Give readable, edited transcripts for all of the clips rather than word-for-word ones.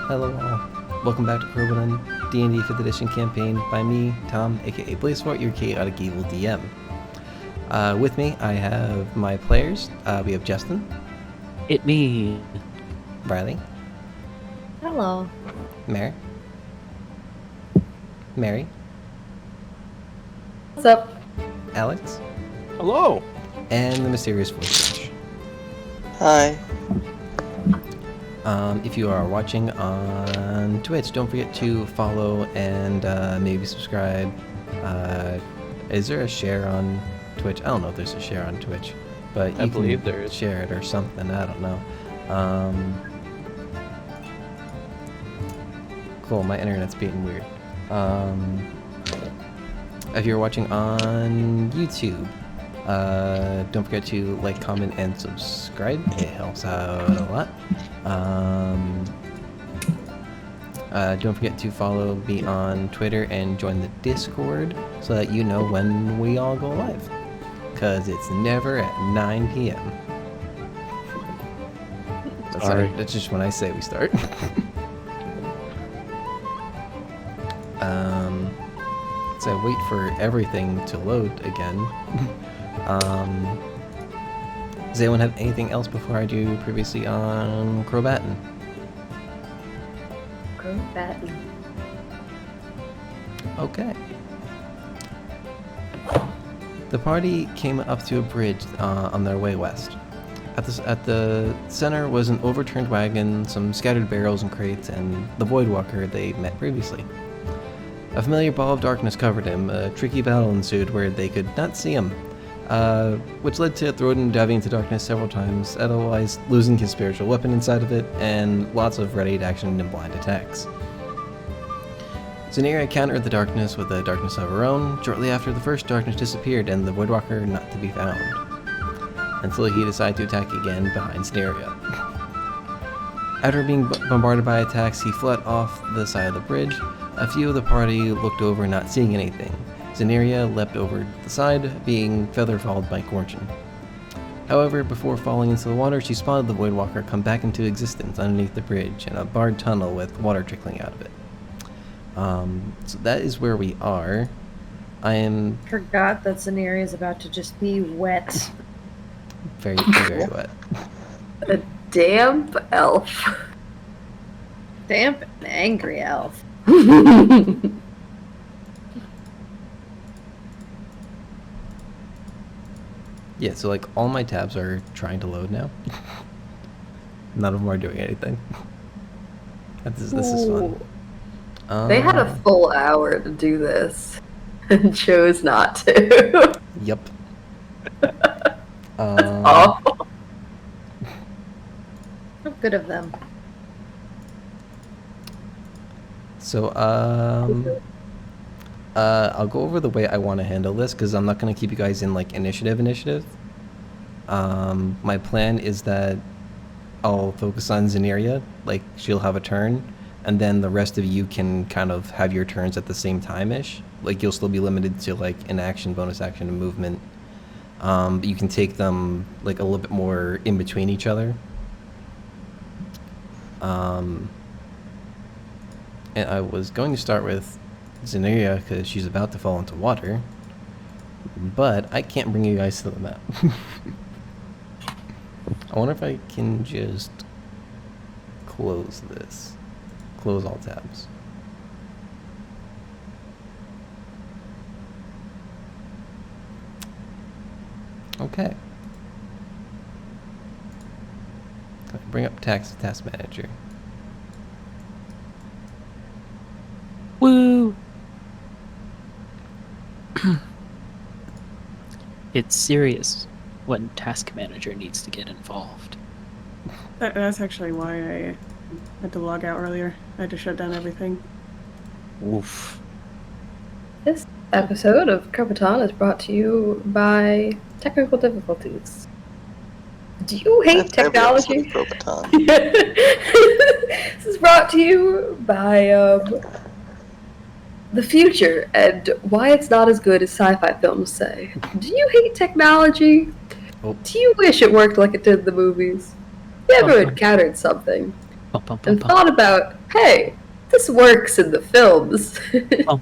Hello all. Welcome back to Crobaton D&D 5th Edition campaign by me, Tom, aka BlazeFort, your chaotic evil DM. With me, I have my players. We have Justin. It me. Riley. Hello. Mary. What's up? Alex. Hello. And the mysterious voice Josh. Hi. If you are watching on Twitch, don't forget to follow and maybe subscribe. Is there a share on Twitch? I don't know if there's a share on Twitch, but I believe there is. Share it or something. I don't know. Cool. My internet's being weird. If you're watching on YouTube, don't forget to like, comment, and subscribe. It helps out a lot. Don't forget to follow me on Twitter and join the Discord so that you know when we all go live. Because it's never at 9 p.m. That's just when I say we start. So I wait for everything to load again. Does anyone have anything else before I do previously on Crobaton? Crobaton. Okay. The party came up to a bridge on their way west. At the center was an overturned wagon, some scattered barrels and crates, and the Voidwalker they met previously. A familiar ball of darkness covered him. A tricky battle ensued where they could not see him, which led to Throden diving into darkness several times, otherwise losing his spiritual weapon inside of it, and lots of ready action and blind attacks. Zenira countered the darkness with a darkness of her own, shortly after the first darkness disappeared and the Voidwalker not to be found, until he decided to attack again behind Zenira. After being bombarded by attacks, he fled off the side of the bridge. A few of the party looked over, not seeing anything. Zenira leapt over the side, being feather-followed by Gorgon. However, before falling into the water, she spotted the Voidwalker come back into existence underneath the bridge in a barred tunnel with water trickling out of it. So that is where we are. I am... Forgot that Zeniri is about to just be wet. very, very wet. A damp elf. Damp and angry elf. Yeah, so like all my tabs are trying to load now. None of them are doing anything. This is fun. They had a full hour to do this and chose not to. Yep. Awful. How good of them. So, I'll go over the way I want to handle this, because I'm not going to keep you guys in, like, initiative. My plan is that I'll focus on Zenira, like, she'll have a turn, and then the rest of you can kind of have your turns at the same time-ish. Like, you'll still be limited to, like, an action, bonus action, and movement. But you can take them, like, a little bit more in between each other. And I was going to start with Zenira because she's about to fall into water, but I can't bring you guys to the map. I wonder if I can just close this. Close all tabs. Okay. Bring up Task Manager. Woo! It's serious when Task Manager needs to get involved. That's actually why I had to log out earlier. I had to shut down everything. Oof. This episode of Crobaton is brought to you by technical difficulties. Do you hate technology? This is brought to you by the future and why it's not as good as sci-fi films say. Do you hate technology? Oh. Do you wish it worked like it did in the movies? You ever encountered something and thought about hey, this works in the films.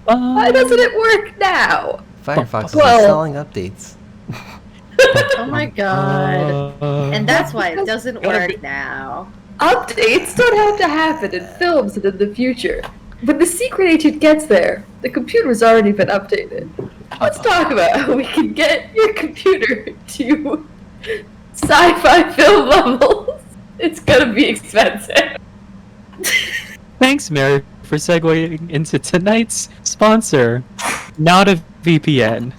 Why doesn't it work now? Firefox is Well- installing updates. Oh my god. And that's why it doesn't work now. Updates don't have to happen in films and in the future. When the secret agent gets there, the computer's already been updated. Let's talk about how we can get your computer to sci-fi film levels. It's gonna be expensive. Thanks, Mary, for segueing into tonight's sponsor, Not a VPN.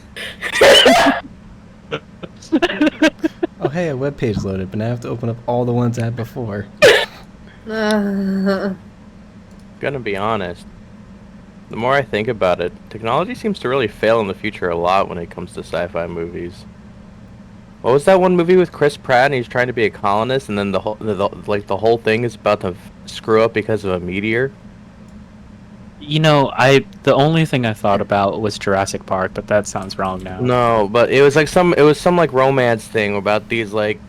Oh hey, a web page loaded, but now I have to open up all the ones I had before. Uh, Gonna be honest. The more I think about it, technology seems to really fail in the future a lot when it comes to sci-fi movies. What was that one movie with Chris Pratt and he's trying to be a colonist and then the whole thing is about to screw up because of a meteor? You know, the only thing I thought about was Jurassic Park, but that sounds wrong now. No, but it was some like romance thing about these like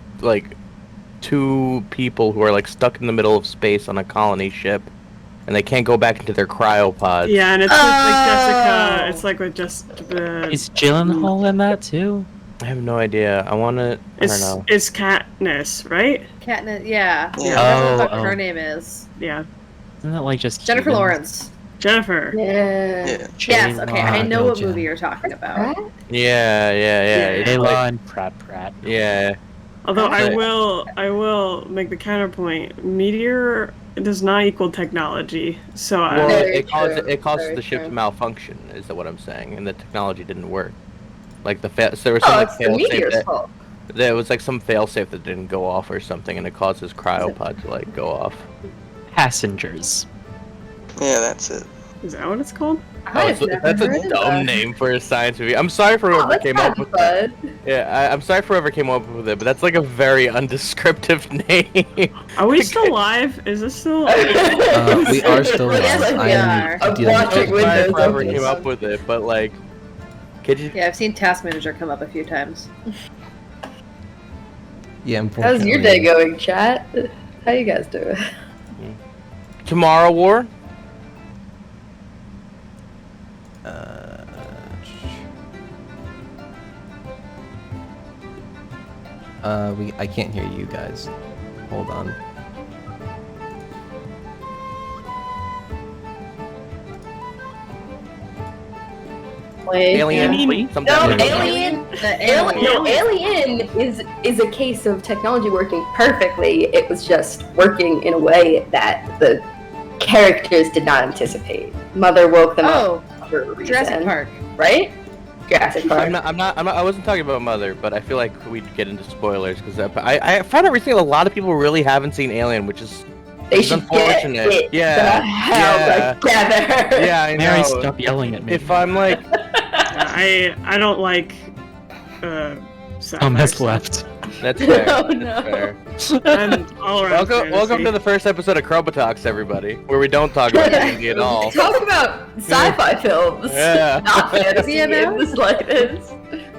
two people who are like stuck in the middle of space on a colony ship and they can't go back into their cryopods. Yeah, and it's with, like Jessica. It's like with just Is Gyllenhaal in that too? I have no idea. I don't know. It's Katniss, right? Katniss, yeah. Yeah. Whatever the fuck Oh. her name is. Yeah. Isn't that like just Jennifer Keegan? Lawrence. Jennifer. Yeah. Yes, okay, I know what Gotcha. movie you're talking about. Right? Yeah. It's Ayla like- and Pratt. yeah. Although I Okay. will make the counterpoint. Meteor does not equal technology. So Well, Very it causes true, it causes very the ship true. to malfunction, is what I'm saying, and the technology didn't work. Like so there was some Oh, like it's the fail meteor's safe fault. there was like some fail safe that didn't go off or something, and it causes cryopod to like go off. Passengers. Yeah, that's it. is that what it's called? I've so never that's a heard of dumb that. name for a science movie. I'm sorry for Oh, whoever that's came kind up of with it. fun. Yeah, I'm sorry for whoever came up with it, but that's like a very undescriptive name. Are we still live? Is this still? We are still live. Yes, we I am are. I'm dealing with watching I'm sorry Windows for whoever open. came up with it, but like, could you? Yeah, I've seen Task Manager come up a few times. Yeah, unfortunately. How's your day going, chat? How you guys doing? Tomorrow War? I can't hear you guys. Hold on. Wait. Alien? No, Something Alien. The Alien is a case of technology working perfectly. It was just working in a way that the characters did not anticipate. Mother woke them Oh, up for a reason, Jurassic Park. right? Jurassic Park. I wasn't talking about Mother, but I feel like we'd get into spoilers because I found out recently a lot of people really haven't seen Alien, which is They it's should unfortunate. get it Yeah, the hell yeah. together. yeah, I know. Mary, stop yelling at me. If I'm like, I don't like. Tom has left. that's fair. Oh, that's no. fair. And all around Welcome to the first episode of Crobaton, everybody, where we don't talk about fantasy at all. Talk about sci-fi films, Yeah. not fantasy You know? in the slightest.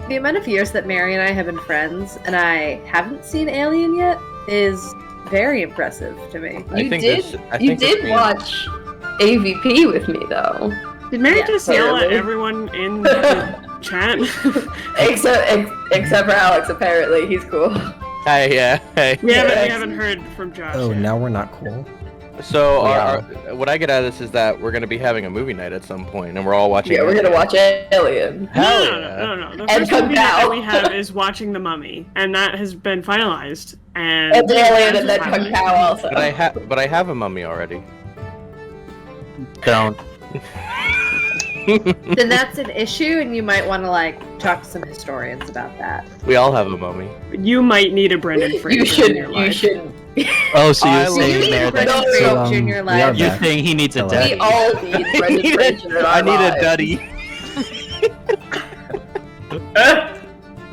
The amount of years that Mary and I have been friends, and I haven't seen Alien yet, is very impressive to me. I You think did. this- I You think this did means- watch AVP with me though, Did Mary Yeah, just yell at totally. everyone in the chat? except for Alex. Apparently, he's cool. Hey. we Yes. haven't heard from Josh. Oh, yet. now we're not cool. So, Yeah. what I get out of this is that we're gonna be having a movie night at some point, and we're all watching. Yeah, we're gonna watch Alien. Hell No. yeah. The And first movie that Kung Pao. we have is watching The Mummy, and that has been finalized. And And Alien, and then Kung Pao also. But I have a mummy already. Don't. Then that's an issue, and you might want to like talk to some historians about that. We all have a mummy. You might need a Brendan Fraser You should. in your You life. should. Oh, so I you're love You saying need there Brendan that Fraser So, in your we are life. you're back. saying he needs a Hello. We daddy. all need Brendan Fraser in our I need a lives. duddy.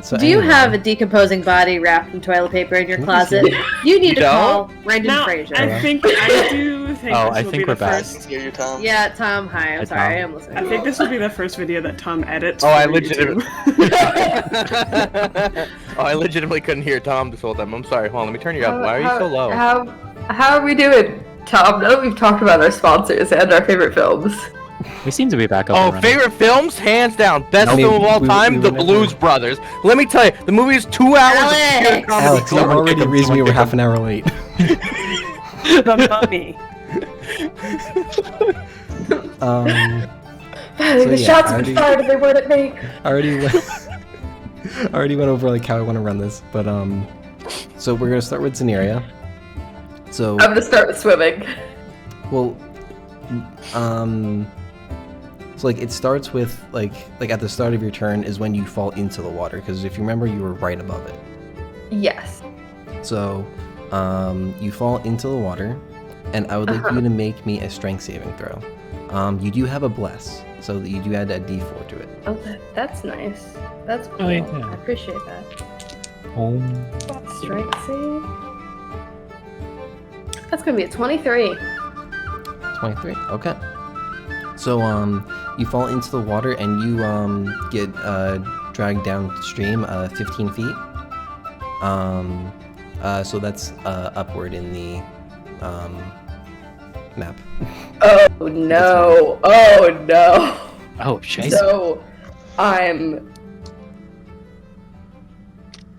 So Do you anyway, have a decomposing body wrapped in toilet paper in your Can we closet? see You need You to don't? call Brendan Now, Fraser. I do think Oh, this I will think be we're the back. first. Hear you, Tom. Yeah, Tom. Hi. Hi, I'm sorry. Tom. I'm listening. I think this will be the first video that Tom edits. Oh, I for legitimately. YouTube. Oh, I legitimately couldn't hear Tom this whole time. I'm sorry. Hold on, let me turn you up. Why are you so low? How are we doing? Tom, now that we've talked about our sponsors and our favorite films, We seem to be back up. Oh, and running. favorite films, hands down, best No, film of all we time, were The never- Blues Brothers. Let me tell you, the movie is 2 hours of pure comedy. Alex, you already reason we were half an hour late. The mummy. the yeah, shots I were already- fired and they weren't at me. I already went over like how I want to run this, but so we're gonna start with Zeneria. So I'm gonna start with swimming. well, so like it starts with like at the start of your turn is when you fall into the water, because if you remember you were right above it. Yes. So you fall into the water, and I would like you to make me a strength saving throw. You do have a bless, so that you do add a d4 to it. Oh, that's nice. That's cool. Oh, yeah. I appreciate that. Strength save. That's gonna be a 23. 23. Okay. So you fall into the water and you get dragged downstream 15 feet. So that's upward in the map. Oh no. Oh no. Oh, Cheide. So I'm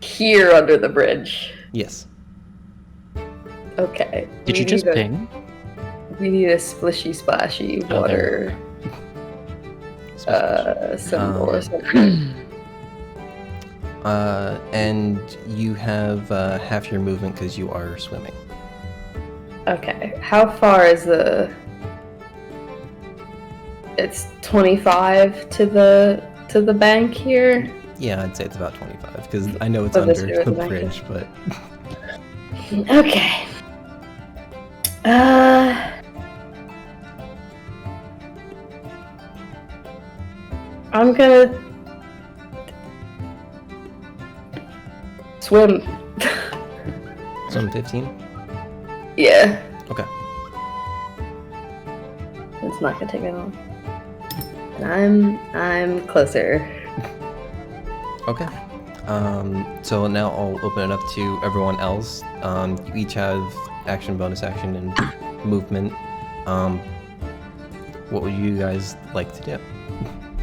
here under the bridge. Yes. Okay. Did you just ping? We need a splishy splashy Oh, water symbol or Um, something. And you have half your movement because you are swimming. Okay. How far is the? It's 25 to the bank here. Yeah, I'd say it's about 25 because I know it's Oh, this under here is the the bank. bridge, but Okay. I'm gonna swim. swim 15. Yeah. Okay. It's not gonna take me long. And I'm closer. Okay. So now I'll open it up to everyone else. You each have action, bonus action, and movement. What would you guys like to do?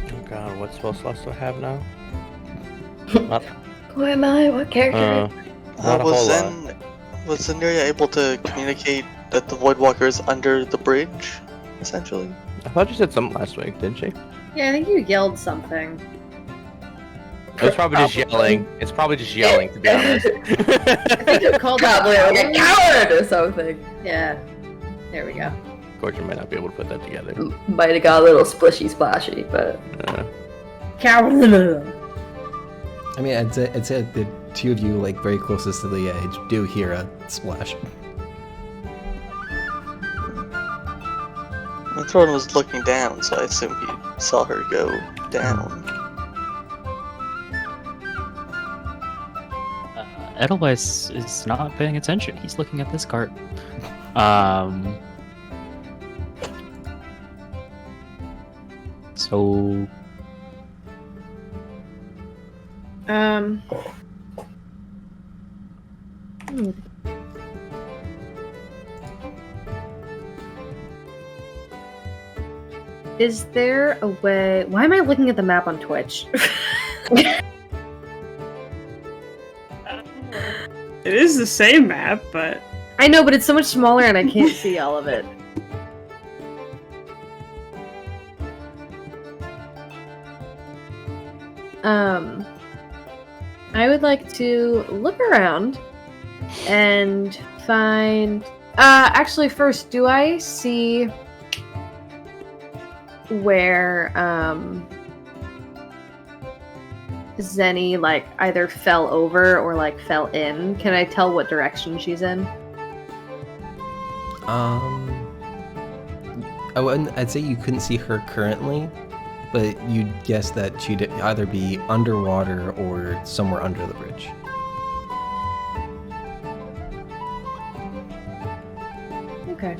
Oh god, what spell slots do I have now? Not, Who am I? What character? not a whole lot. Was Zeneria able to communicate that the Voidwalker is under the bridge, essentially? I thought you said something last week, didn't she? Yeah, I think you yelled something. It's probably just yelling. It's probably just yelling, to be honest. I think you called out Probably like a coward or something. Yeah. There we go. Gordon might not be able to put that together. Might have got a little splishy splashy, but Coward. I mean, I'd say the two of you, like very closest to the edge, do hear a splash. My throne was looking down, so I assumed he saw her go down. Edelweiss is not paying attention. He's looking at this cart. So Is there a way? Why am I looking at the map on Twitch? It is the same map, but I know, but it's so much smaller and I can't see all of it. I would like to look around and find. Actually, first, do I see where Zenny like either fell over or like fell in? Can I tell what direction she's in? I'd say you couldn't see her currently, but you'd guess that she'd either be underwater or somewhere under the bridge. Okay.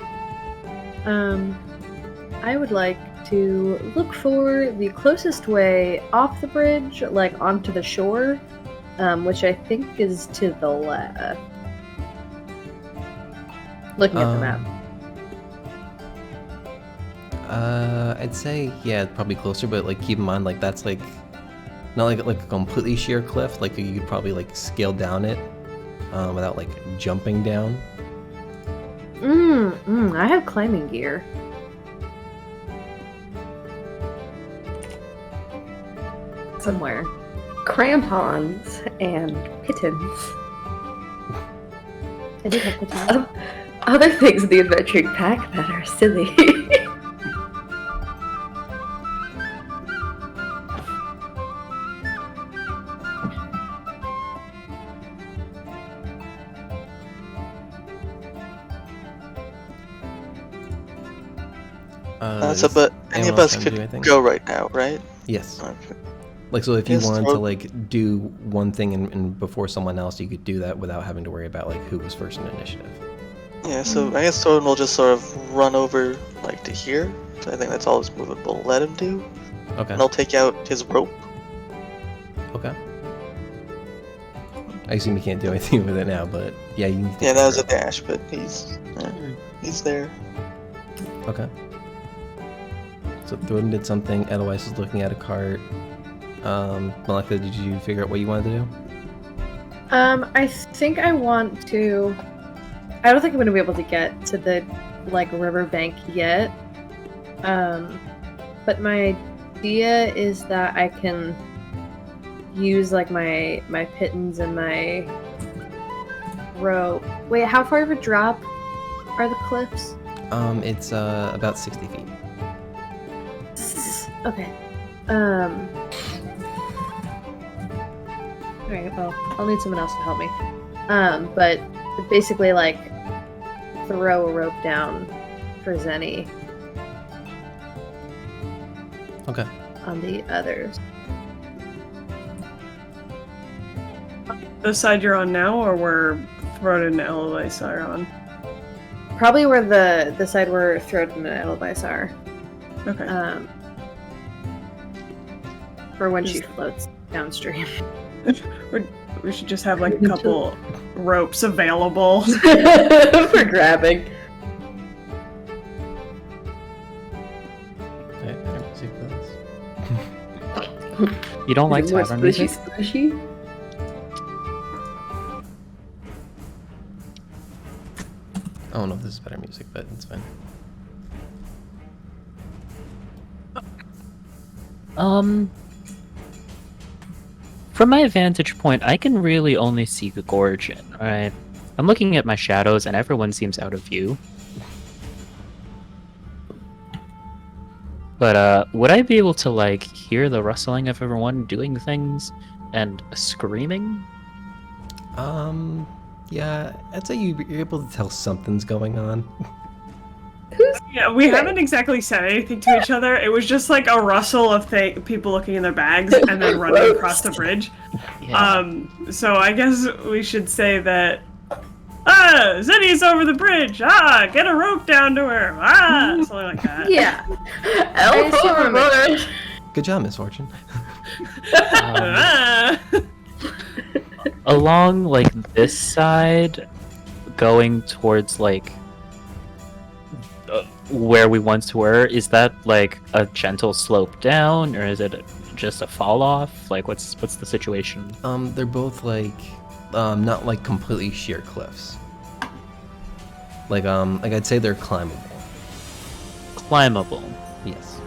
I would like to look for the closest way off the bridge, like onto the shore, which I think is to the left. Looking at the map. I'd say yeah, probably closer, but like keep in mind like that's like not like a completely sheer cliff. Like you could probably like scale down it without like jumping down. I have climbing gear. Somewhere. Crampons and pittons. I do have pittons. Other things in the adventuring pack that are silly. So, but any anyone of else us wanna do could anything? go right now, right? Yes. Okay. Like so, if you Yes, wanted or- to like do one thing and before someone else, you could do that without having to worry about like who was first in initiative. Yeah, so I guess Thorin will just sort of run over, like, to here. So I think that's all his movement will let him do. Okay. And I'll take out his rope. Okay. I assume you can't do anything with it now, but yeah, you can. Yeah, that was a dash, but he's there. Okay. So Thornton did something. Edelweiss is looking at a cart. Malika, did you figure out what you wanted to do? I think I want to. I don't think I'm gonna be able to get to the like riverbank yet. But my idea is that I can use like my pittons and my rope. Wait, how far of a drop are the cliffs? It's about 60 feet. Okay. Alright, well, I'll need someone else to help me. But basically, like, throw a rope down for Zenny Okay. on the others. The side you're on now, or where Throde and Eloise are on? Probably where the side where Throde and Edelweiss are. Okay. For when she floats downstream. We should just have like a couple ropes available. For grabbing. Better music for this. You don't like Is it more tavern squishy, music? squishy? I don't know if this is better music, but it's fine. From my vantage point, I can really only see the gorge in, right? I'm looking at my shadows and everyone seems out of view. But would I be able to like hear the rustling of everyone doing things and screaming? Yeah, I'd say you're able to tell something's going on. Yeah, we haven't exactly said anything to each other. It was just like a rustle of people looking in their bags and then running across the bridge. Yeah. So I guess we should say that. Zenny's over the bridge. Get a rope down to her. Something like that. Yeah. Elf assume overboard. Good job, Miss Fortune. Along like this side, going towards like where we once were, is that like a gentle slope down, or is it just a fall off? Like, what's the situation? They're both like, not like completely sheer cliffs. Like I'd say they're climbable. Climbable, Yes.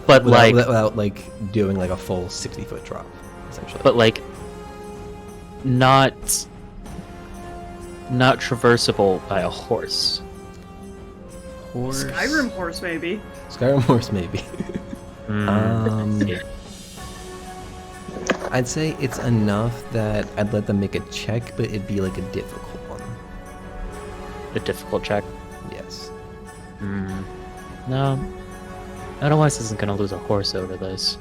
but like, without like doing like a full 60-foot drop, essentially. but like, not traversable by a horse. Horse. Skyrim horse, maybe. Skyrim horse, maybe. Yeah. I'd say it's enough that I'd let them make a check, but it'd be like a difficult one. A difficult check. Yes. No, otherwise isn't gonna lose a horse over this.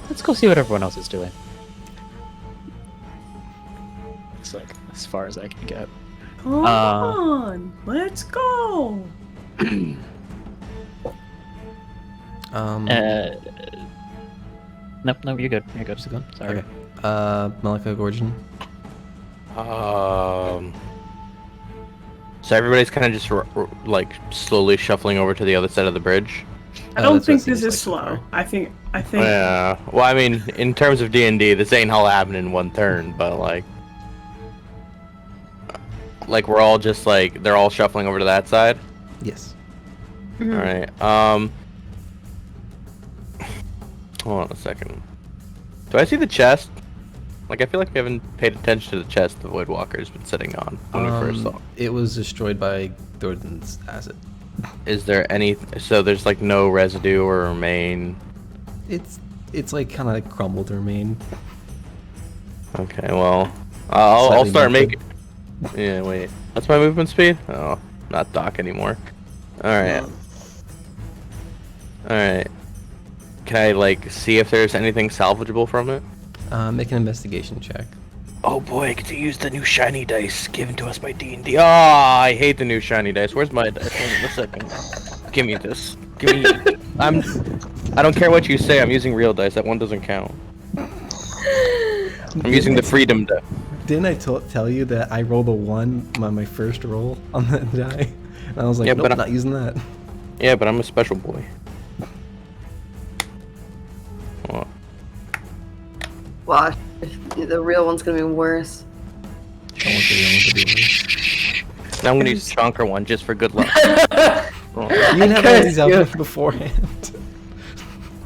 Let's go see what everyone else is doing. It's like as far as I can get. Come on, let's go. Nope, you're good. You're good. Still going? Sorry. Okay. Malika Gorgon. So everybody's kind of just like slowly shuffling over to the other side of the bridge. I don't that's what think it this seems is like so slow. far. I think. Yeah. Well, I mean, in terms of D&D, this ain't all happening in one turn, but like we're all just like they're all shuffling over to that side. Yes. All right. Hold on a second. Do I see the chest? Like, I feel like we haven't paid attention to the chest the Voidwalker's been sitting on when we first saw. It was destroyed by Thornton's acid. Is there any? So there's like no residue or remain. It's like kind of like crumbled to remain. Okay, well, I'll Slightly start melted. making. Yeah, wait. What's my movement speed? Oh, not dock anymore. All right. All right. Can I like see if there's anything salvageable from it? Make an investigation check. Oh boy, I get to use the new shiny dice given to us by D&D. Oh, I hate the new shiny dice. Where's my dice? Hold on a second. Give me this. Give me. I don't care what you say. I'm using real dice. That one doesn't count. I'm using the freedom die. Didn't I tell you that I rolled a 1 on my first roll on that die? And I was like, Yeah, nope, but not using that. Yeah, but I'm a special boy. Oh. Watch. The real one's gonna be worse. I want the real one to be worse. Now I'm gonna use a chonker one just for good luck. Oh. You didn't have all these out beforehand.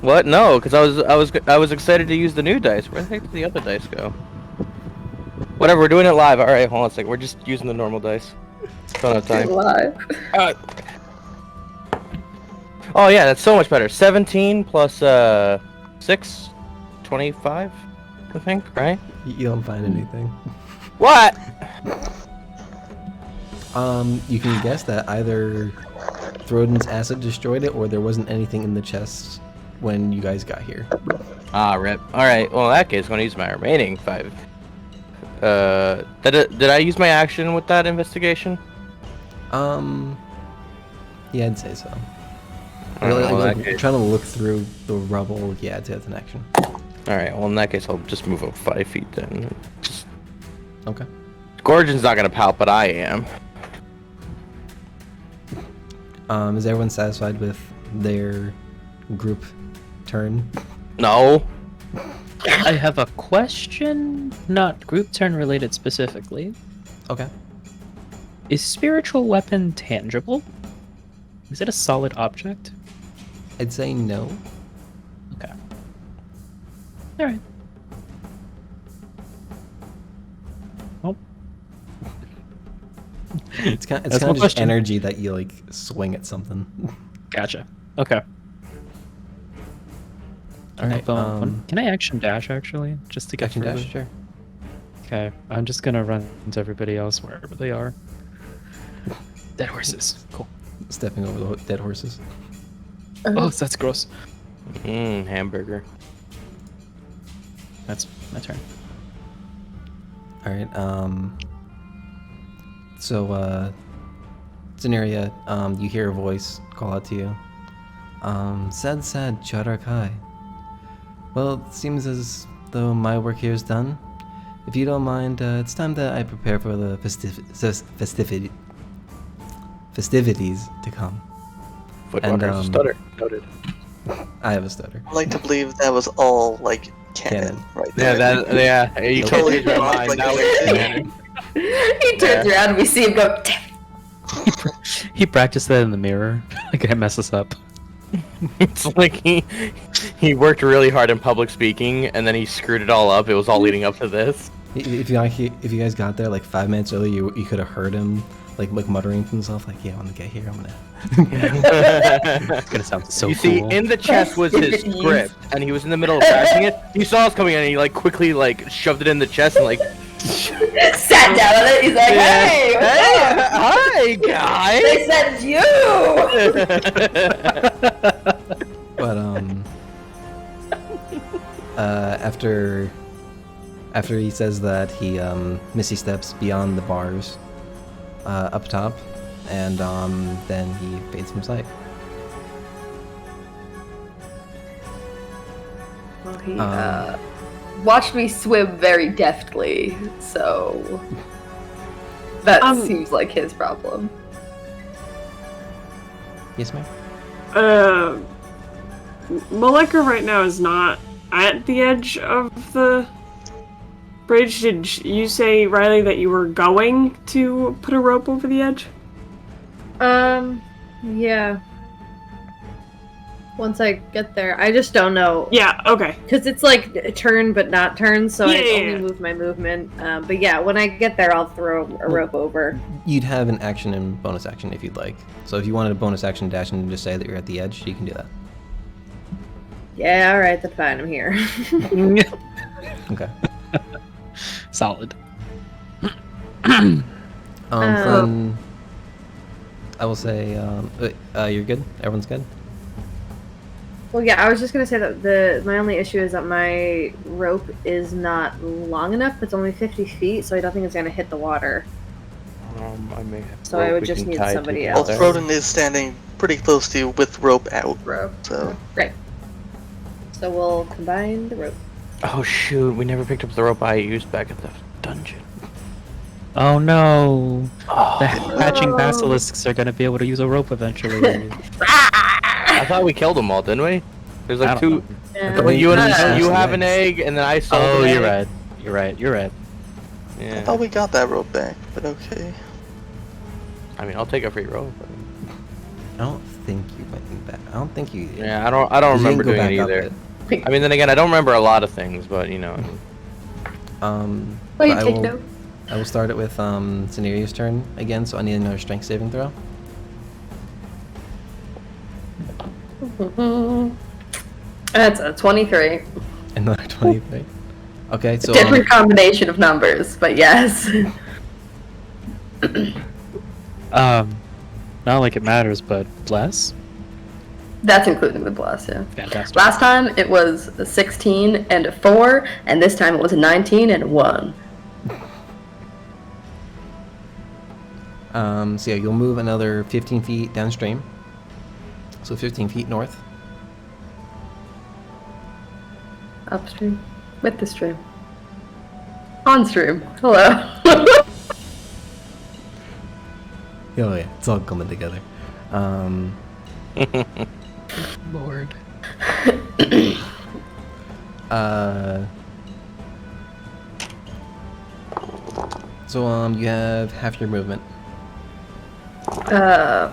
What? No, because I was excited to use the new dice. Where the heck did the other dice go? Whatever, we're doing it live. All right, hold on a second. We're just using the normal dice. Don't have time. Live. Oh yeah, that's so much better. 17 plus 6, 25, I think, right? You don't find anything. What? You can guess that either Throden's acid destroyed it, or there wasn't anything in the chest when you guys got here. Ah, rip. All right. Well, in that case, I'm gonna use my remaining 5. Did I use my action with that investigation? Yeah, I'd say so. Alright, well, in that Like, case- trying to look through the rubble, yeah, it's an action. All right. Well, in that case, I'll just move up 5 feet then. Just... Okay. Gorgon's not gonna pout, but I am. Is everyone satisfied with their group turn? No. I have a question, not group turn related specifically. Okay. Is spiritual weapon tangible? Is it a solid object? I'd say no. Okay. Alright. Well, It's kind of That's my just question. energy that you like swing at something. gotcha. Okay. Alright, Can I action dash actually? Just to get action further? dash, sure. Okay, I'm just gonna run into everybody else wherever they are. Dead horses. Cool. Stepping over the dead horses. Oh, that's gross. Hamburger. That's my turn. Alright, so, Zeneria, you hear a voice call out to you. Sad Charakai. Well, it seems as though my work here is done. If you don't mind, it's time that I prepare for the festivities to come. Footwalker stutter. Noted. I have a stutter. I like to believe that was all like canon, Canon. right Yeah, there. yeah. You totally changed my mind. Like Now a- it's canon. He turns around and we see him go, "Damn." He practiced that in the mirror. Like I mess this up. It's like he worked really hard in public speaking, and then he screwed it all up. It was all leading up to this. If you guys got there like 5 minutes early, you could have heard him like muttering to himself like, yeah, when I get here, I'm gonna... It's gonna sound so You cool. see, in the chest was his script, and he was in the middle of writing it. He saw us coming in, and he like quickly like shoved it in the chest and like. Sat down on it. He's like, "Hey, what's up? Hi guys. They sent you." But after he says that, he misty steps beyond the bars up top, and then he fades from sight. Well, he watched me swim very deftly, so That Um, seems like his problem. Yes, ma'am. Malika right now is not at the edge of the bridge. Did you say, Riley, that you were going to put a rope over the edge? Yeah. Once I get there, I just don't know. Yeah, okay. Because it's like turn but not turn, so I Yeah. only move my movement. But yeah, when I get there, I'll throw a rope over. You'd have an action and bonus action if you'd like. So if you wanted a bonus action dash and just say that you're at the edge, you can do that. Yeah, alright, that's fine, I'm here. Okay. Solid. Then I will say, you're good? Everyone's good? Well, yeah, I was just gonna say that my only issue is that my rope is not long enough. It's only 50 feet, so I don't think it's gonna hit the water. I may have So I rope would we just can need tie somebody together. else. Well, Froden is standing pretty close to you with rope out. Rope. So Right. So we'll combine the rope. Oh shoot, we never picked up the rope I used back at the dungeon. Oh no! Oh, The hatching basilisks are gonna be able to use a rope eventually. I thought we killed them all, didn't we? There's I like don't two. know. Yeah. Well, you Yeah. have an egg, and then I sold Oh, an you're egg. right. You're right. You're right. I Yeah. thought we got that rope back, but okay. I mean, I'll take a free rope. I don't think you went back. I don't think you. Yeah, I don't You remember didn't go doing it back up either. it. I mean, then again, I don't remember a lot of things, but you know. Well, but you I take will- note. I will start it with Scenario's turn again, so I need another strength saving throw. That's a 23. Another 23. Okay, so Different combination of numbers, but yes. Not like it matters, but bless. That's including the bless, yeah. Fantastic. Last time it was a 16 and a 4, and this time it was a 19 and a 1. So yeah, you'll move another 15 feet downstream. So 15 feet north. Upstream. With the stream. On stream. Hello. Oh yeah, it's all coming together. Lord. So you have half your movement. I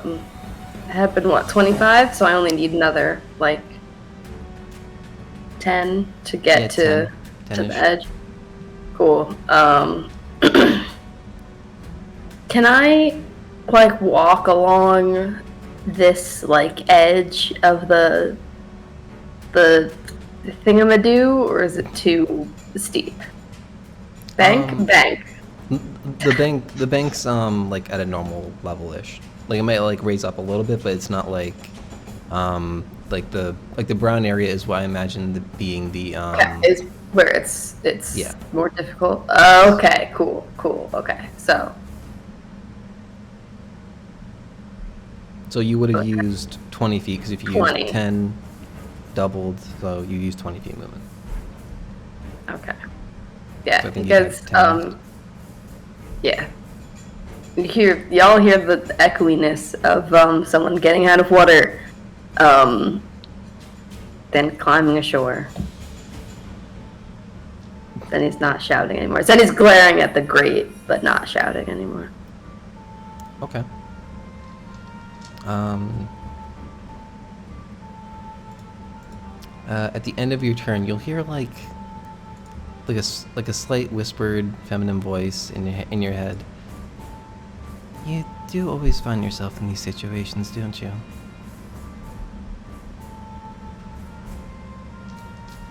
have been, what, 25? So I only need another, like, 10 to get Yeah, to 10 the -ish. edge. Cool. Can I, like, walk along this, like, edge of the thingamadoo, or is it too steep? Bank? Bank. The bank's like at a normal level-ish. Like it might like raise up a little bit, but it's not like like the brown area is what I imagine being the Yeah, is where it's Yeah. more difficult. Okay, cool. Okay, so So you would have used 20 feet because if you 20. used 10 doubled, so you used 20 feet movement. okay, yeah, So I think you have because 10. yeah, y'all hear the echoiness of someone getting out of water, then climbing ashore. Then he's not shouting anymore. Then he's glaring at the grate, but not shouting anymore. Okay. At the end of your turn, you'll hear like a slight whispered feminine voice in your head. You do always find yourself in these situations, don't you?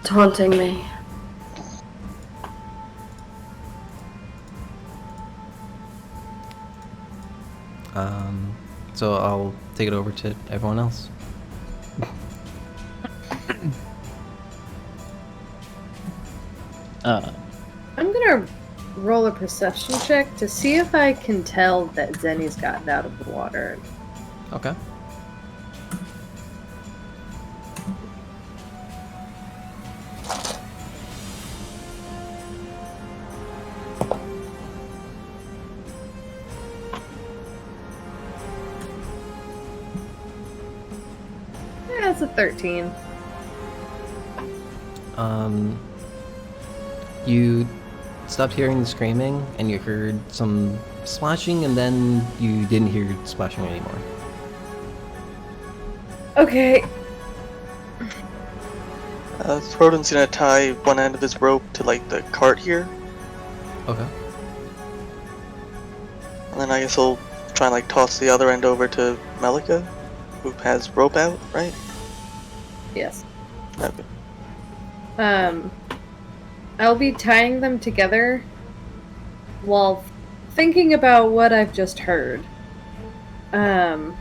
Taunting me. So I'll take it over to everyone else. I'm gonna roll a perception check to see if I can tell that Zenny's gotten out of the water. Okay. That's a 13. You stopped hearing the screaming, and you heard some splashing, and then you didn't hear splashing anymore. Okay. Crobaton's gonna tie one end of his rope to like the cart here, Okay. and then I guess he'll try and like toss the other end over to Melika, who has rope out, right? Yes. Okay. I'll be tying them together while thinking about what I've just heard. And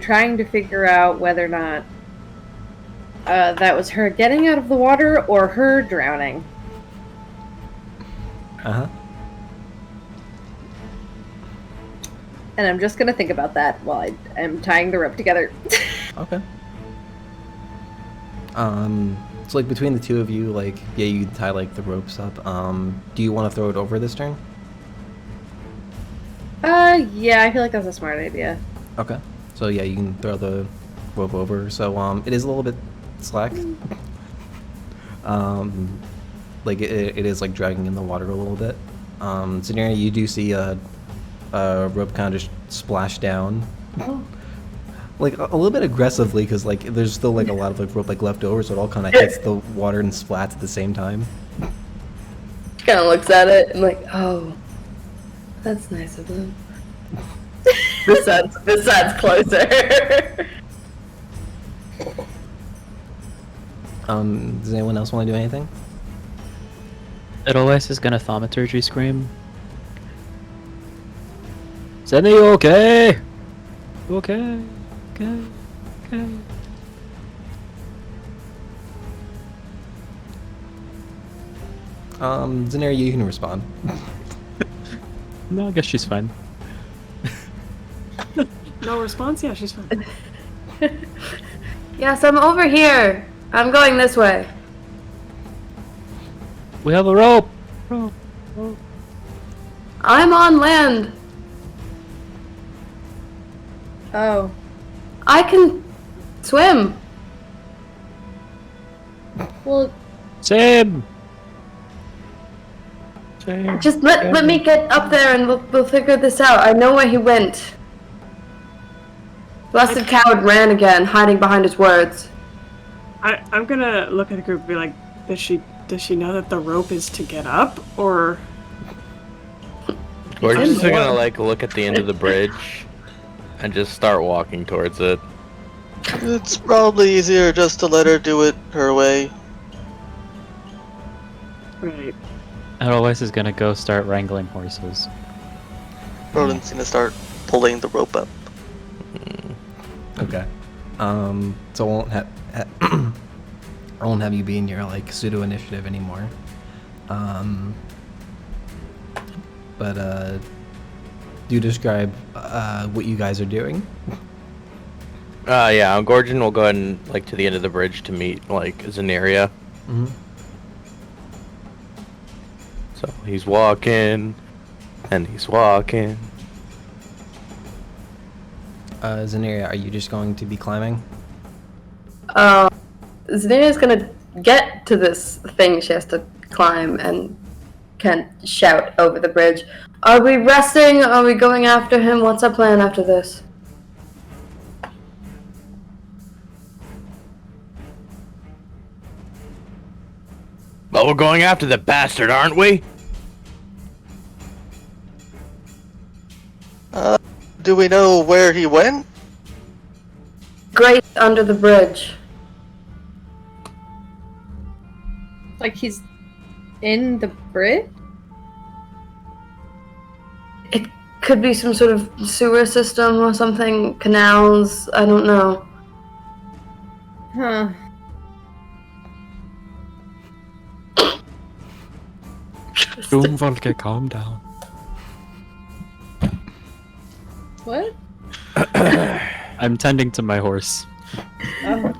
trying to figure out whether or not that was her getting out of the water or her drowning. Uh-huh. And I'm just gonna think about that while I am tying the rope together. Okay. So like between the two of you, like, yeah, you tie like the ropes up. Do you want to throw it over this turn? Yeah, I feel like that's a smart idea. Okay. So yeah, you can throw the rope over. So it is a little bit slack. Like it is like dragging in the water a little bit. Scenario, you do see a rope kind of just splash down. Oh. Like a little bit aggressively, because like there's still like a lot of like rope like left over, so it all kind of hits the water and splats at the same time. Kind of looks at it and like, oh, that's nice of them. This side's closer. Does anyone else want to do anything? Edelweiss is gonna thaumaturgy scream. Zenny, you okay? You okay? Okay. Okay. Zenari, you can respond. No, I guess she's fine. No response? Yeah, she's fine. Yes, I'm over here. I'm going this way. We have a rope. Rope. I'm on land. Oh. I can swim. Well, Same. Same. Just let me get up there and we'll figure this out. I know where he went. Blasted coward ran again, hiding behind his words. I'm gonna look at the group and be like, does she know that the rope is to get up, or? We're just gonna like look at the end of the bridge and just start walking towards it. It's probably easier just to let her do it her way. Right. Edelweiss is gonna go start wrangling horses. Crobaton's gonna start pulling the rope up. Okay. So I won't have I won't have you be in your like pseudo initiative anymore. But do describe what you guys are doing. Yeah, Gorgon will go ahead and like to the end of the bridge to meet like Zenaria. Mm-hmm. So he's walking, and he's walking. Zenaria, are you just going to be climbing? Zanaria's gonna get to this thing she has to climb and can shout over the bridge. Are we resting? Are we going after him? What's our plan after this? Well, we're going after the bastard, aren't we? Do we know where he went? Great under the bridge. like he's in the bridge? It could be some sort of sewer system or something, canals, I don't know. Huh. Doomvolke, calm down. What? I'm tending to my horse. Oh.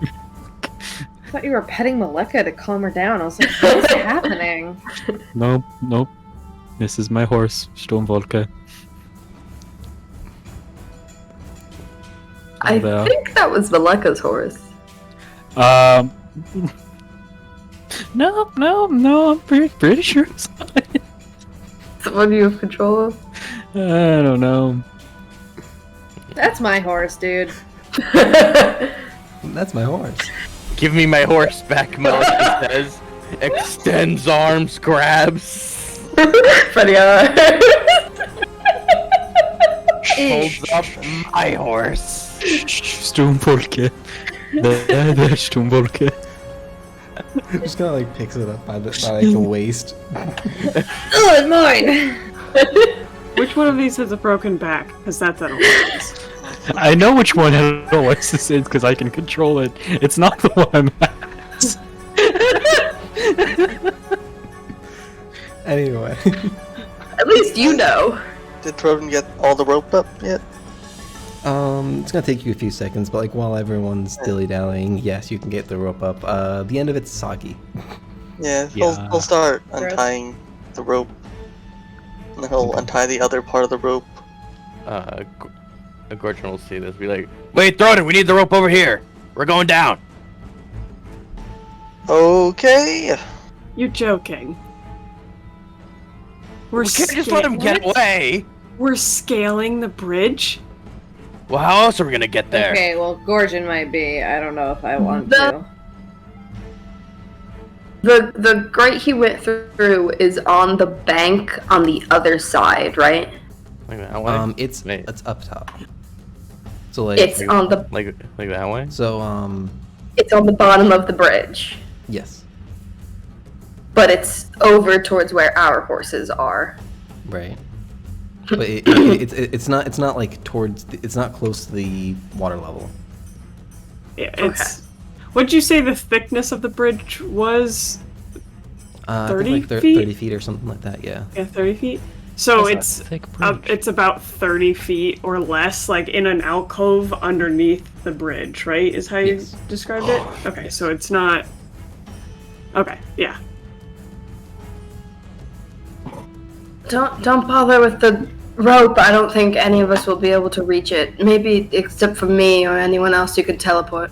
I thought you were petting Maleka to calm her down. I was like, what's happening? Nope, nope. This is my horse, Sturmwolke. I No. think that was Maleka's horse. No, I'm pretty sure it's not. The one you have control of? I don't know. That's my horse, dude. That's my horse. Give me my horse back, Melissa says. Extends arms, grabs. Funny Holds up my horse. Stumbolke. Det Stumbolke. Just kind of like picks it up by the waist. Oh, it's mine. Which one of these has a broken back? Because that's Edelweiss. I know which one Edelweiss is because I can control it. It's not the one I'm at. Anyway. At least you know. Did Crobaton get all the rope up yet? It's gonna take you a few seconds, but like while everyone's dilly-dallying, yes, you can get the rope up. The end of it's soggy. Yeah, Yeah. he'll start untying the rope. And then he'll untie the other part of the rope. Gorgon will see this, be like, wait, Thronen, we need the rope over here. We're going down. Okay. You're joking. We can't just let him get away. We're scaling the bridge? Well, how else are we gonna get there? Okay, well, Gorgon might be. I don't know if I want The- to. The grate he went through is on the bank on the other side, right? Like that way? It's Wait. up top. So like It's on the Like that way? so it's on the bottom of the bridge, yes, but it's over towards where our horses are. right. But it's not like towards it's not close to the water level. Yeah, it's... What'd you say the thickness of the bridge was? I 30 think like feet? 30 feet or something like that. Yeah. Yeah, 30 feet? So That's a thick bridge. it's about 30 feet or less, like in an alcove underneath the bridge, right? Is how you Yes. described it? Okay, so it's not... Okay, yeah. Don't bother with the rope. I don't think any of us will be able to reach it. Maybe except for me or anyone else who could teleport.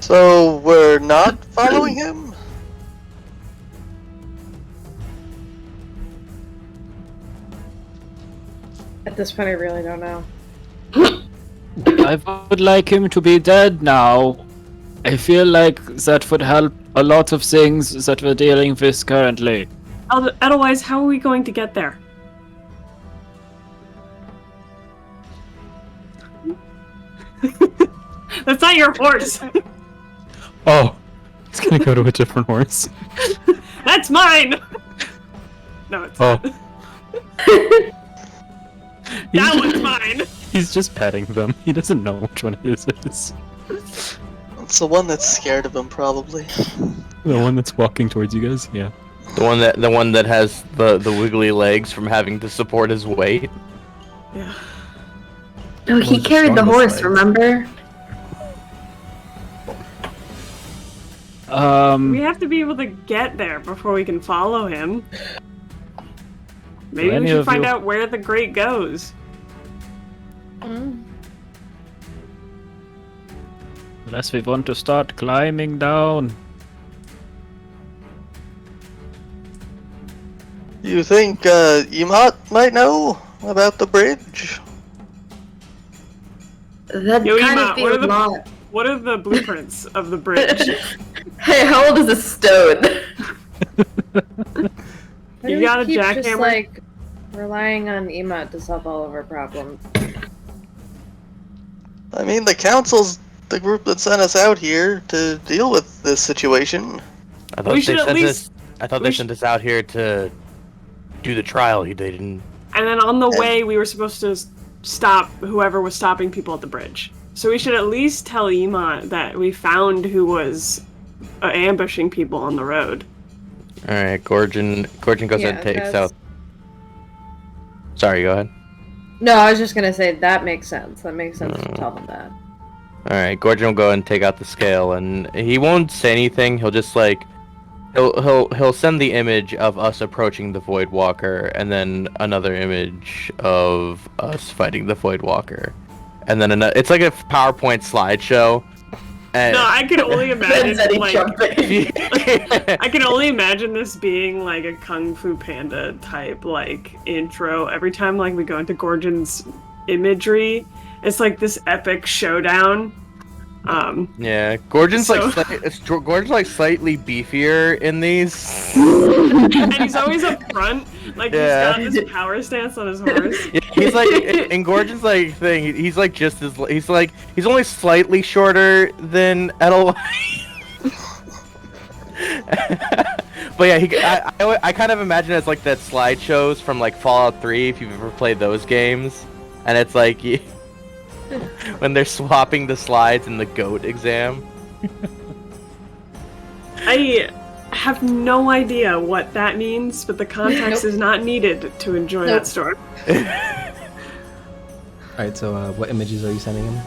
So we're not following him? At this point, I really don't know. I would like him to be dead now. I feel like that would help a lot of things that we're dealing with currently. Otherwise, how are we going to get there? That's not your horse! Oh, he's gonna go to a different horse. That's mine! No, it's Oh. that one's mine! He's just petting them. He doesn't know which one his is. It's the one that's scared of him, probably. The one that's walking towards you guys? Yeah. The one that has the wiggly legs from having to support his weight. Yeah. No, he One's the carried the strongest horse, legs. remember? We have to be able to get there before we can follow him. Maybe any we should of find you- out where the grate goes. Unless we want to start climbing down. You think Emat might know about the bridge? That Yo, kind Ema, of feels not. What are the blueprints of the bridge? Hey, how old is a stone? Why You do got we a keep just, jackhammer? like, relying on Emot to solve all of our problems? I mean, the council's the group that sent us out here to deal with this situation. I thought We they should at sent least- us. I thought we they sh- sent us out here to do the trial. They didn't. And then on the way, we were supposed to stop whoever was stopping people at the bridge. So we should at least tell Emot that we found who was ambushing people on the road. All right, Gorgon goes Yeah, and takes that's- out. Sorry, go ahead. No, I was just gonna say that makes sense. That makes sense to tell them that. All right, Gorgon will go and take out the scale, and he won't say anything. He'll just like He'll send the image of us approaching the Void Walker, and then another image of us fighting the Void Walker, and then another. It's like a PowerPoint slideshow. And No, I can only imagine Eddie like jumping. I can only imagine this being like a Kung Fu Panda type like intro. Every time like we go into Gorgon's imagery, it's like this epic showdown. Yeah, Gorgon's So- Gorgon's like slightly beefier in these. And he's always up front, like Yeah. he's got this power stance on his horse. Yeah, he's like in Gorgon's like thing. He's like just as he's only slightly shorter than Edelweiss. But yeah, I kind of imagine it as like that slideshows from like Fallout 3 if you've ever played those games, and it's like when they're swapping the slides in the goat exam. I have no idea what that means, but the context Nope. is not needed to enjoy Nope. that story. Alright, so what images are you sending him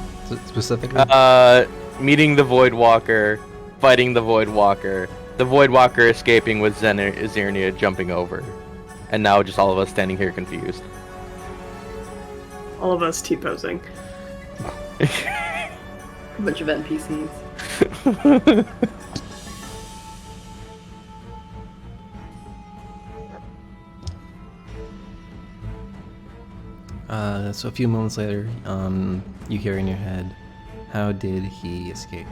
specifically? Meeting the Void Walker, fighting the Void Walker, the Void Walker escaping with Zernia jumping over, and now just all of us standing here confused. All of us T-posing. A bunch of NPCs. So a few moments later, you hear in your head, how did he escape?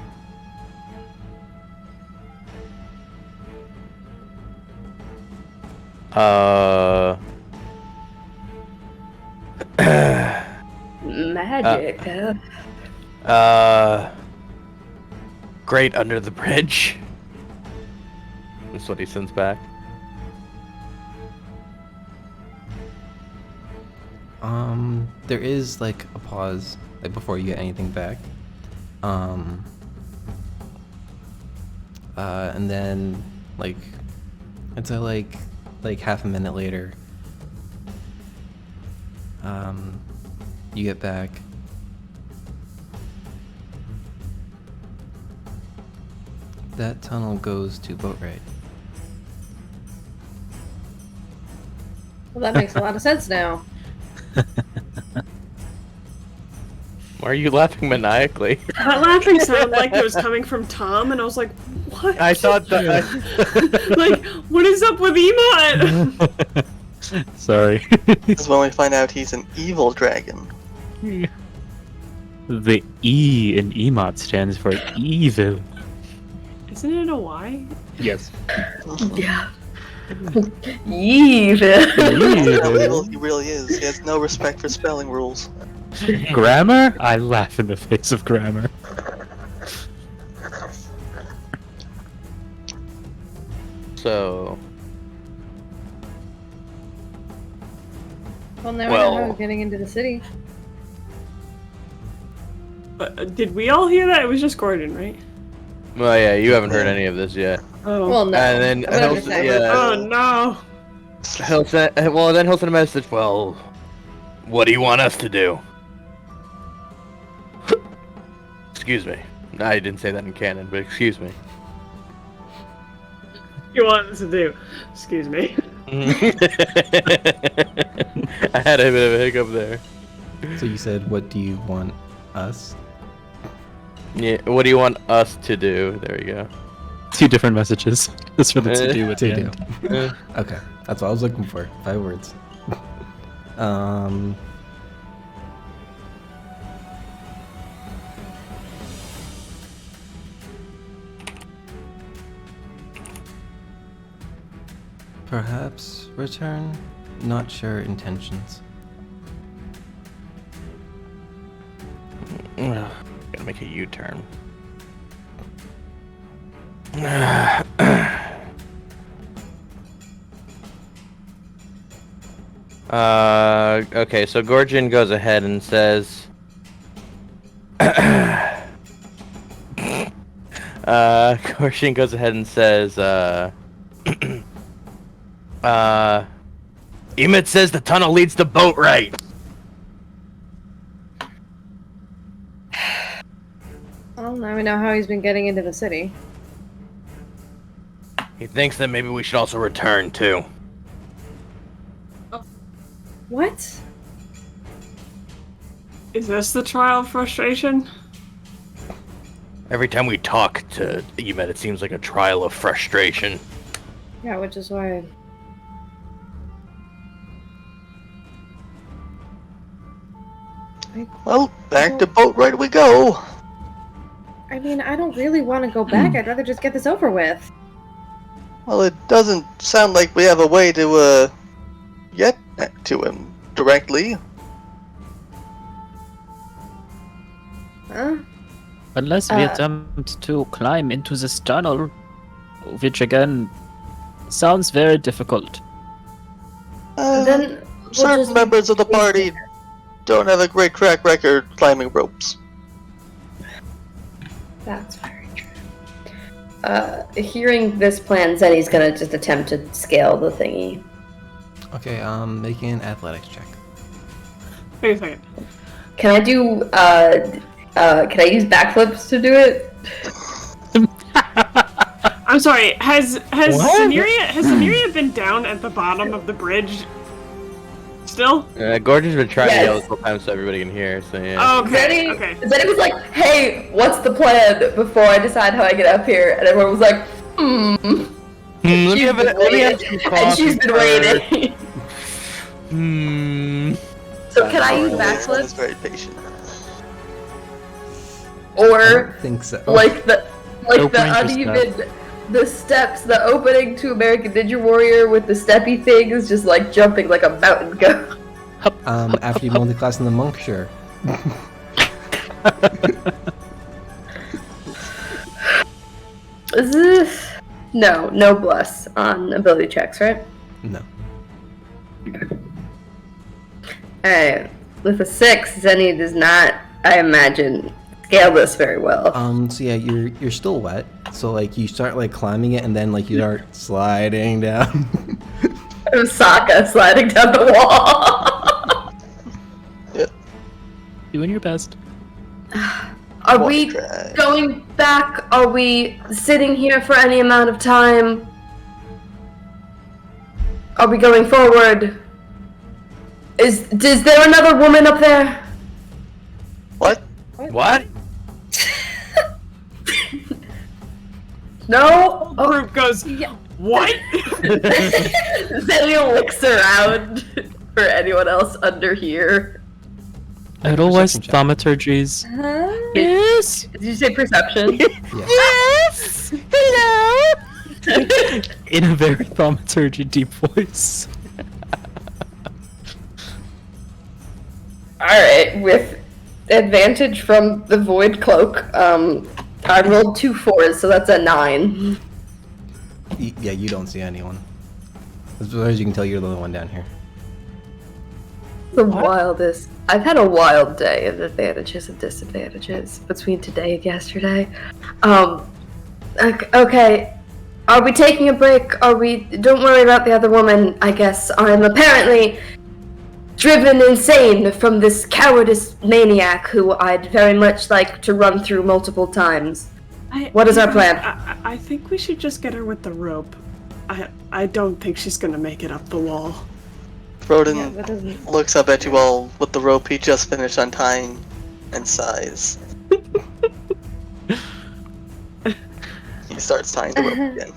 Magic. Great under the bridge. That's what he sends back. There is like a pause like before you get anything back. And then like it's like half a minute later, you get back. That tunnel goes to Boatwright. Well, that makes a lot of sense now. Why are you laughing maniacally? That laughing sounded like it was coming from Tom, and I was like, what? I thought that. Like, what is up with Emot? Sorry. This is when we find out he's an evil dragon. The E in Emot stands for evil. Isn't it a Y? Yes. Yeah. Evil. How evil he really is. He has no respect for spelling rules. Grammar? I laugh in the face of grammar. So. Well, now I know how Well- we're getting into the city. Did we all hear that? It was just Gordon, right? Well, yeah, you haven't heard any of this yet. Oh. Well, no. And then I would he'll, understand. yeah, Oh no. he'll send. Well, then he'll send a message. Well, what do you want us to do? Excuse me. I didn't say that in canon, but excuse me. You want us to do? Excuse me. I had a bit of a hiccup there. So you said, what do you want us? Yeah, what do you want us to do? There we go. 2 different messages. Just for the to do at the To end. do. Okay, that's what I was looking for. 5 words. Perhaps return? Not sure intentions. Gotta make a U-turn. Okay, so Gorgon goes ahead and says... Gorgon goes ahead and says, Emmet says the tunnel leads to Boatwright. Well, now we know how he's been getting into the city. He thinks that maybe we should also return too. What? Is this the trial of frustration? Every time we talk to Emet, it seems like a trial of frustration. Yeah, which is why. Well, back to boat ride we go. I mean, I don't really want to go back. I'd rather just get this over with. Well, it doesn't sound like we have a way to, get to him directly. Huh? Unless we attempt to climb into this tunnel, which again sounds very difficult. Then we'll Certain just members of the party don't have a great track record climbing ropes. That's very true. Hearing this plan, Zenny's gonna just attempt to scale the thingy. Okay, making an athletics check. Wait a second. Can I do, can I use backflips to do it? I'm sorry. Has Sceneria been down at the bottom of the bridge? Still? Gordon's been trying to Yes. yell this whole time so everybody can hear, so yeah. Oh, okay. Zenny, Okay. Zenny was like, hey, what's the plan before I decide how I get up here? And everyone was like, Let me have some coffee And she's been first. waiting. So can I use Is backflips? very patient. Or I think so. like the Opening to uneven, the steps, the opening to American Ninja Warrior with the steppy things, just like jumping like a mountain goat. After you multi-class in the monk, sure. Is this... No bless on ability checks, right? No. Alright, with a 6, Zenny does not, I imagine, scale this very well. So yeah, you're still wet. So like you start like climbing it, and then like you start sliding down. Sokka sliding down the wall. Doing your best. Are we Try. going back? Are we sitting here for any amount of time? Are we going forward? Is there another woman up there? What? What? No? Oh, Group goes, what? Zelio looks around for anyone else under here. I'd always Perception check. thaumaturgies. Huh? Yes. Did you say perception? Yes. Hello. In a very thaumaturgy deep voice. Alright, with advantage from the void cloak, I rolled 2 4s, so that's a 9. Yeah, you don't see anyone. As far as you can tell, you're the only one down here. The wildest. I've had a wild day of advantages and disadvantages between today and yesterday. Okay. Are we taking a break? Don't worry about the other woman, I guess. I'm apparently driven insane from this cowardice maniac who I'd very much like to run through multiple times. What is our plan? I think we should just get her with the rope. I don't think she's gonna make it up the wall. Rodin Yeah, that doesn't. looks up at you all with the rope he just finished untying and sighs. He starts tying the rope again.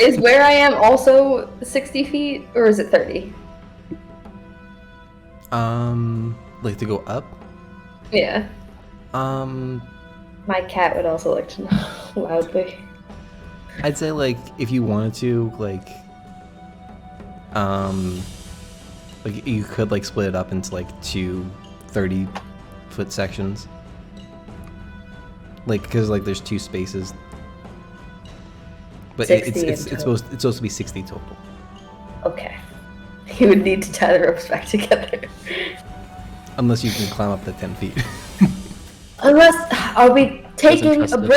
Is where I am also 60 feet, or is it 30? Like to go up? Yeah. My cat would also like to know loudly. I'd say like if you wanted to, like you could like split it up into like two 30-foot sections. Like, cause like there's 2 spaces. But 60 it's in supposed to be 60 total. Okay. You would need to tie the ropes back together. Unless you can climb up to 10 feet. Unless, are we taking trust a it.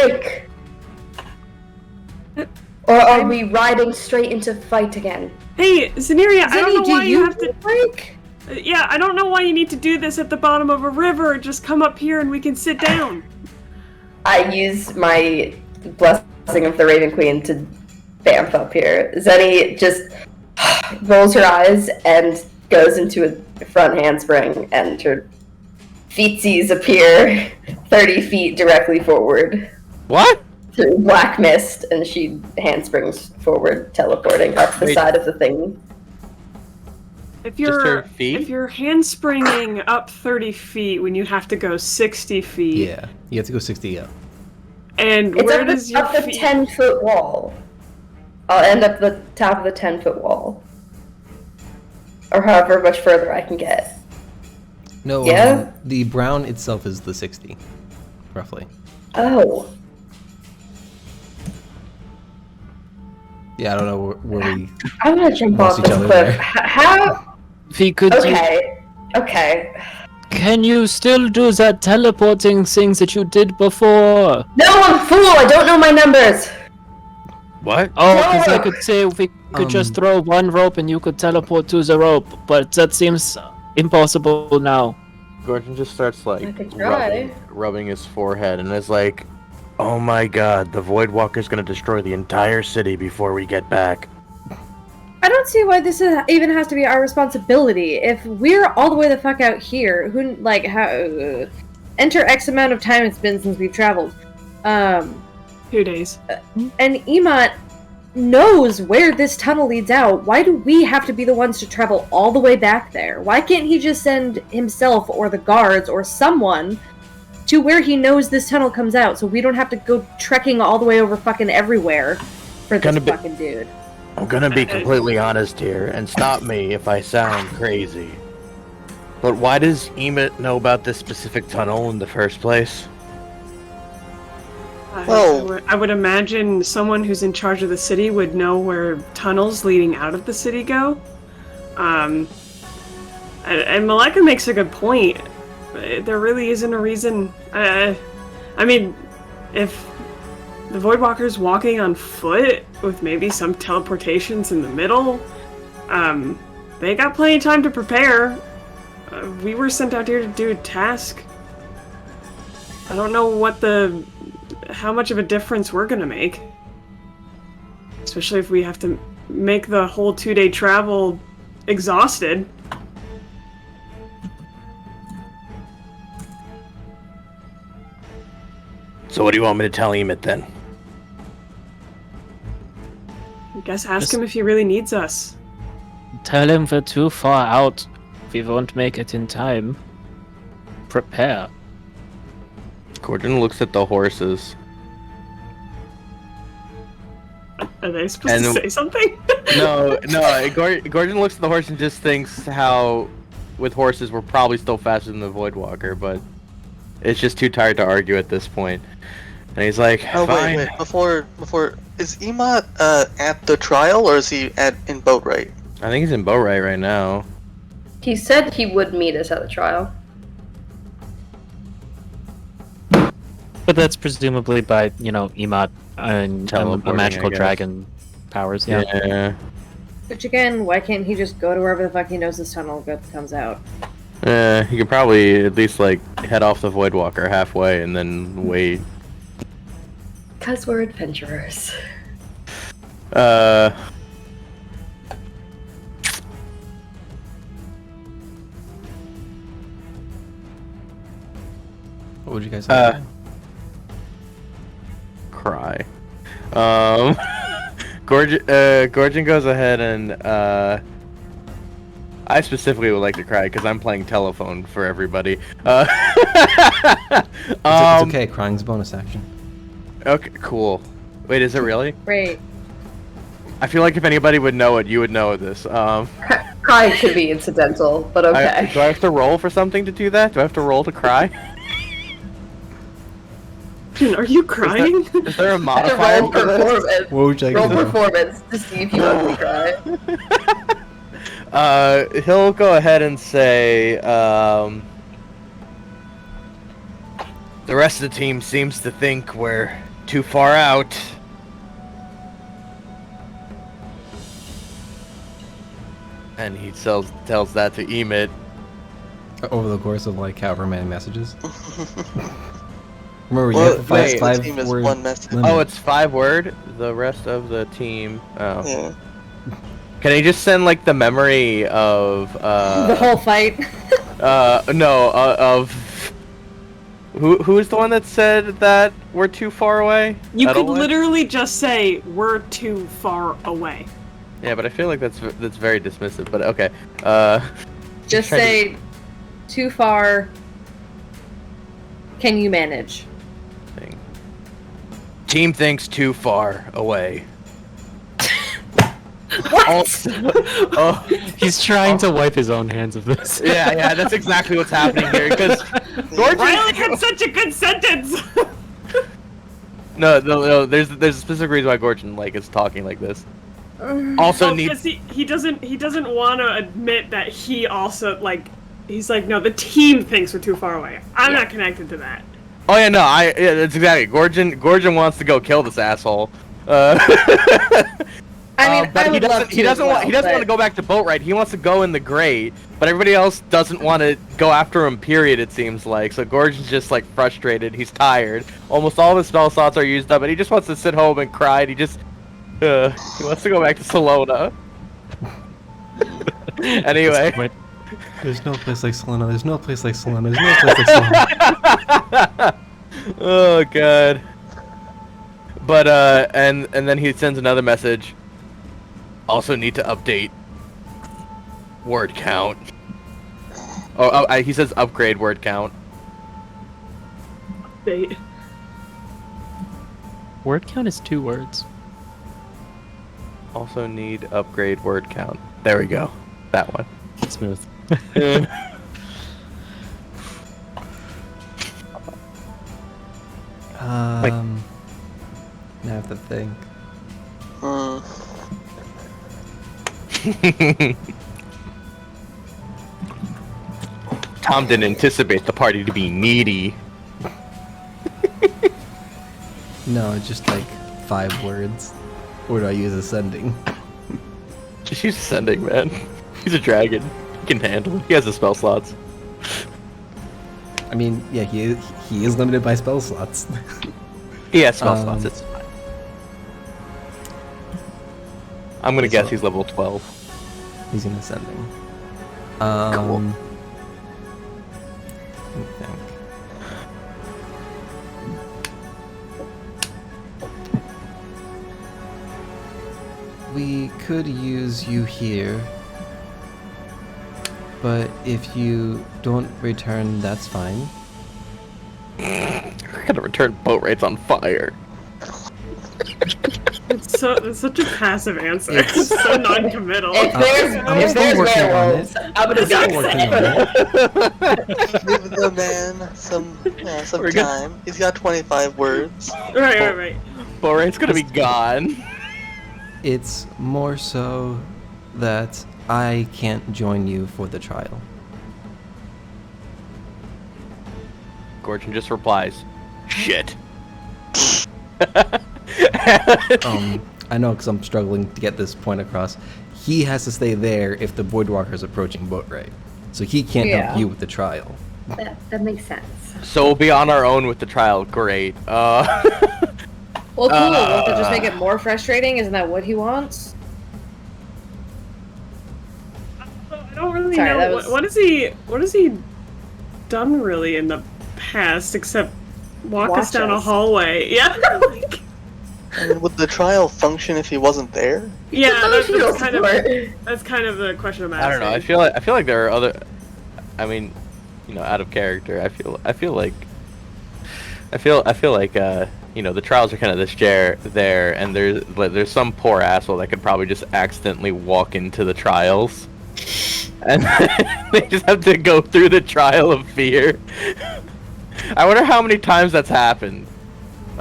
break? Or are we riding straight into fight again? Hey, Zeneria, I don't know Zenny, why do you you have to. break? Yeah, I don't know why you need to do this at the bottom of a river. Just come up here and we can sit down. I use my blessing of the Raven Queen to Bamf up here. Zenny just rolls her eyes and goes into a front handspring, and her feetsies appear 30 feet directly forward. What? Through black mist, and she handsprings forward, teleporting up the side of the thing. If Just her you're feet? if you're handspringing up 30 feet when you have to go 60 feet, Yeah, you have to go 60 up. and It's where up, does your up the feet? 10-foot wall. I'll end up the top of the 10-foot wall. Or however much further I can get. No, Yeah? the brown itself is the 60, roughly. Oh. Yeah, I don't know where we... I'm gonna jump Lost off each this other cliff. there. How? We could. Okay. Okay. Can you still do that teleporting things that you did before? No, I'm a fool! I don't know my numbers! What? Oh, because I No! could say we could just Um, throw one rope and you could teleport to the rope, but that seems impossible now. Gordon just starts I like could try. rubbing his forehead and is like, "Oh my god, the Voidwalker's gonna destroy the entire city before we get back." I don't see why this even has to be our responsibility. If we're all the way the fuck out here, who like how enter X amount of time it's been since we've traveled, 2 days. and Emot knows where this tunnel leads out. Why do we have to be the ones to travel all the way back there? Why can't he just send himself or the guards or someone to where he knows this tunnel comes out, so we don't have to go trekking all the way over fucking everywhere for this fucking dude? I'm gonna be completely honest here, and stop me if I sound crazy. But why does Emmet know about this specific tunnel in the first place? Well- I would imagine someone who's in charge of the city would know where tunnels leading out of the city go. And Maleka makes a good point. There really isn't a reason. I mean, if the Voidwalker's walking on foot with maybe some teleportations in the middle, they got plenty of time to prepare. We were sent out here to do a task. I don't know how much of a difference we're gonna make. Especially if we have to make the whole 2-day travel exhausted. So what do you want me to tell Emmet then? I guess ask him if he really needs us. Tell him we're too far out. We won't make it in time. Prepare. Gordon looks at the horses. Are they supposed And- to say something? No. Gordon looks at the horse and just thinks how, with horses, we're probably still faster than the Voidwalker, but it's just too tired to argue at this point. And he's like, Oh fine. wait, before is Emot at the trial or is he in Boatwright? I think he's in Boatwright right now. He said he would meet us at the trial. But that's presumably by, Emot and a Teleporting, magical I guess. dragon powers, yeah. Yeah. Which again, why can't he just go to wherever the fuck he knows this tunnel comes out? He could probably at least like head off the Voidwalker halfway and then wait. Because we're adventurers. What would you guys say? Cry. Gorgon goes ahead and I specifically would like to cry because I'm playing telephone for everybody. It's okay, crying's a bonus action. Okay, cool. Wait, is it really? Great. I feel like if anybody would know it, you would know this. Crying could be incidental, but okay. Do I have to roll for something to do that? Do I have to roll to cry? Are you crying? Is there a To modifier roll for this? performance. What would you like Roll to know? performance to see if you want to cry. He'll go ahead and say, the rest of the team seems to think we're too far out. And he tells that to Emmet. Over the course of like however many messages. Remember, you Well, have to find wait, five team is word one message. limit. Oh, it's 5 word. The rest of the team. Oh. Yeah. Can he just send like the memory of the whole fight. no of who is the one that said that we're too far away? You could Edelweiss? literally just say we're too far away. Yeah, but I feel like that's very dismissive. But okay. Just Try to- say, too far. Can you manage? Thing. Team thinks too far away. What? Oh, He's trying to wipe his own hands of this. yeah, that's exactly what's happening here. Because Riley had such a good sentence. no, there's a specific reason why Gorgon like is talking like this. Also needs. Because he doesn't want to admit that he also like. He's like, no, the team thinks we're too far away. I'm not connected to that. Oh yeah, no, that's exactly. Gorgon wants to go kill this asshole. I mean, but I would love to he doesn't as want well, to go back to boat ride. He wants to go in the grate, but everybody else doesn't want to go after him. Period. It seems like so. Gorgon's just like frustrated. He's tired. Almost all of his spell slots are used up, and he just wants to sit home and cry. And he wants to go back to Salona. Anyway. There's no place like Solana. There's no place like Solana. There's no place like Solana. Oh god. But and then he sends another message. Also need to update word count. He says upgrade word count. They, Word count is 2 words. Also need upgrade word count. There we go. That one. Smooth. Now I have to think. Tom didn't anticipate the party to be needy. No, just like 5 words. Or do I use ascending? Just use sending, man. He's a dragon. He can handle it. He has the spell slots. I mean, yeah, he is limited by spell slots. He has spell slots. It's fine. I'm gonna guess he's level 12. He's in ascending. Cool. Let me think. We could use you here, but if you don't return, that's fine. We're gonna return boat rates on fire. it's such a passive answer. It's so non-committal. If there's working on werewolves, it. I'm gonna Still be working upset. on it. Give the man some We're good. time. He's got 25 words. Right. Boat rate's gonna be gone. It's more so that I can't join you for the trial. Gorgon just replies, "Shit." I know because I'm struggling to get this point across. He has to stay there if the Voidwalker is approaching boat right, so he can't Yeah. help you with the trial. That makes sense. So we'll be on our own with the trial. Great. Well, cool. Won't that just make it more frustrating? Isn't that what he wants? I don't really Sorry, that know was- what has he done really in the past except walk us Watch down a us. hallway. Yeah. like, I mean, would the trial function if he wasn't there? yeah, that's Emotional kind of support. that's kind of the question I'm asking. I don't know. I feel like there are other. I mean, out of character. I feel like the trials are kind of this there, and there's some poor asshole that could probably just accidentally walk into the trials, and they just have to go through the trial of fear. I wonder how many times that's happened.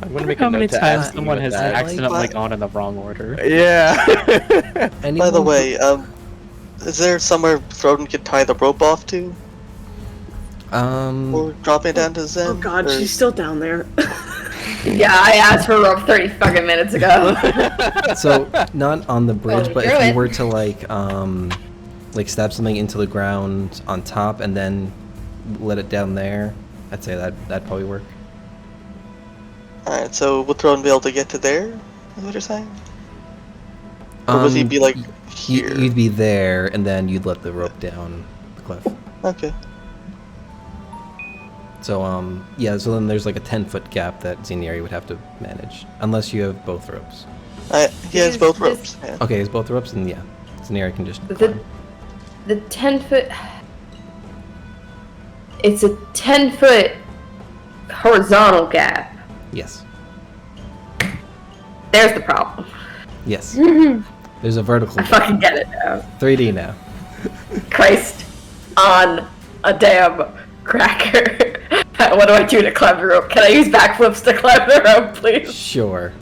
I'm gonna make a How many note to times ask you someone about has that. accidentally gone in the wrong order? Yeah. By Anyone the way, is there somewhere Froden could tie the rope off to? Or drop it down to Zen? Oh god, or- she's still down there. Yeah, I asked for rope 30 fucking minutes ago. so not on the bridge, Oh, but you if threw you it. were to like stab something into the ground on top and then let it down there, I'd say that'd probably work. Alright, so would Throne be able to get to there? Is what you're saying? Or would he be like here? You'd be there, and then you'd let the rope down the cliff. Okay. So, yeah, so then there's like a 10-foot gap that Xenieri would have to manage. Unless you have both ropes. He has both ropes. Yeah. Okay, it's both ropes, and yeah. Xenieri can just The climb. 10-foot. It's a 10-foot horizontal gap. Yes. There's the problem. Yes. There's a vertical I gap. fucking get it now. 3D now. Christ on a damn cracker. What do I do to climb the rope? Can I use backflips to climb the rope, please? Sure.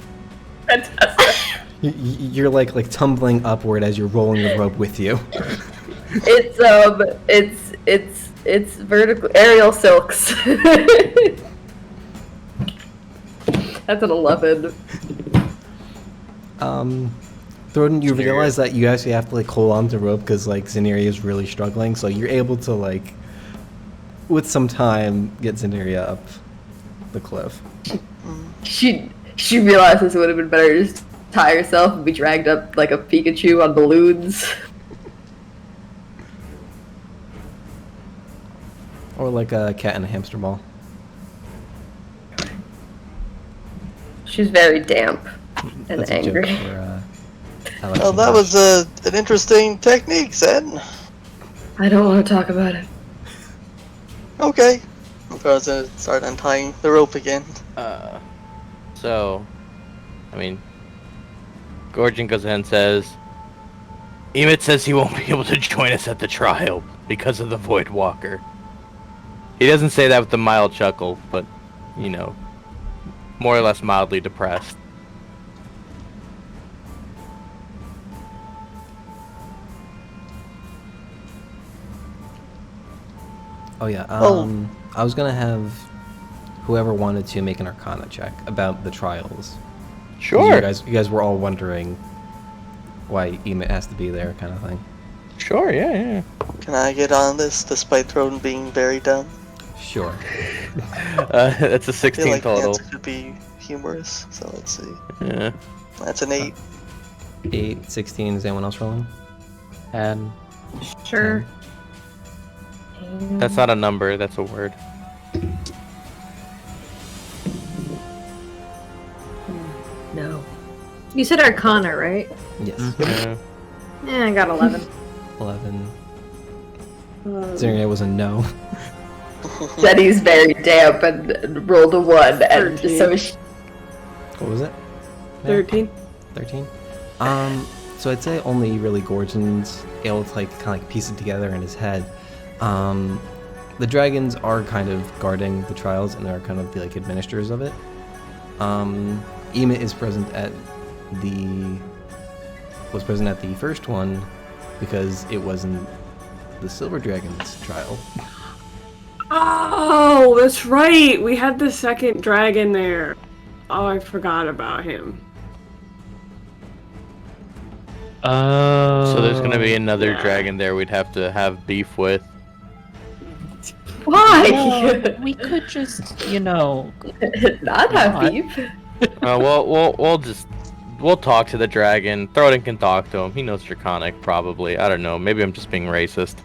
Fantastic. You're like tumbling upward as you're rolling the rope with you. It's vertical aerial silks. That's an 11. Throden, you realize that you actually have to like hold on to rope because like Xenieri is really struggling, so you're able to like, with some time, get Xeneria up the cliff. She realizes it would have been better to just tie herself and be dragged up like a Pikachu on balloons. Or like a cat in a hamster ball. She's very damp and That's a joke angry. for, Alex Well, and that Josh. was an interesting technique, Zen. I don't want to talk about it. Okay. I'm going to start untying the rope again. So, I mean, Gorgon goes ahead and says, Emmet says he won't be able to join us at the trial because of the Void Walker. He doesn't say that with a mild chuckle, but, you know, more or less mildly depressed. Oh yeah, Oh. I was gonna have whoever wanted to make an Arcana check about the trials. 'Cause Sure, You guys were all wondering why Emmet has to be there, kind of thing. sure, yeah. Can I get on this despite Throne being very dumb? Sure. That's a I feel 16 like the total. answer could be humorous, so let's see. Yeah. That's an 8. 8, 16, is anyone else rolling? And Sure. That's not a number, that's a word. No. You said Arcana, right? Yes. Yeah. Yeah, I got 11. 11. Xeneria was a no. Jenny's very damp and rolled a 1, and 13. so she. What was it? 13. 13? So I'd say only really Gorgon's able to like kind of like piece it together in his head. The dragons are kind of guarding the trials and are kind of the like administrators of it. Emmet is present at was present at the first one because it wasn't the Silver Dragon's trial. Oh, that's right. We had the second dragon there. Oh, I forgot about him. So there's gonna be another yeah. dragon there we'd have to have beef with. Why? well, we could just, Not have Not. beef. We'll talk to the dragon. Throden can talk to him. He knows Draconic, probably. I don't know. Maybe I'm just being racist.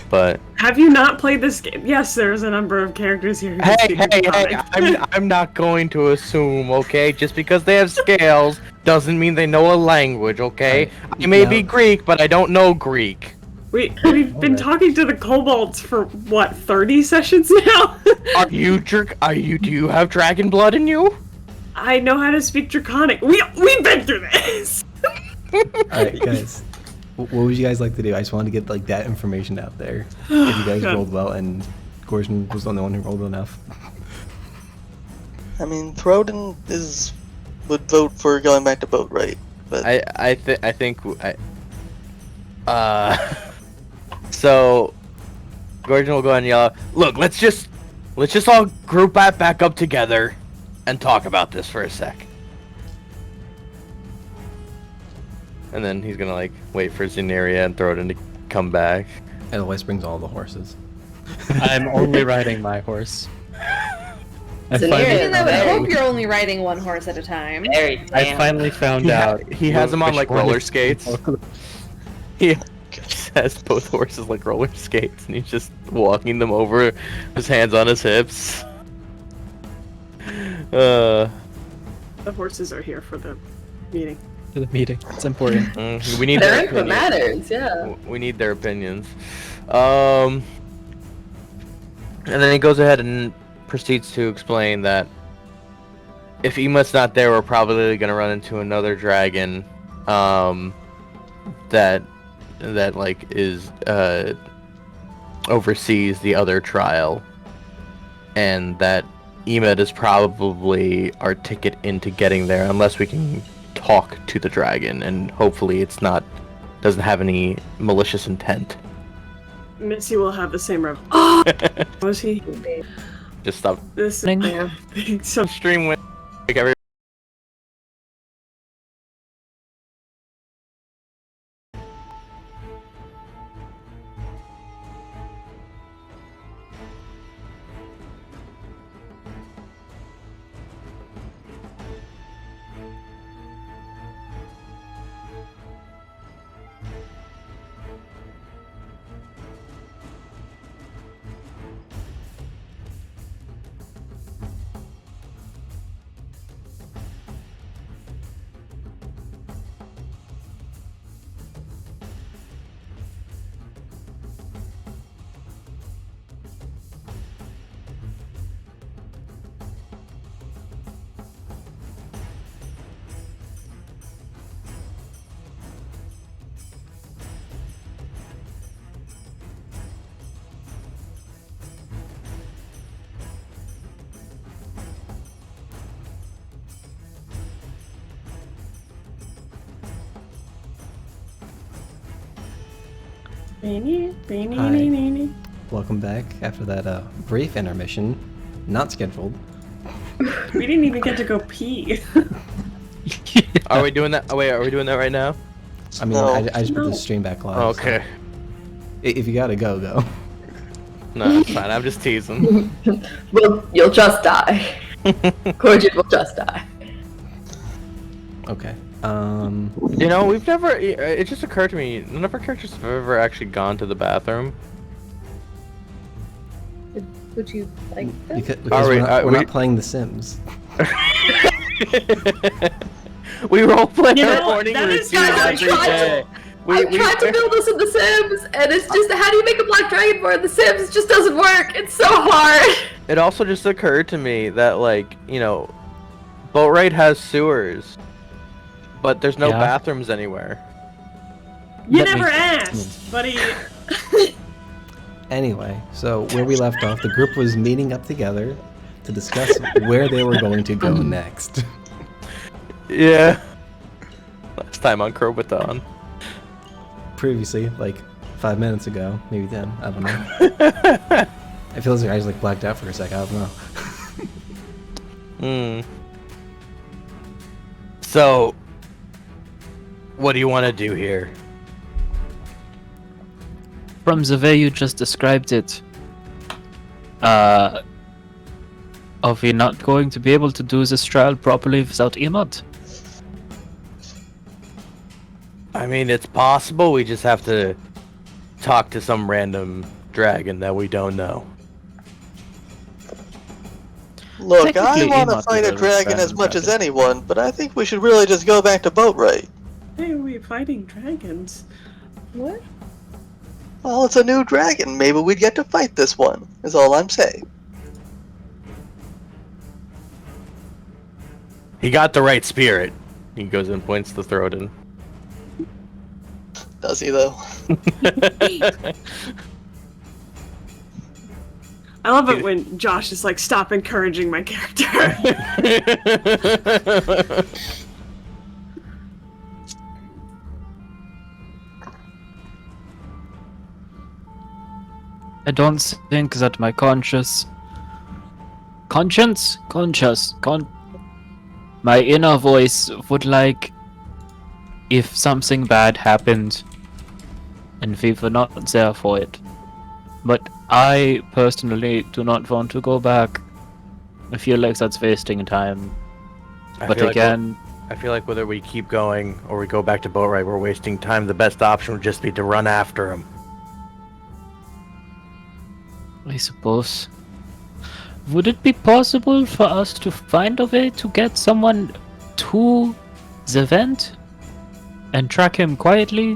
But Have you not played this game? Yes, there's a number of characters here who speak Draconic. I'm not going to assume, okay? Just because they have scales doesn't mean they know a language, okay? I may be Greek, but I don't know Greek. We've been talking to the kobolds for what, 30 sessions now? Do you have dragon blood in you? I know how to speak Draconic. We've been through this. Alright, guys. What would you guys like to do? I just wanted to get like that information out there. If you guys rolled well and Gorgon was the only one who rolled enough. I mean, Throden would vote for going back to boat, right? But So Gorgon will go ahead and yell, "Look, let's just all group back up together and talk about this for a sec." And then he's gonna like wait for Xeneria and Throden to come back. Edelweiss brings all the horses. I'm only riding my horse. I Scenario. I would Very- hope you're only riding one horse at a time. Very I damn. finally found He, out. he has them on which like one roller is- skates. He has both horses like roller skates, and he's just walking them over, his hands on his hips. The horses are here for the meeting. To the meeting. It's important. We need Their their input opinions. matters, yeah. We need their opinions. And then he goes ahead and proceeds to explain that if Ima's not there, we're probably gonna run into another dragon. That like is oversees the other trial, and that Emad is probably our ticket into getting there, unless we can talk to the dragon, and hopefully it's not doesn't have any malicious intent. Mitzi will have the same rev. Was he? Just stop This Ding. yeah. So stream with like every. Welcome back after that brief intermission, not scheduled. we didn't even get to go pee. Are we doing that? Oh wait, are we doing that right now? I mean, No. I just put No. the stream back live. Okay. So if you gotta go, go. No, it's fine. I'm just teasing. Well, you'll just die. Cordian will just die. Okay. You know, we've never. It just occurred to me. None of our characters have ever actually gone to the bathroom. Would you like that? Because Are we- we're we- not playing The Sims. We role play You our know, morning that is routine guys, I every tried to- day. I tried to build this in The Sims, and it's just, how do you make a black dragonborn in The Sims? It just doesn't work. It's so hard. It also just occurred to me that, like, you know, Boatwright has sewers, but there's no Yeah. bathrooms anywhere. You That never makes asked, sense. buddy. Anyway, so where we left off, the group was meeting up together to discuss where they were going to go next. Yeah. Last time on Crobaton. Previously, like 5 minutes ago, maybe 10, I don't know. I feel like I just like blacked out for a sec, I don't know. So, what do you want to do here? From the way you just described it, are we not going to be able to do this trial properly without Emad? I mean, it's possible. We just have to talk to some random dragon that we don't know. Look, I Technically, want to Emot fight is a a dragon as random much as dragon. anyone, but I think we should really just go back to Boatwright. Hey, are we fighting dragons? What? Well, it's a new dragon. Maybe we'd get to fight this one, is all I'm saying. He got the right spirit. He goes and points the throat in. Does he, though? I love it when Josh is like, stop encouraging my character. I don't think that my my inner voice would like if something bad happened and we were not there for it. But I personally do not want to go back. I feel like that's wasting time. I But feel like again, I feel like whether we keep going or we go back to boat ride, we're wasting time. The best option would just be to run after him. I suppose. Would it be possible for us to find a way to get someone to the vent and track him quietly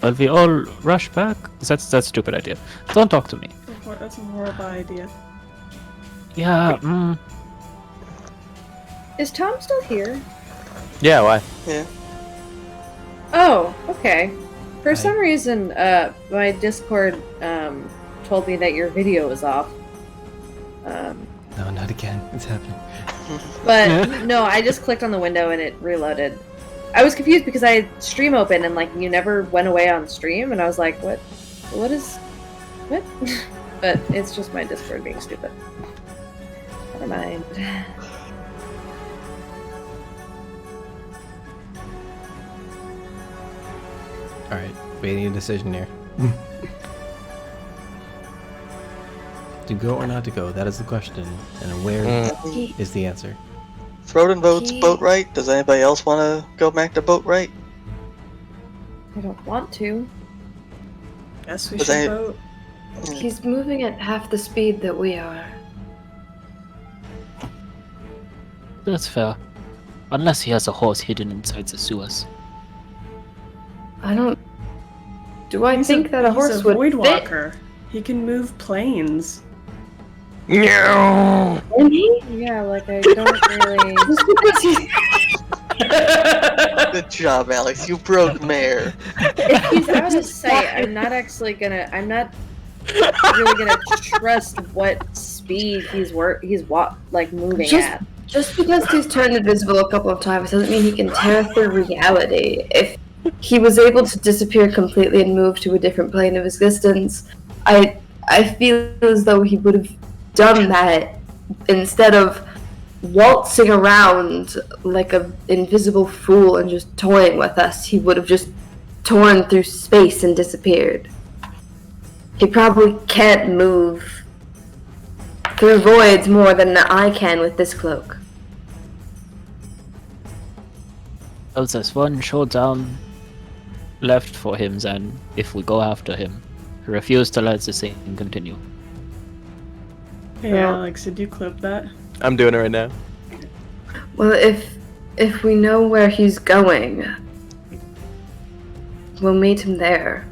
while we all rush back? That's a stupid idea. Don't talk to me. That's a horrible idea. Yeah, Is Tom still here? Yeah, why? Yeah. Oh, okay. For some reason, my Discord told me that your video was off. No, not again. It's happening. But no, I just clicked on the window and it reloaded. I was confused because I had stream open and like you never went away on stream, and I was like, what? But it's just my Discord being stupid. Never mind. Alright, we need a decision here. To go or not to go, that is the question. And where is the answer? Throden votes boat right. Does anybody else want to go back to boat right? I don't want to. Yes, we Was should I- vote. He's moving at half the speed that we are. that's fair. Unless he has a horse hidden inside the sewers. I don't. Do I think that a He's horse a would void fit? walker. He can move planes. No. Can he? Yeah, like I don't really. Just because he's. Good job, Alex. You broke Mare. If he's out of sight, I'm not really gonna trust what speed he's moving Just- at. Just because he's turned invisible a couple of times doesn't mean he can tear through reality. If he was able to disappear completely and move to a different plane of existence, I feel as though he would have done that instead of waltzing around like an invisible fool and just toying with us. He would have just torn through space and disappeared. He probably can't move through voids more than I can with this cloak. Oh, there's one showdown left for him then, if we go after him. He refused to let the scene continue. Hey, Yeah. Alex, did you clip that? I'm doing it right now. Well, if we know where he's going, we'll meet him there.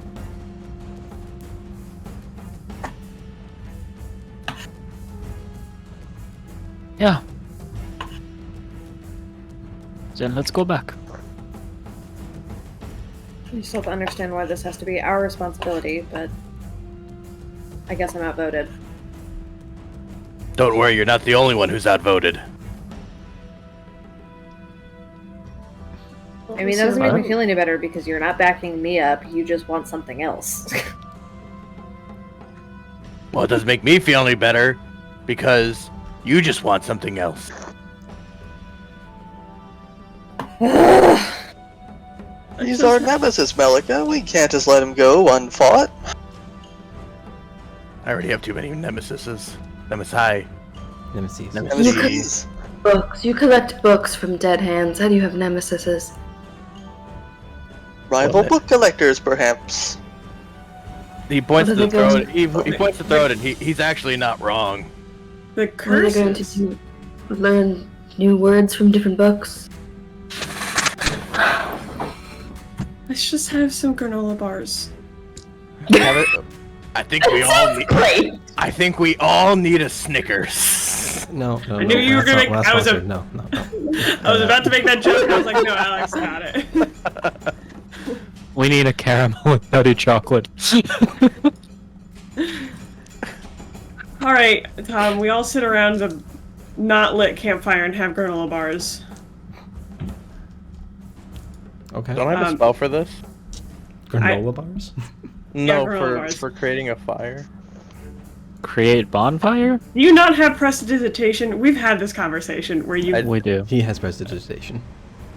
Yeah. Then let's go back. I still don't understand why this has to be our responsibility, but I guess I'm outvoted. Don't worry, you're not the only one who's outvoted. I mean, that doesn't make me feel any better because you're not backing me up. You just want something else. Well, it doesn't make me feel any better because you just want something else. He's our nemesis, Melika. We can't just let him go unfought. I already have too many nemesises. Nemesis. Nemesis. Nemesis. Books. You collect books from dead hands. How do you have nemesises? Rival book collectors, perhaps. He points What to are the they going throat. He points to the throat, and he's actually not wrong. The What are they going to curses. do? Learn new words from different books? Let's just have some granola bars. I think we all need. Great! I think we all need a Snickers. No, I knew you were that's gonna- not I was sponsored. a- No. I was about to make that joke, and I was like, no, Alex got it. We need a caramel with nutty chocolate. Alright, Tom, we all sit around the not lit campfire and have granola bars. Okay. Don't I have a spell for this? Granola bars? No, granola bars. for creating a fire. Create bonfire? Do you not have prestidigitation? We've had this conversation where you... We do. He has prestidigitation.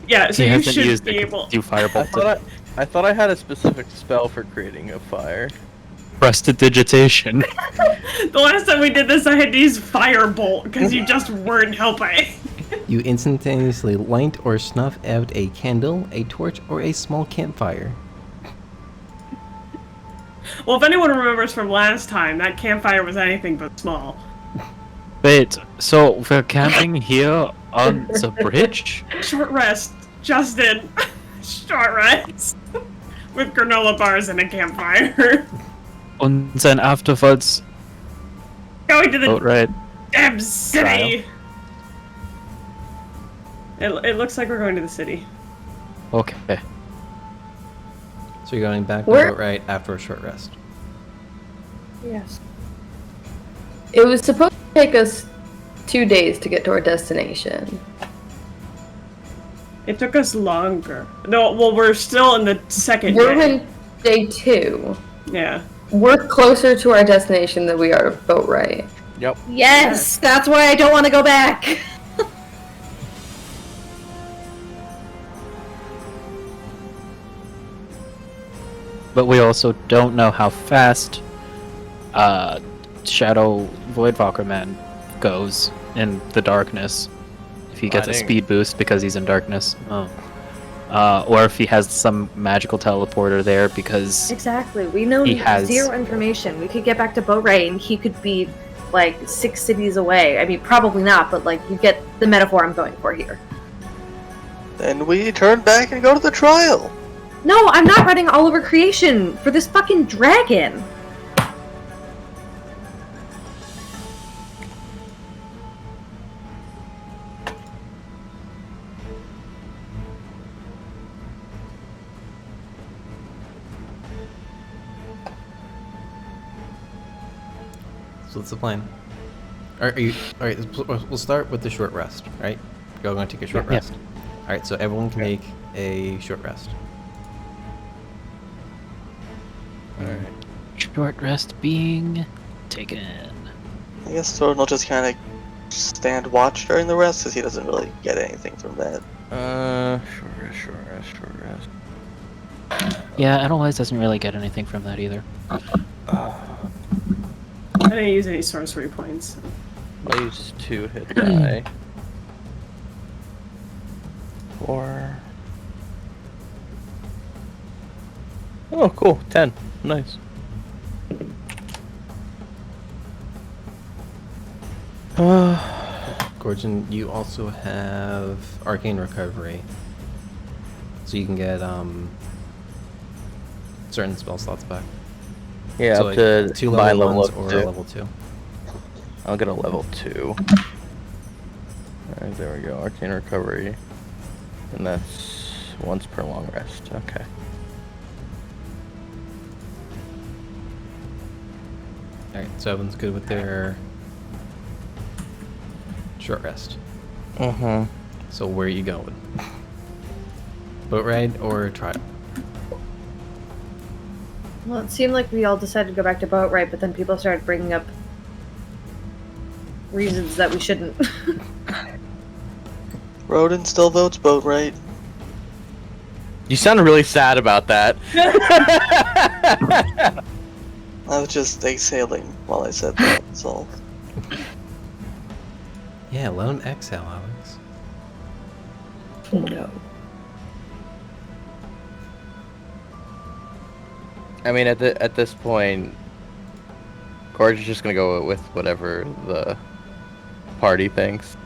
yeah, so He you hasn't should used be it able... to do firebolt. I thought I had a specific spell for creating a fire. Prestidigitation. The last time we did this, I had to use Firebolt because you just weren't helping. You instantaneously light or snuff out a candle, a torch, or a small campfire. Well, if anyone remembers from last time, that campfire was anything but small. Wait, so we're camping here on the bridge? Short rest, Justin. Short rest. With granola bars and a campfire. And then afterwards, Going to the boat ride. damn city! It looks like we're going to the city. Okay. So you're going back to Where- boat ride after a short rest. Yes. It was supposed to take us 2 days to get to our destination. It took us longer. No, well, we're still in the second We're day. in day 2. Yeah. We're closer to our destination than we are to boat ride. Yep. Yes, that's why I don't want to go back. But we also don't know how fast Shadow Voidwalker Man goes in the darkness. If he gets a Lighting. speed boost because he's in darkness. Or if he has some magical teleporter there because Exactly. We know He has- zero information. We could get back to boat ride and he could be like 6 cities away. I mean, probably not, but like you get the metaphor I'm going for here. Then we turn back and go to the trial. No, I'm not running all over creation for this fucking dragon. So what's the plan? Are you alright? We'll start with the short rest. Right? Go and take a short Yeah. rest. All right. So everyone can take a short rest. Alright. short rest being taken. I guess Thornton will just kind of stand watch during the rest, because he doesn't really get anything from that. Short rest. Yeah, Analyze doesn't really get anything from that either. I didn't use any sorcery points. I'll use 2 hit die. 4. Oh, cool. 10. Nice. Gorgon, you also have arcane recovery, so you can get certain spell slots back. Yeah, so up to 2 my level level ones of or 2. level 2. I'll get a level 2. Alright, there we go. Arcane recovery. And that's once per long rest. Okay. Alright, so everyone's good with their short rest. Uh-huh. So where are you going? Boat ride or trial? Well, it seemed like we all decided to go back to boat ride, but then people started bringing up reasons that we shouldn't. Rodin still votes boat right. You sounded really sad about that. I was just exhaling while I said that, that's all. Yeah, let him exhale, Alex. No. I mean, at this point, Gorge is just gonna go with whatever the party thinks.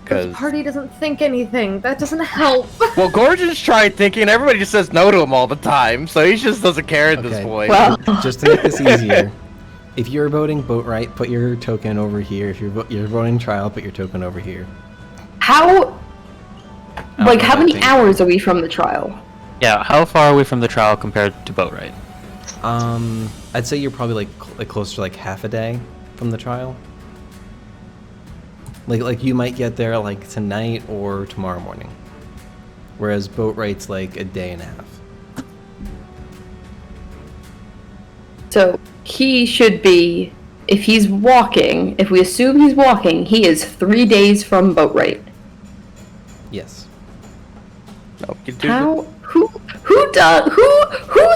The party doesn't think anything. That doesn't help. Well, Gorge is trying thinking. Everybody just says no to him all the time, so he just doesn't care at this Okay. point. Well, Just to make this easier, if you're voting boat right, put your token over here. If you're voting trial, put your token over here. how don't how know many that thing. hours are we from the trial? Yeah, how far are we from the trial compared to boat ride? I'd say you're probably like close to like half a day from the trial. Like you might get there like tonight or tomorrow morning, whereas boat ride's like a day and a half. So he should be, if he's walking, if we assume he's walking, he is 3 days from boat ride. Yes. No, you do How? Who's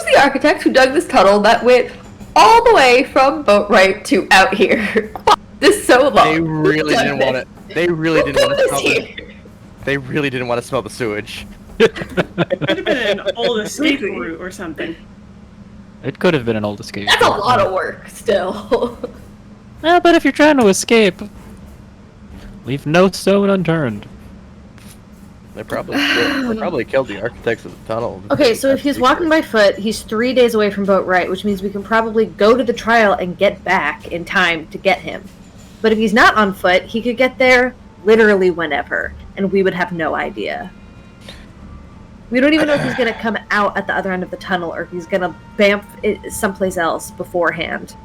the architect who dug this tunnel that width all the way from Boatwright to out here. This so long. They really didn't want it. They really Who didn't want put to this smell here? it. They really didn't want to smell the sewage. Could have been an old escape route or something. It could have been an old escape. That's a lot of work, still. But if you're trying to escape, leave no stone unturned. They probably killed the architects of the tunnel. Okay, so if he's walking by foot, he's 3 days away from Boatwright, which means we can probably go to the trial and get back in time to get him. But if he's not on foot, he could get there literally whenever, and we would have no idea. We don't even know if he's going to come out at the other end of the tunnel or if he's going to bamf it someplace else beforehand.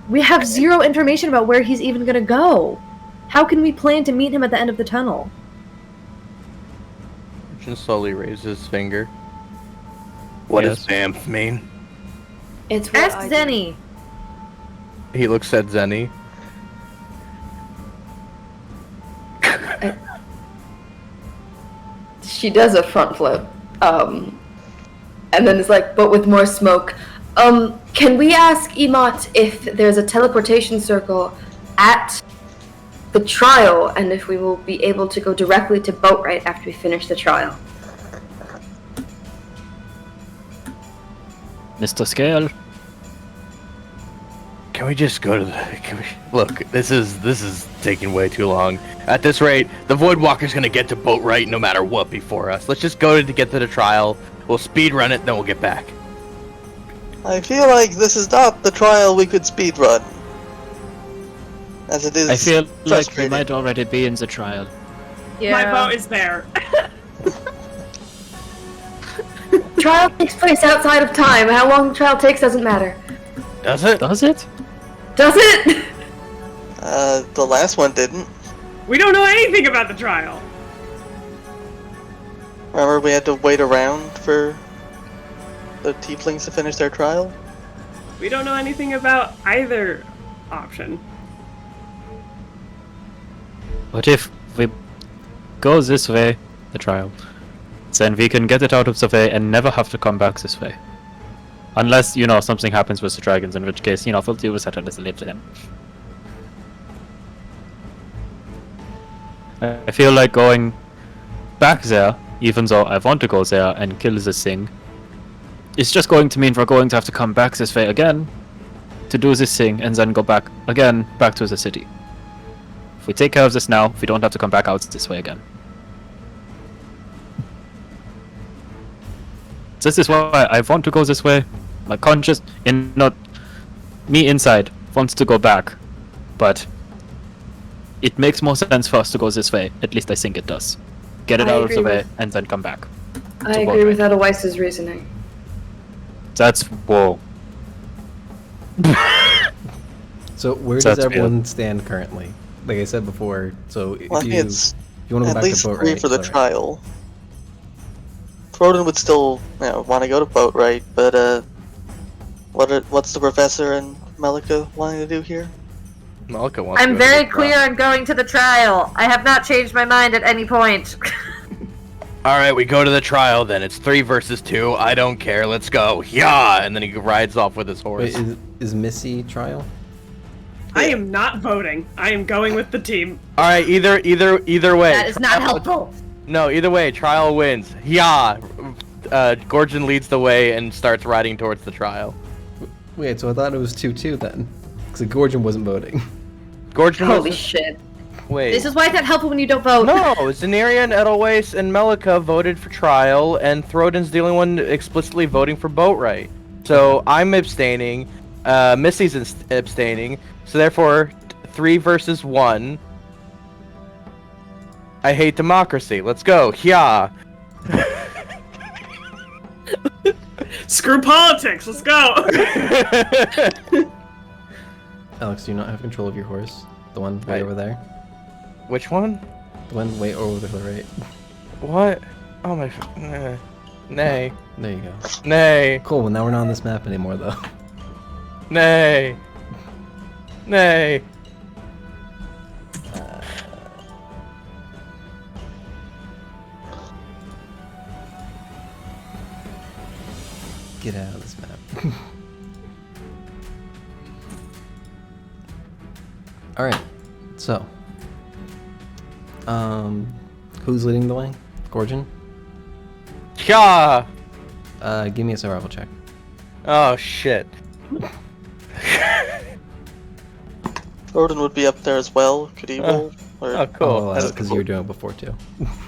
We have zero information about where he's even going to go. How can we plan to meet him at the end of the tunnel? Just slowly raises his finger. What Yes. does BAMF mean? It's what Ask I do. Zenny. He looks at Zenny. She does a front flip. And then it's like, but with more smoke. Can we ask Emot if there's a teleportation circle at the trial and if we will be able to go directly to Boatwright after we finish the trial? Mr. Scale. Can we just go to the... Look, this is taking way too long. At this rate, the Voidwalker's gonna get to Boatwright no matter what before us. Let's just go to get to the trial. We'll speed run it, then we'll get back. I feel like this is not the trial we could speedrun. As it is I feel like we frustrating. might already be in the trial. My vote is there. Trial takes place outside of time. How long the trial takes doesn't matter. Does it? Does it? Does it? The last one didn't. We don't know anything about the trial. Remember we had to wait around for the tieflings to finish their trial? We don't know anything about either option. But if we go this way, the trial, then we can get it out of the way and never have to come back this way. Unless, something happens with the dragons, in which case, we'll deal with that as a later then. I feel like going back there, even though I want to go there and kill this thing, it's just going to mean we're going to have to come back this way again to do this thing and then go back again back to the city. If we take care of this now, we don't have to come back out this way again. This is why I want to go this way. My conscience, not me inside, wants to go back, but it makes more sense for us to go this way. At least I think it does. Get it I out of the agree way with- and then come back. I agree with Edelweiss's reasoning. That's whoa. So where So does that's everyone stand currently? Like I said before, so if Well, I you, think it's you want to go at back least to 3 Boatwright, for the Boatwright. trial. Crobaton would still, want to go to Boatwright, but what's the professor and Melika wanting to do here? Malika wants to I'm go to very the clear trial. on going to the trial. I have not changed my mind at any point. Alright, we go to the trial then. It's 3 versus 2. I don't care. Let's go. Yeah! And then he rides off with his horse. Wait, is Missy trial? I am not voting. I am going with the team. Alright, either way. That is not helpful. No, either way, trial wins. Yeah! Gorgon leads the way and starts riding towards the trial. Wait, so I thought it was 2-2 then. Because Gorgon wasn't voting. Gorgon Holy was... shit. Wait. This is why it's not helpful when you don't vote. No, Zeneria and Edelweiss and Melika voted for trial, and Throden's the only one explicitly voting for Boatwright. So I'm abstaining, Missy's abstaining, so therefore 3 versus 1. I hate democracy. Let's go. Yeah. Screw politics. Let's go. Alex, do you not have control of your horse? The one way Right. over there? Which one? The one way over to the right? What? Oh my... Nay. There you go. Nay. Cool, well now we're not on this map anymore though. Nay. Nay. Get out of this map. All right. So, who's leading the way? Gorgon? Yeah. Give me a survival check. Oh shit. Croden would be up there as well. Could he roll? Or... Oh, cool. Oh, That's because you were doing it before too.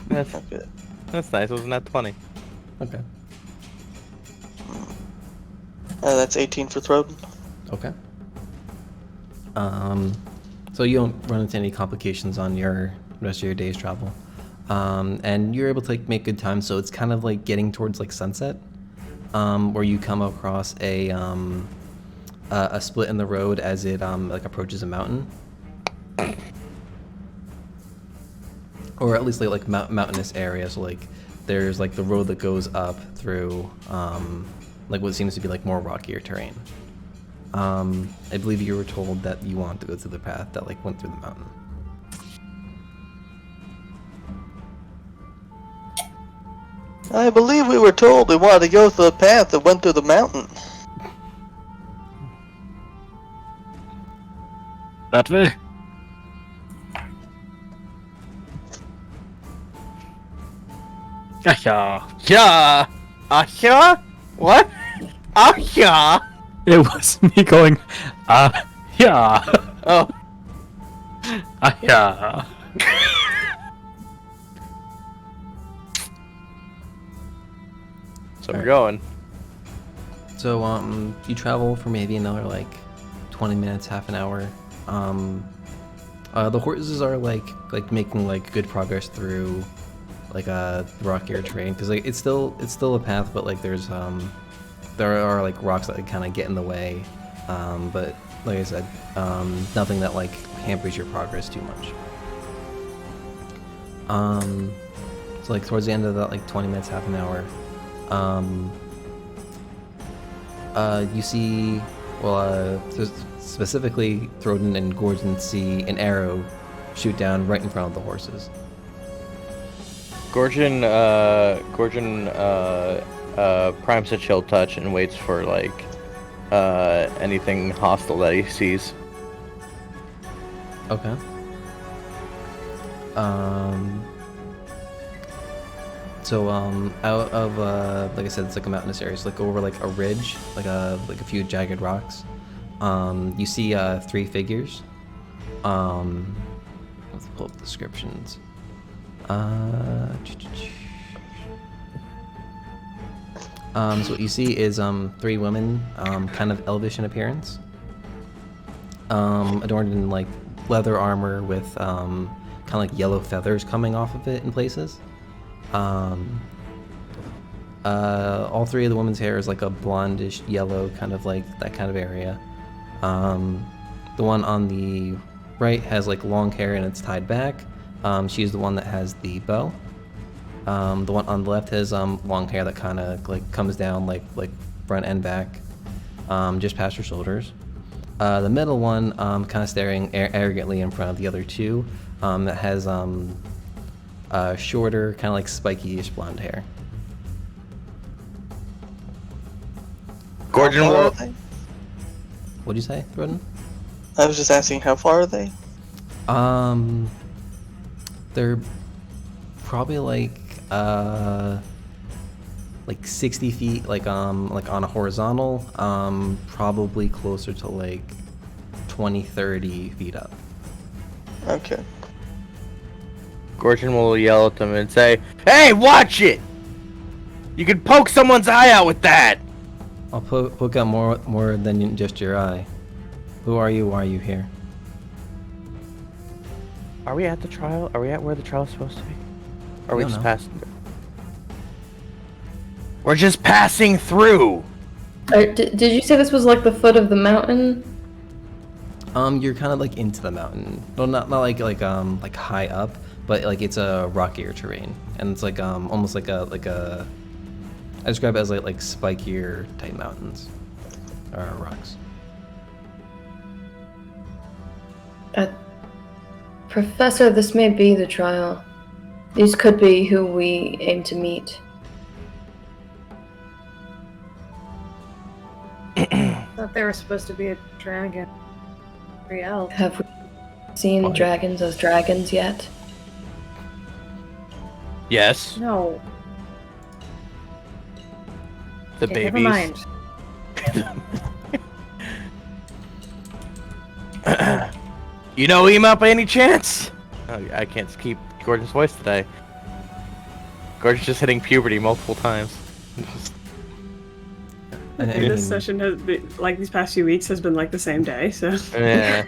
That's, Okay. that's nice. Wasn't that 20? Okay. That's 18 for Throden. Okay. So you don't run into any complications on your rest of your day's travel, and you're able to like make good time. So it's kind of like getting towards like sunset, where you come across a split in the road as it like approaches a mountain, or at least like mountainous area. So like there's like the road that goes up through like what seems to be like more rockier terrain. I believe you were told that you want to go through the path that like went through the mountain. I believe we were told we wanted to go through the path that went through the mountain. That way. Yeah. Yeah. Yeah. What? Yeah. It was me going, yeah. Oh. Yeah. So we're going. So you travel for maybe another like 20 minutes, half an hour. The horses are like making like good progress through like rockier terrain because like it's still a path, but like there are like rocks that kind of get in the way. But like I said, nothing that like hampers your progress too much. So like towards the end of that like 20 minutes, half an hour, you see, well, specifically Throden and Gordon see an arrow shoot down right in front of the horses. Gorgon primes a chill touch and waits for like anything hostile that he sees. Okay. So out of like I said, it's like a mountainous area. So like over like a ridge, like a few jagged rocks. You see 3 figures. Let's pull up descriptions. So what you see is 3 women, kind of elvish in appearance, adorned in like leather armor with kind of like yellow feathers coming off of it in places. All 3 of the women's hair is like a blondish yellow, kind of like that kind of area. The one on the right has like long hair and it's tied back. She's the one that has the bow. The one on the left has long hair that kind of like comes down like front and back, just past her shoulders. The middle one kind of staring arrogantly in front of the other 2, that has shorter, kind of like spiky-ish blonde hair. Gorgon How far will. are they? What'd you say, Throden? I was just asking, how far are they? They're probably like 60 feet, like on a horizontal, probably closer to like 20-30 feet up. Okay. Gorgon will yell at them and say, "Hey, watch it! You can poke someone's eye out with that!" I'll poke out more than just your eye. Who are you? Why are you here? Are we at the trial? Are we at where the trial is supposed to be? Or are we No, just no. passing through? We're just passing through! Did you say this was like the foot of the mountain? You're kind of like into the mountain. No, not like high up, but like it's a rockier terrain, and it's like almost like a I describe it as like spikier type mountains or rocks. Professor, this may be the trial. These could be who we aim to meet. I thought they were supposed to be a dragon. Real. Have we Seen Why? dragons as dragons yet? Yes, No. the Okay, babies. never mind. You know Ema by any chance? Oh, I can't keep Gordon's voice today. Gordon's just hitting puberty multiple times. I This mean, session has been, like, these past few weeks has been like the same day, so. Yeah.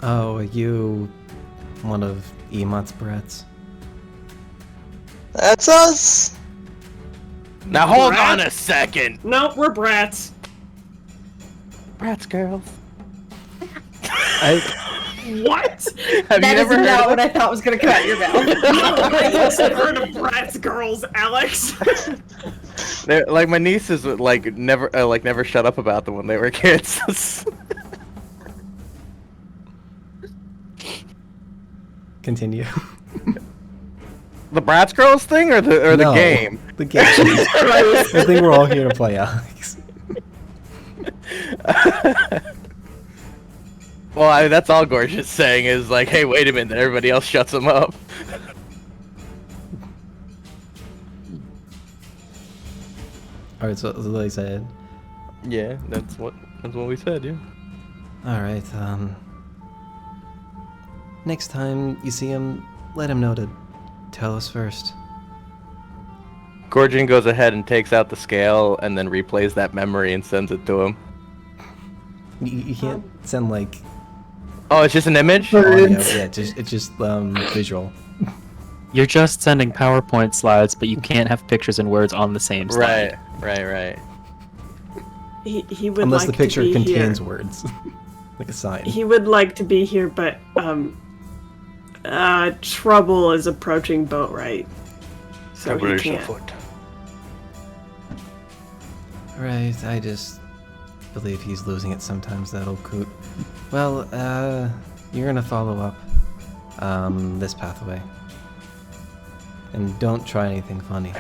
oh, are you one of Emot's brats? That's us! Now hold Brat? on a second. Nope, we're brats. Brats, girls. What? Have That you is never heard not of what I thought was going to come out of your mouth. I also heard of brats girls, Alex. They're, like my nieces would never shut up about them when they were kids. Continue. The Bratz Girls thing or the No, game? The game. I think we're all here to play, Alex. Well, that's all Gorgeous saying is like, hey, wait a minute, and everybody else shuts them up. Alright, so like I said. Yeah, that's what we said, yeah. Alright, next time you see him, let him know to tell us first. Gorgon goes ahead and takes out the scale and then replays that memory and sends it to him. You can't send like Oh, it's just an image? audio, yeah, it's just visual. You're just sending PowerPoint slides, but you can't have pictures and words on the same slide. Right. He would Unless like the picture to be contains here. words. Like a sign. He would like to be here, but trouble is approaching Boatwright, so he can't. Right, I just believe he's losing it sometimes, that old coot. Well, you're gonna follow up this pathway. And don't try anything funny.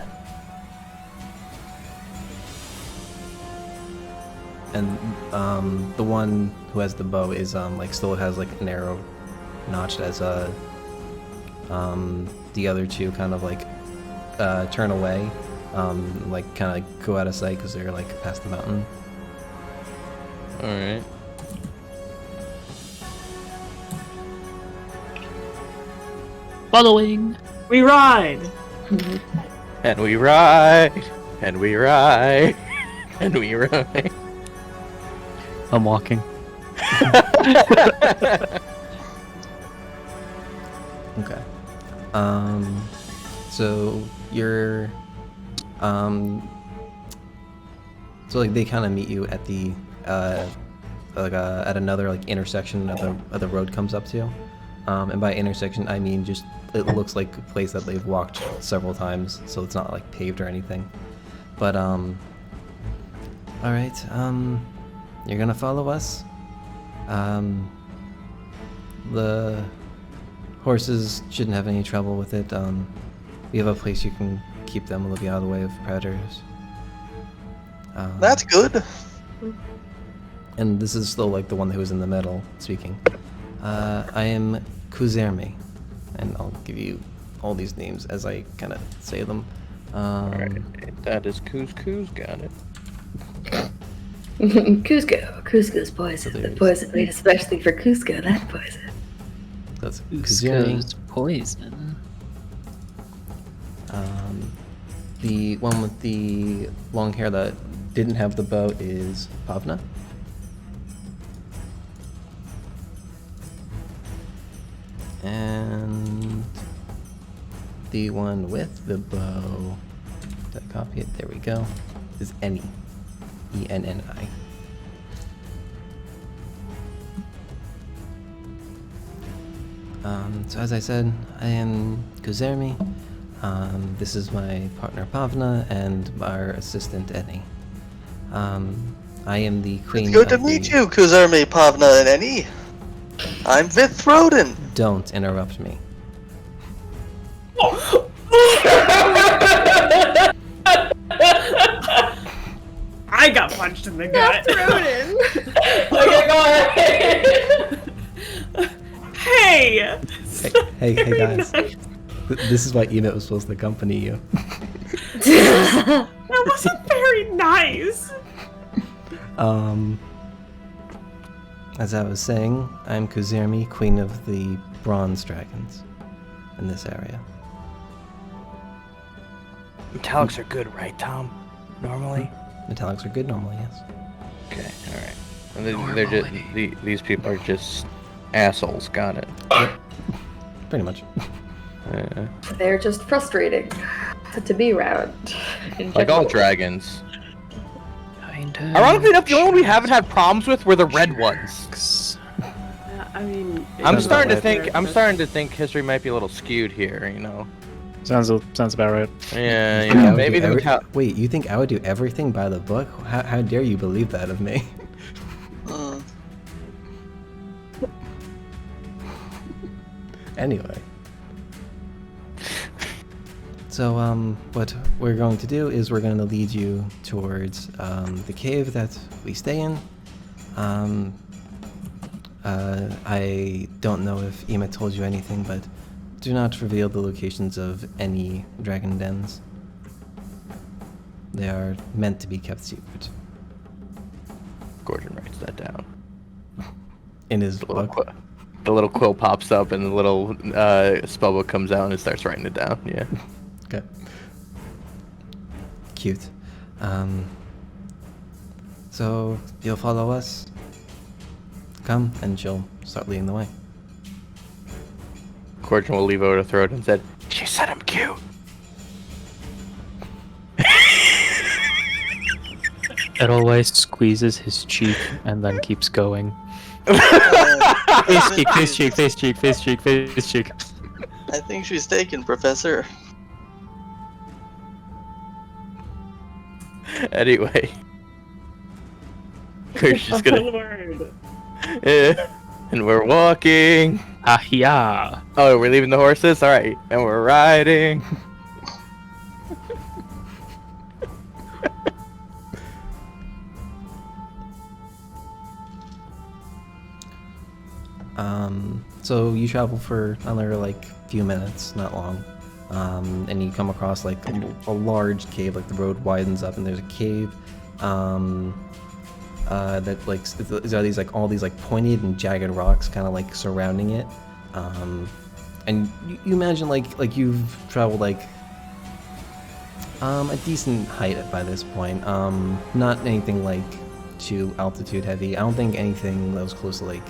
And the one who has the bow is like still has like an arrow notched as the other two kind of like turn away, like kind of go out of sight because they're like past the mountain. Alright. Following. We ride. And we ride, and we ride, and we ride. I'm walking. Okay. So you're so like they kind of meet you at the at another like intersection of the road comes up to, and by intersection I mean just it looks like a place that they've walked several times, so it's not like paved or anything. But all right, you're gonna follow us. The horses shouldn't have any trouble with it. We have a place you can keep them. They'll be out of the way of predators. That's good. And this is still like the one who was in the middle speaking. I am Kuzermi, and I'll give you all these names as I kind of say them. Alright, that is Coos, got it. Cusco's poison. So The there's- poison made especially for Cusco, that poison. That's Kuzermi. Cusco's poison. The one with the long hair that didn't have the bow is Pavna. And the one with the bow, did I copy it? There we go. Is Enni. E-N-N-I. So as I said, I am Kuzermi. This is my partner Pavna and our assistant Enni. I am the queen. It's good to of meet the- you, Kuzermi, Pavna, and Enni. I'm Vith Roden. Don't interrupt me. I I got punched in the gut. Okay, go ahead. Hey! Hey guys. This is why Emmet was supposed to accompany you. That wasn't very nice. As I was saying, I'm Kuzirmi, Queen of the Bronze Dragons in this area. Metallics are good, right, Tom? Normally? Metallics are good normally, yes. Okay, alright. And they're just, these people are just assholes, got it. Yep. Pretty much. They're just frustrating to be around. Like all dragons. Kinda. Ironically enough, the only one we haven't had problems with were the red ones. I mean, I'm Sounds starting to about think history might be a little skewed here, you know. Sounds about right. Yeah, you I know, would maybe do the Wait, you think I would do everything by the book? How dare you believe that of me? Mm. Anyway. So, what we're going to do is we're going to lead you towards the cave that we stay in. I don't know if Emma told you anything, but do not reveal the locations of any dragon dens. They are meant to be kept secret. Gordon writes that down. In his The little, book. the little quill pops up and the little spellbook comes out and starts writing it down. Yeah. Okay. Cute. So you'll follow us. Come, and she'll start leading the way. Gordon will leave over to throat and said, "She said I'm cute." It always squeezes his cheek and then keeps going. I Face cheek. think she's taken, Professor. Anyway. We're just gonna... Word. And we're walking. Ah, yeah. Oh, we're leaving the horses? Alright. And we're riding. So you travel for another like few minutes, not long, and you come across like a large cave. Like the road widens up, and there's a cave that like there are these like all these like pointed and jagged rocks, kind of like surrounding it. And you imagine like you've traveled like a decent height by this point. Not anything like too altitude heavy. I don't think anything that was close to like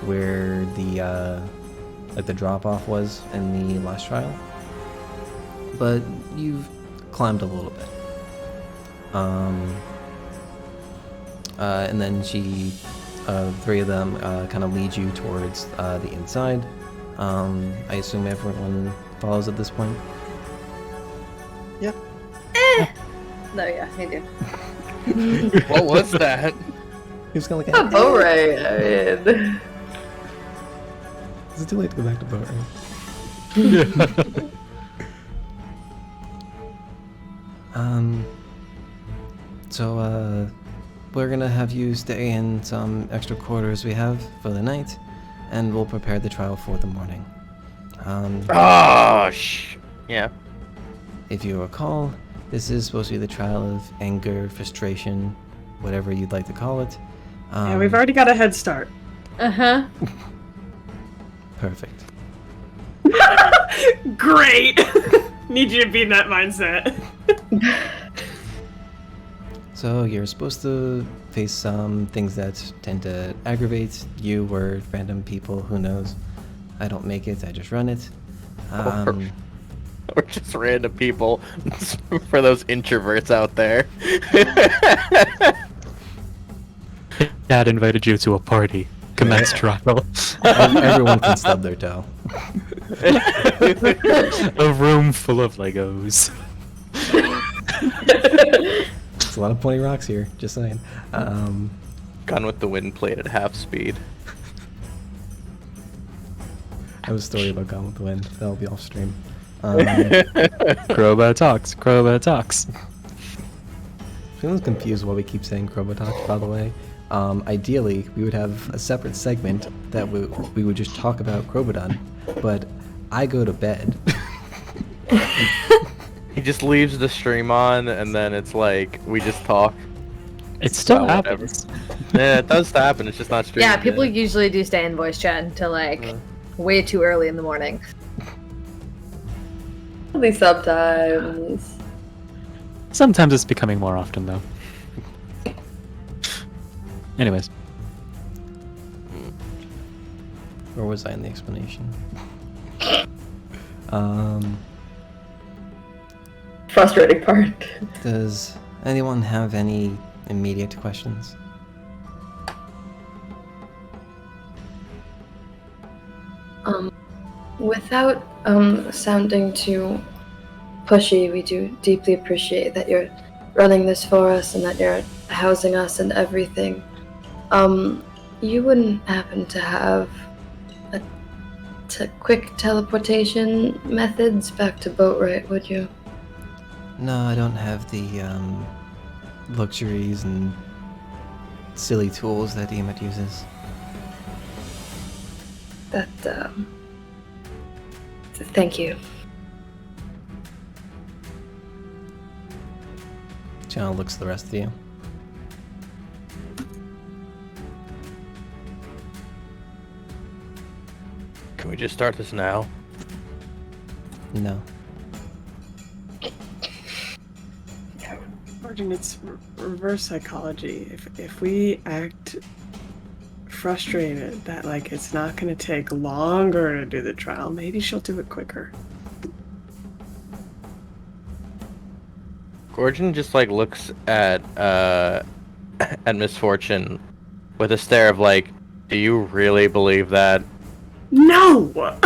where the drop off was in the last trial, but you've climbed a little bit. And then three of them kind of lead you towards the inside. I assume everyone follows at this point. No, yeah, I do. What was that? He was kind of A like, boat ride. I mean, is it too late to go back to boat ride? So we're gonna have you stay in some extra quarters we have for the night, and we'll prepare the trial for the morning. Oh, yeah. If you recall, this is supposed to be the trial of anger, frustration, whatever you'd like to call it. Yeah, we've already got a head start. uh-huh. Perfect. Great! Need you to be in that mindset. So you're supposed to face some things that tend to aggravate you or random people, who knows. I don't make it, I just run it. Or just random people. For those introverts out there. Dad invited you to a party. Commence trial. Everyone can stub their toe. A room full of Legos. It's a lot of pointy rocks here, just saying. Gone with the Wind played at half speed. I have a story about Gone with the Wind. That'll be off stream. Crobat talks. feeling confused why we keep saying Crobaton, by the way. Ideally, we would have a separate segment that we would just talk about Crobaton, but I go to bed. He just leaves the stream on, and then it's like, we just talk. It still Well, whatever. happens. Yeah, it does happen, it's just not streamed. Yeah, people yet. usually do stay in voice chat until like way too early in the morning. Only sometimes. Sometimes it's becoming more often, though. Anyways. Where was I in the explanation? Frustrating part. Does anyone have any immediate questions? Without sounding too pushy, we do deeply appreciate that you're running this for us and that you're housing us and everything. You wouldn't happen to have quick teleportation methods back to Boatwright, would you? No, I don't have the luxuries and silly tools that Emmet uses. That, thank you. Channel looks at the rest of you. Can we just start this now? No. Martin, it's reverse psychology. If we act frustrated that like it's not going to take longer to do the trial, maybe she'll do it quicker. Gorgon just like looks at Misfortune with a stare of like, do you really believe that? No!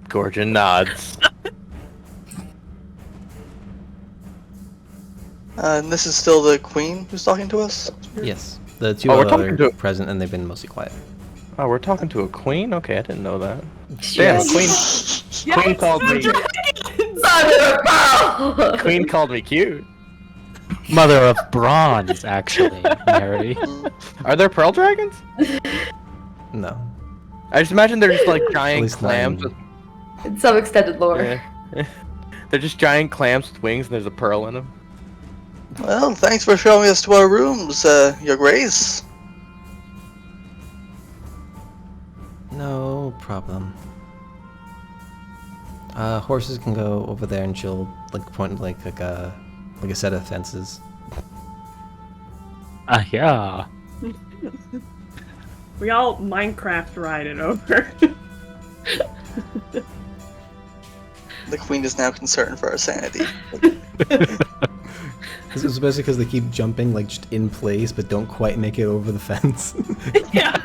Gorgon nods. And this is still the queen who's talking to us? Yes. The two Oh, we're other talking to- present, and they've been mostly quiet. Oh, we're talking to a queen? Okay, I didn't know that. Yes. Damn, queen called me Queen called me cute. Mother of bronze, actually, Mary. Are there pearl dragons? No. I just imagine they're just like At giant least not clams in- with In some extended lore. yeah. They're just giant clams with wings and there's a pearl in them. Well, thanks for showing us to our rooms, Your Grace. No problem. Horses can go over there, and she'll like point like a set of fences. Ah, yeah. We all Minecraft ride it over. The queen is now concerned for our sanity. This is basically because they keep jumping like just in place, but don't quite make it over the fence. Yeah.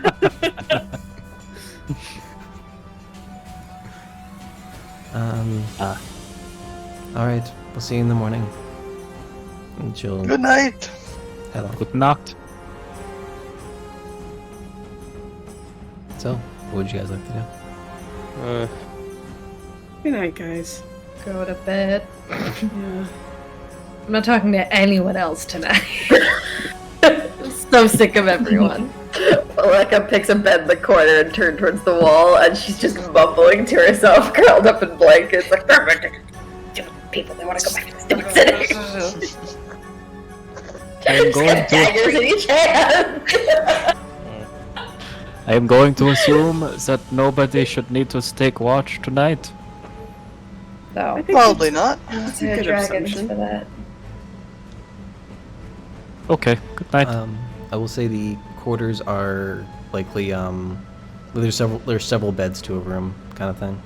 All right, we'll see you in the morning. And she'll Good night. head off. Good knocked. So, what would you guys like to do? Good night, guys. Go to bed. Yeah. I'm not talking to anyone else tonight. I'm so sick of everyone. Aleka picks a bed in the corner and turns towards the wall, and she's just mumbling to herself, curled up in blankets, like, people, they want to go back to the stupid city. I am going to. Daggers in each hand. I am going to assume that nobody should need to stake watch tonight. So, Probably not. That's a Yeah, good dragons assumption. for that. Okay. Good night. I will say the quarters are likely there's several beds to a room kind of thing.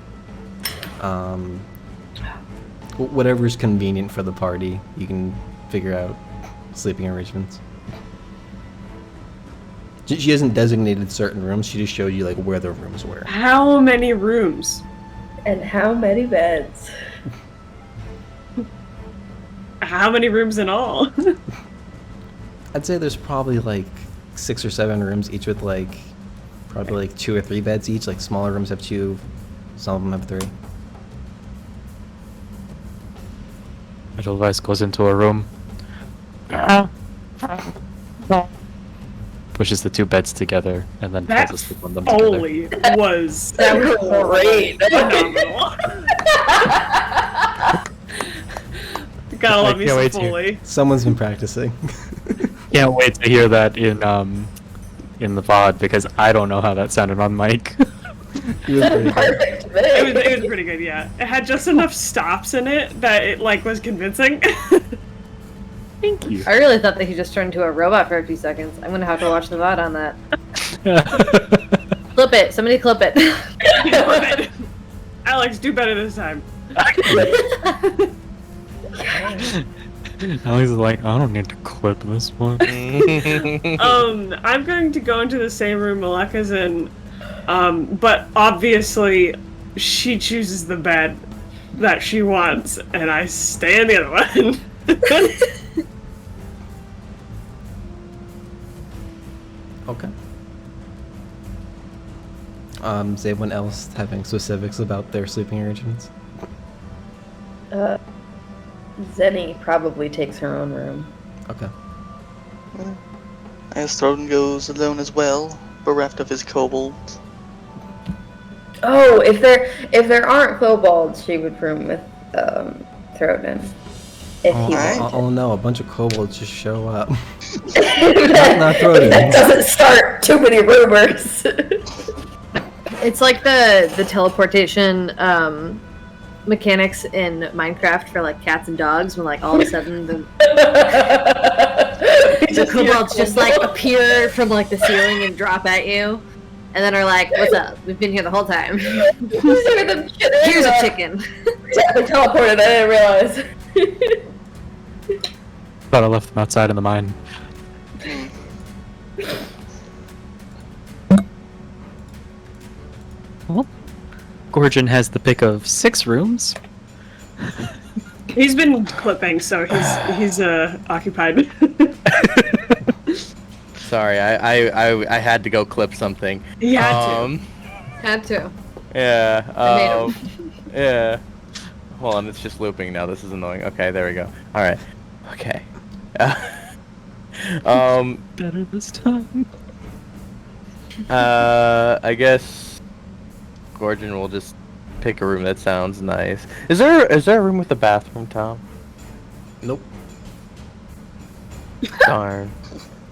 Whatever's convenient for the party, you can figure out sleeping arrangements. She hasn't designated certain rooms. She just showed you like where the rooms were. How many rooms? And how many beds? How many rooms in all? I'd say there's probably like 6 or 7 rooms, each with like probably like 2 or 3 beds each. Like smaller rooms have 2, some of them have 3. Edelweiss goes into a room. Pushes the two beds together and then That falls asleep on them together. Foley was That was great. phenomenal. Gotta love me can't some wait to- Foley. Someone's been practicing. Can't wait to hear that in the VOD because I don't know how that sounded on mic. He was pretty good. Perfect. It was pretty good, yeah. It had just enough stops in it that it like was convincing. Thank you. I really thought that he just turned into a robot for a few seconds. I'm gonna have to watch the VOD on that. Clip it. Somebody clip it. Alex, do better this time. Alex is like, I don't need to clip this one. I'm going to go into the same room Maleka's in, but obviously she chooses the bed that she wants, and I stay in the other one. Okay. Is anyone else having specifics about their sleeping arrangements? Zenny probably takes her own room. Okay. I guess Throden goes alone as well, bereft of his kobolds. Oh, if there aren't kobolds, she would room with Throden. If he wanted. Oh no, a bunch of kobolds just show up. Not Throden. That doesn't start too many rumors. It's like the teleportation mechanics in Minecraft for like cats and dogs, when like all of a sudden the kobolds just like appear from like the ceiling and drop at you, and then are like, "What's up? We've been here the whole time. Here's a chicken." Yeah, they teleported. I didn't realize. Thought I left them outside in the mine. Well, Gorgon has the pick of 6 rooms. He's been clipping, so he's occupied. Sorry, I had to go clip something. He had to. Had to. Yeah. I made Yeah. Hold on, it's just looping now. This is annoying. Okay, there we go. All right. Okay. Better this time. I guess Gorgon will just pick a room that sounds nice. Is there a room with a bathroom, Tom? Nope. Darn.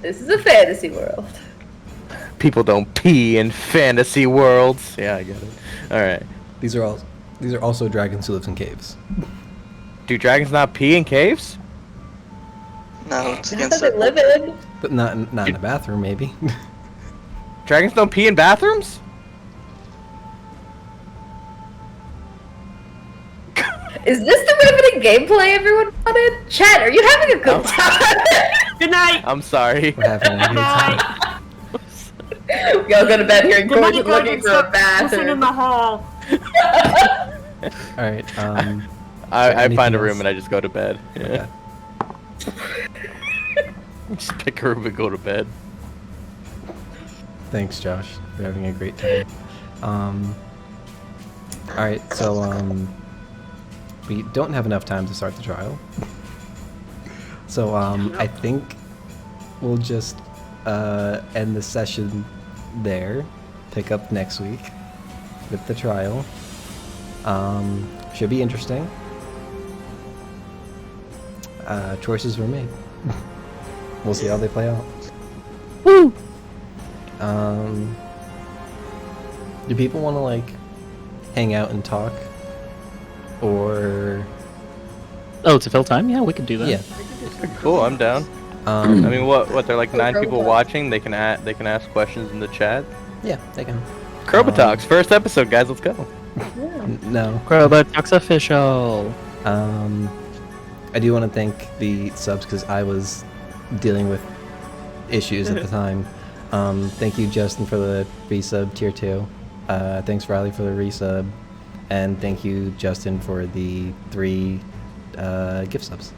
This is a fantasy world. People don't pee in fantasy worlds. Yeah, I get it. All right. These are also dragons who live in caves. Do dragons not pee in caves? No, it's That's against what they their live in. But not in a bathroom, maybe. Dragons don't pee in bathrooms? Is this the riveting gameplay everyone wanted? Chat, are you having a good time? Good night. I'm sorry. We're having a good time. We all go to bed here and Good night, Gordon looking for a Listen in bathroom. the hall. All right. I anything find a else? room and I just go to bed. Yeah. Just pick a room and go to bed. Thanks, Josh. We're having a great time. All right. So we don't have enough time to start the trial. So I think we'll just end the session there. Pick up next week with the trial. Should be interesting. Choices were made. We'll see how they play out. Woo! Do people want to like hang out and talk, or Oh, to fill time? Yeah, we can do that. yeah? Cool, I'm down. I mean, what? There are like 9 people watching. They can ask questions in the chat. Yeah, they can. Crobaton, first episode, guys. Let's go. No. Crobaton official. I do want to thank the subs because I was dealing with issues at the time. Thank you, Justin, for the resub tier 2. Thanks, Riley, for the resub. And thank you, Justin, for the 3 gift subs.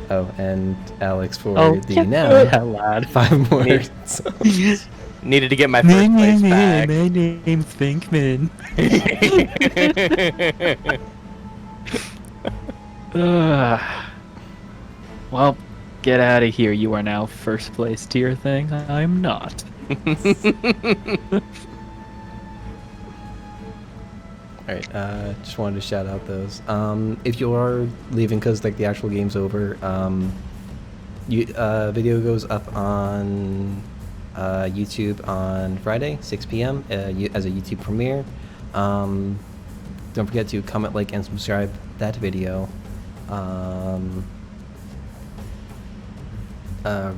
Oh, and Alex for the now Hell, lad. 5 more Yeah. subs. Needed to get my first place back. My name's Thinkman. Well, Get out of here. You are now first place tier thing. I'm not. Alright, just wanted to shout out those. If you are leaving because like the actual game's over, video goes up on YouTube on Friday, 6 p.m. As a YouTube premiere. Don't forget to comment, like, and subscribe that video.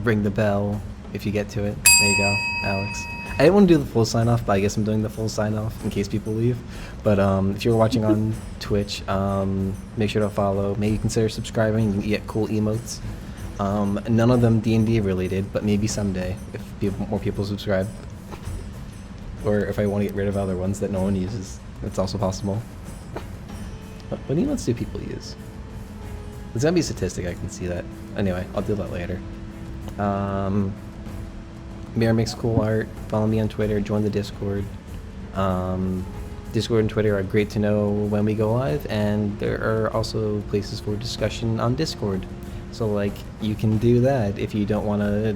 Ring the bell if you get to it. There you go, Alex. I didn't want to do the full sign-off, but I guess I'm doing the full sign-off in case people leave. But if you're watching on Twitch, make sure to follow. Maybe consider subscribing. You can get cool emotes. None of them D&D related, but maybe someday if more people subscribe. Or if I want to get rid of other ones that no one uses, that's also possible. What emotes do people use? There's gonna be a statistic, I can see that. Anyway, I'll do that later. Mira makes cool art. Follow me on Twitter. Join the Discord. Discord and Twitter are great to know when we go live, and there are also places for discussion on Discord. So, like, you can do that if you don't want to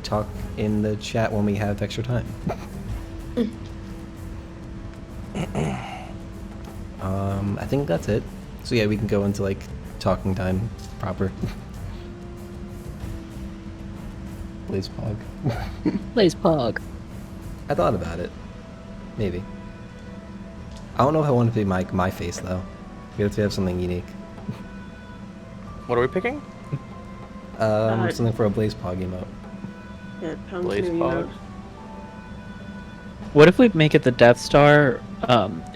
talk in the chat when we have extra time. I think that's it. So yeah, we can go into, like, talking time proper. BlazePog. BlazePog. I thought about it. Maybe. I don't know if I want it to be my face, though. We have to have something unique. What are we picking? Something for a BlazePog emote. Yeah, BlazePog. What if we make it the Death Star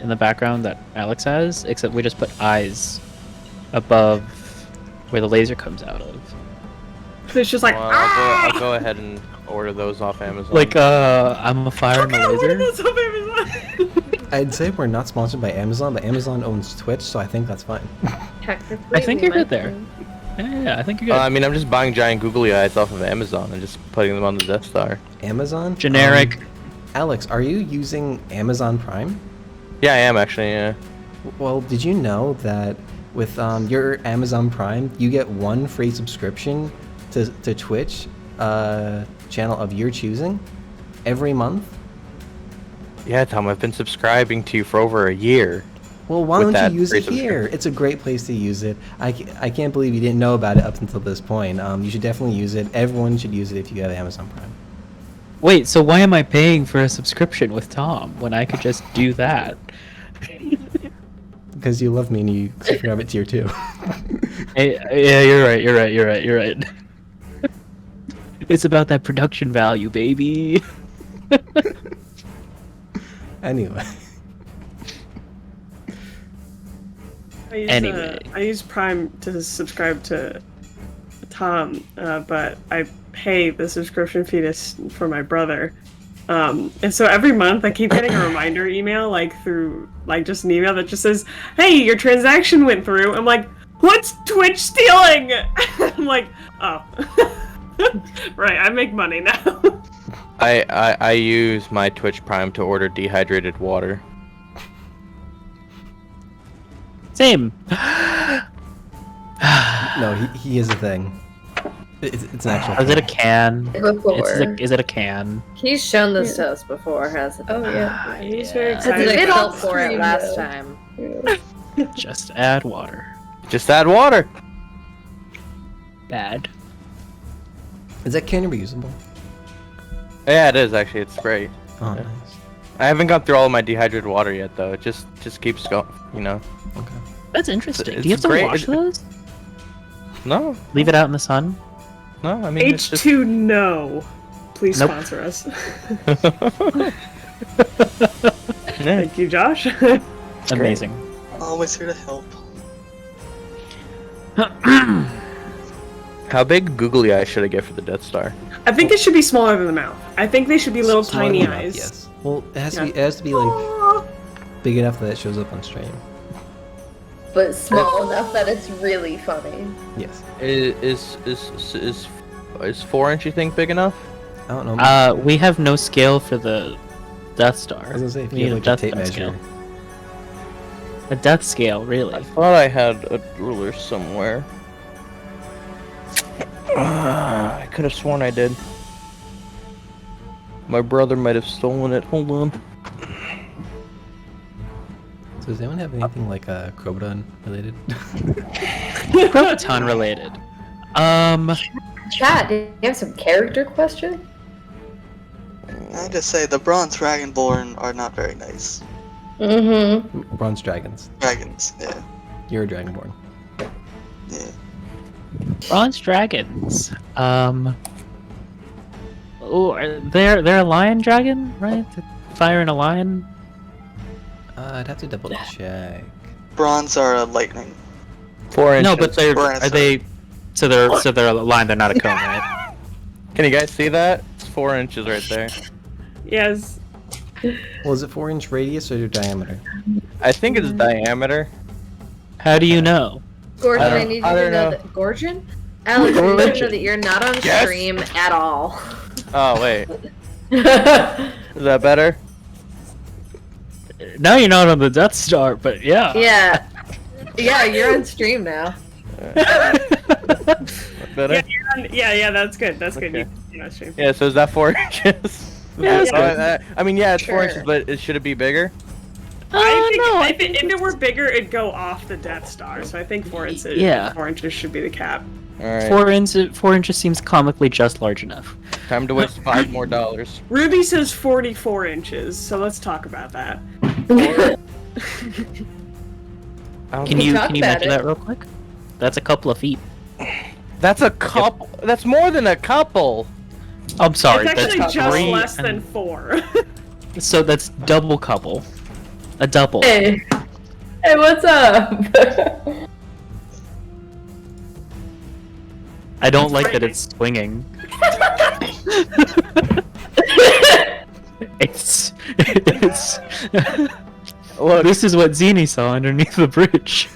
in the background that Alex has, except we just put eyes above where the laser comes out of? It's just like, Well, I'll go ahead and order those off Amazon. Like, I'm a fire and a laser? I'd say we're not sponsored by Amazon, but Amazon owns Twitch, so I think that's fine. Technically, I think we you're good might there. be. Yeah, I think you're good. I mean, I'm just buying giant googly eyes off of Amazon and just putting them on the Death Star. Amazon? Generic. Alex, are you using Amazon Prime? Yeah, I am actually, yeah. Well, did you know that with your Amazon Prime, you get one free subscription to Twitch channel of your choosing every month? Yeah, Tom, I've been subscribing to you for over a year. Well, why with don't that you use free it here? subscription. It's a great place to use it. I can't believe you didn't know about it up until this point. You should definitely use it. Everyone should use it if you have Amazon Prime. Wait, so why am I paying for a subscription with Tom when I could just do that? Because you love me and you subscribe it tier 2. Hey, yeah, you're right. It's about that production value, baby. Anyway. I use Prime to subscribe to Tom, but I pay the subscription fee for my brother. And so every month I keep getting a reminder email, through just an email that just says, "Hey, your transaction went through." I'm like, "What's Twitch stealing?" I'm like, "Oh, right, I make money now." I use my Twitch Prime to order dehydrated water. Same. No, he is a thing. It's an actual Is it a thing. can? Before. Is it a can? He's shown this to us before, hasn't he? Oh yeah. He's very I excited. did It fell on for it stream, last though. time. Just add water. Just add water. Bad. Is that can reusable? Yeah, it is actually. It's great. Oh, Yeah. nice. I haven't gone through all of my dehydrated water yet, though. It just keeps going. Okay. That's interesting. It's Do you have to great. wash those? No, Leave it out in the sun? no. I mean, it's just. H2 no. Please Nope. sponsor us. Yeah. Thank you, Josh. Amazing. Always here to help. How big googly eyes should I get for the Death Star? I think they should be smaller than the mouth. I think they should be little Smaller tiny than that, eyes. Yes. Well, it has Yeah. to be like big enough that it shows up on stream. But small enough that it's really funny. Yes. Is 4-inch, you think, big enough? I don't know. We have no scale for the Death Star. I was gonna say if We you need have a like a Death tape Star measure. scale. A death scale, really. I thought I had a ruler somewhere. I could have sworn I did. My brother might have stolen it. Hold on. So does anyone have anything like Crobaton related? Crobaton related. Chat, do you have some character question? I just say the bronze dragonborn are not very nice. Mm-hmm. Bronze dragons. Dragons, yeah. You're a dragonborn. Yeah. Bronze dragons. Oh, they're a lion dragon, right? Fire and a lion. I'd have to double check. Bronze are lightning. 4 inches. No, but are Bronze. they? So they're a line. They're not a cone, right? Can you guys see that? It's 4 inches right there. Yes. Well, is it 4-inch radius or diameter? I think it's diameter. How do you know? Gorgon, I don't- I need you I to don't know know. that. Gorgon? Alex, I need you to know that you're not on Yes! stream at all. Oh wait, is that better? Now you're not on the Death Star, but yeah. Yeah. Yeah, you're on stream now. Better? Yeah, that's good. That's good. Okay. You stream. Yeah. So is that 4 inches? Yeah, that's Oh, I mean, yeah, it's 4 Sure. inches, but should it be bigger? I think if it were bigger, it'd go off the Death Star. So I think 4 inches. Yeah. 4 inches should be the cap. All right. 4 inches seems comically just large enough. Time to waste $5 more. Ruby says 44 inches. So let's talk about that. Can you talk about measure it. that real quick? That's a couple of feet. That's a couple. That's more than a couple. I'm sorry. It's actually that's just 3 less and- than 4. So that's double couple. A double. Hey, what's up? I don't like that it's swinging. it's. Look. This is what Zini saw underneath the bridge.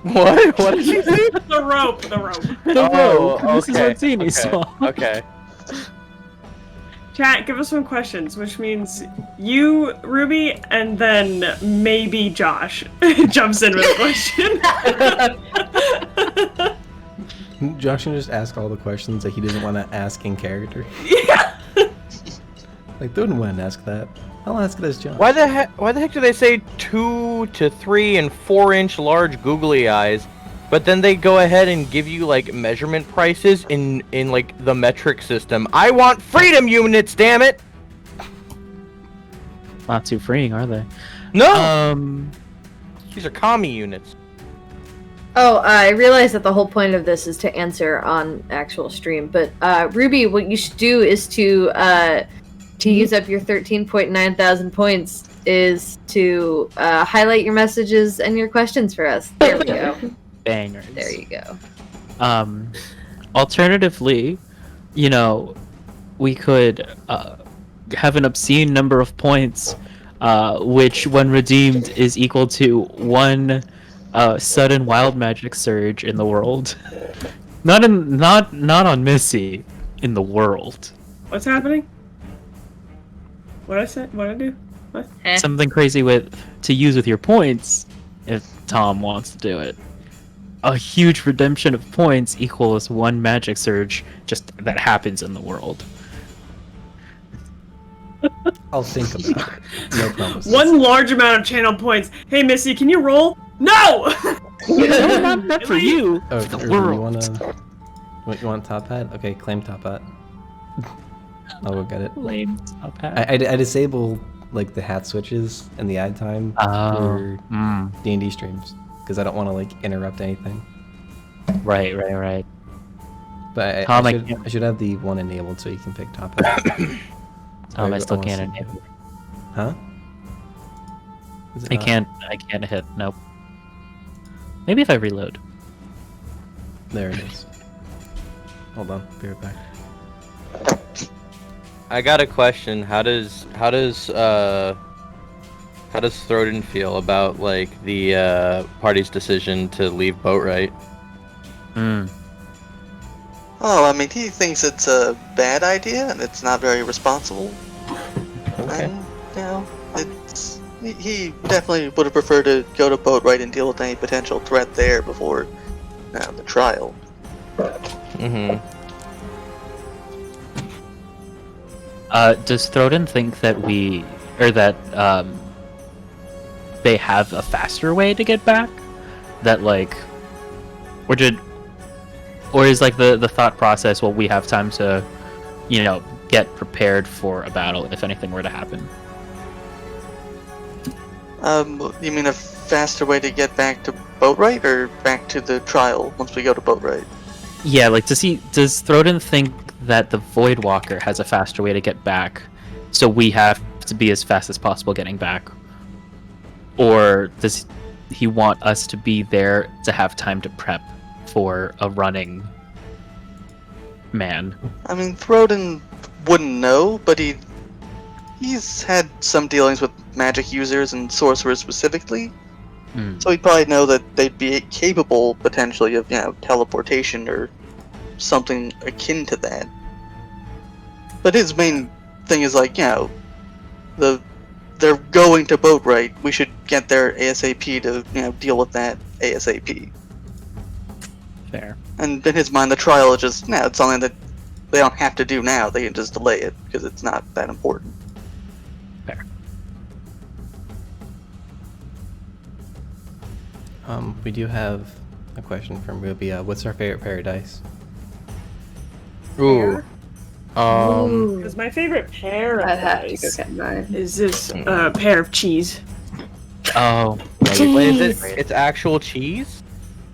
What? What did you say? The rope. The Oh, rope. This is what Zini okay, saw. Okay. Chat, give us some questions, which means you, Ruby, and then maybe Josh jumps in with a question. Josh can just ask all the questions that he doesn't want to ask in character. Yeah. Like, they wouldn't want to ask that. I'll ask it as Josh. Why the heck do they say 2 to 3 and 4 inch large googly eyes, but then they go ahead and give you like measurement prices in like the metric system? I want freedom units, damn it! Not too freeing, are they? No, these are commie units. Oh, I realize that the whole point of this is to answer on actual stream, but Ruby, what you should do is to use up your 13.9 thousand points is to highlight your messages and your questions for us. There we go. Bangers. There you go. Alternatively, you know, we could have an obscene number of points, which, when redeemed, is equal to 1 sudden wild magic surge in the world. Not on Missy, in the world. What's happening? What I said? What I do? What? Something crazy to use with your points, if Tom wants to do it. A huge redemption of points equals 1 magic surge just that happens in the world. I'll think about it. No promises. One large amount of channel points. Hey, Missy, can you roll? No! No, not for you. Oh, For the Ruby, world. you want top hat? Okay, claim top hat. I'll go get it. Lame. Stop that. I disable like the hat switches and the ad time for D&D streams because I don't want to like interrupt anything. Right. But Tom, I should have the one enabled so you can pick top hat. Tom, I still almost- can't enable. Huh? Is it I not? can't hit. Nope. Maybe if I reload. There it is. Hold on, be right back. I got a question. How does Throden feel about like the party's decision to leave Boatwright? Oh, I mean, he thinks it's a bad idea and it's not very responsible. Okay. And, you know, he definitely would have preferred to go to Boatwright and deal with any potential threat there before the trial. Mm-hmm. Does Throden think that they have a faster way to get back? That like, or is like the thought process? Well, we have time to, get prepared for a battle if anything were to happen. You mean a faster way to get back to Boatwright, or back to the trial once we go to Boatwright? Yeah, like does Throden think that the Voidwalker has a faster way to get back, so we have to be as fast as possible getting back? Or does he want us to be there to have time to prep for a running man? I mean, Throden wouldn't know, but he's had some dealings with magic users and sorcerers specifically, so he'd probably know that they'd be capable, potentially, of, teleportation or something akin to that. But his main thing is like, they're going to Boatwright. We should get there ASAP to, deal with that ASAP. Fair. And in his mind, the trial is just, it's something that they don't have to do now. They can just delay it because it's not that important. Fair. We do have a question from Ruby. What's our favorite paradise? Ooh. Because my favorite pair of I'd have to go dice get mine. is this pair of cheese. Oh. Wait, it's actual cheese?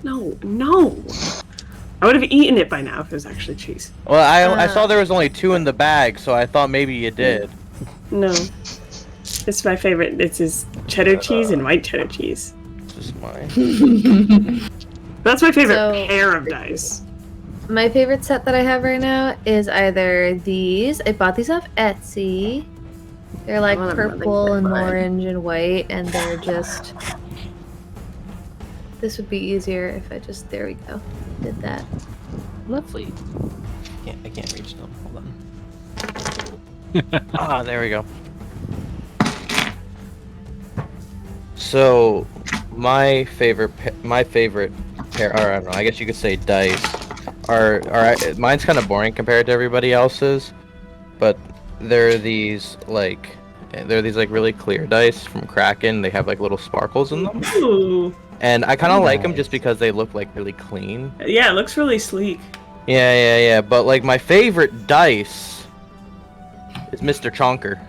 No. I would have eaten it by now if it was actually cheese. Well, I saw there was only 2 in the bag, so I thought maybe you did. No. It's my favorite. It's his cheddar cheese and white cheddar cheese. Just mine. That's my favorite So- pair of dice. My favorite set that I have right now is either these. I bought these off Etsy. They're like I want a purple really and good one. orange and white, and they're just. This would be easier if I just. There we go. Did that. Lovely. I can't reach them. Hold on. Ah, there we go. So, my favorite pair, or I don't know, I guess you could say dice, are mine's kind of boring compared to everybody else's, but they're these like really clear dice from Kraken. They have like little sparkles in them, Ooh. and I kind of like them just because they look like really clean. Yeah, it looks really sleek. Yeah. But like my favorite dice is Mr. Chonker.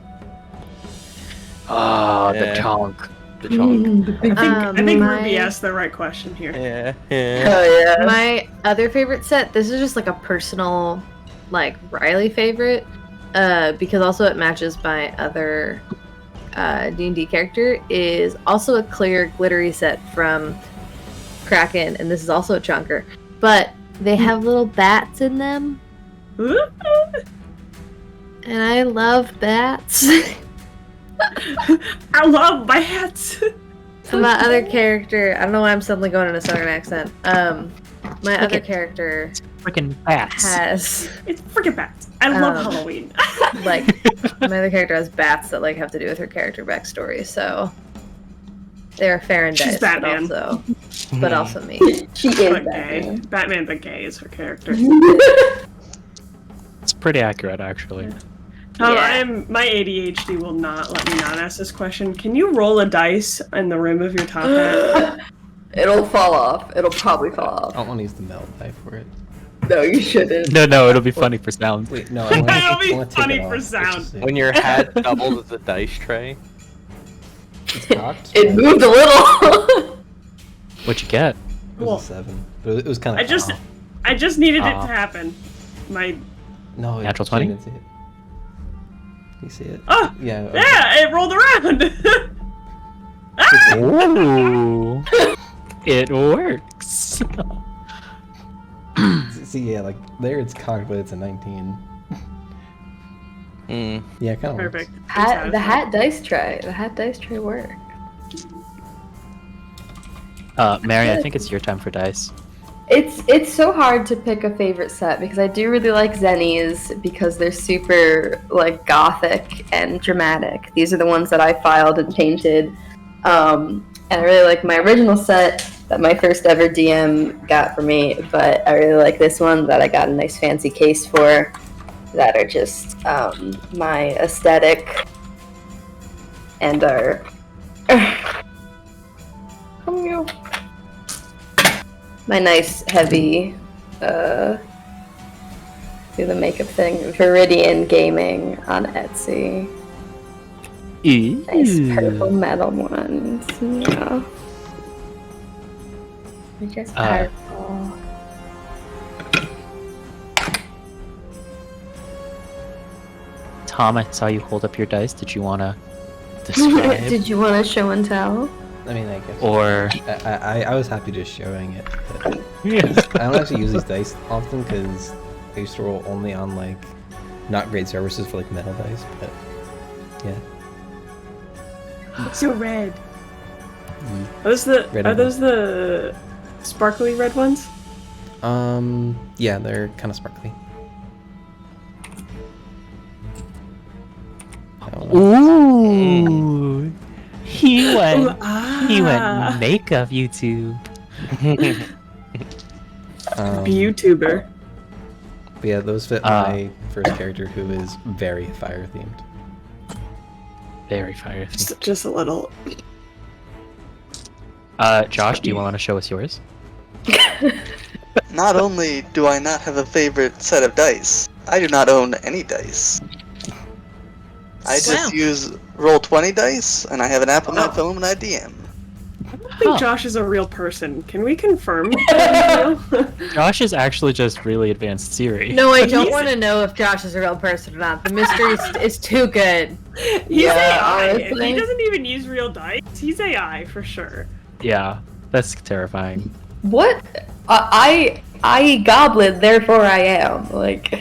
Oh, Yeah. the chonk. The Chonk. I think my- Ruby asked the right question here. Yeah. Oh yeah. My other favorite set, this is just like a personal, like, Riley favorite, because also it matches my other D&D character, is also a clear glittery set from Kraken, and this is also a chunker, but they have little bats in them, Ooh. and I love bats. I love bats. So my other character, I don't know why I'm suddenly going in a southern accent, my other character Freaking bats. has... It's freaking bats. I love Um, Halloween. like my other character has bats that like have to do with her character backstory, so they're fair and She's dice, Batman. but also me. She is But Batman. gay. Batman but gay is her character. It's pretty accurate, actually. Tom, Yeah. my ADHD will not let me not ask this question. Can you roll a dice in the rim of your top hat? It'll fall off. It'll probably fall I off. don't want to use the melt die for it. No, you shouldn't. No, it'll be funny for sound. Wait, no. I wanna, That'll be I wanna take funny it for off. sound. Let's just see. When your hat doubles as a dice tray. It's cocked. It moved a little. What'd you get? It was a 7, but it was kind of. I just needed it Aw. to happen. My No, Natural she 20? didn't see it. You see it? oh Yeah. Okay. yeah, it rolled around. Ooh. It works. See, yeah, like there it's cocked, but it's a 19. Mm. Yeah, kind of Perfect. The hat dice tray. The hat dice tray work. Mary, I think it's your time for dice. It's so hard to pick a favorite set because I do really like Zennies because they're super like gothic and dramatic. These are the ones that I filed and painted. And I really like my original set that my first ever DM got for me, but I really like this one that I got a nice fancy case for that are just my aesthetic and are my nice heavy do the makeup thing, Viridian Gaming on Etsy. Nice purple metal ones. Yeah. They're just purple. Tom, I saw you hold up your dice. Did you want to describe? Did you want to show and tell? I mean, I guess. Or I was happy just showing it. But yeah. I don't actually use these dice often because I used to roll only on like not great services for like metal dice. But yeah. So red. Are those the sparkly red ones? Yeah, they're kind of sparkly. Ooh. He went makeup YouTube. YouTuber. But yeah, those fit my first character, who is very fire themed. Very fire. Just a little. Josh, do you want to show us yours? Not only do I not have a favorite set of dice, I do not own any dice. I just use Roll20 dice, and I have an app on my phone when I DM. I don't think Josh is a real person. Can we confirm? Josh is actually just really advanced Siri. No, I don't want to know if Josh is a real person or not. The mystery is too good. He's AI. honestly. He doesn't even use real dice. He's AI for sure. Yeah, that's terrifying. What? I goblin, therefore I am. Like.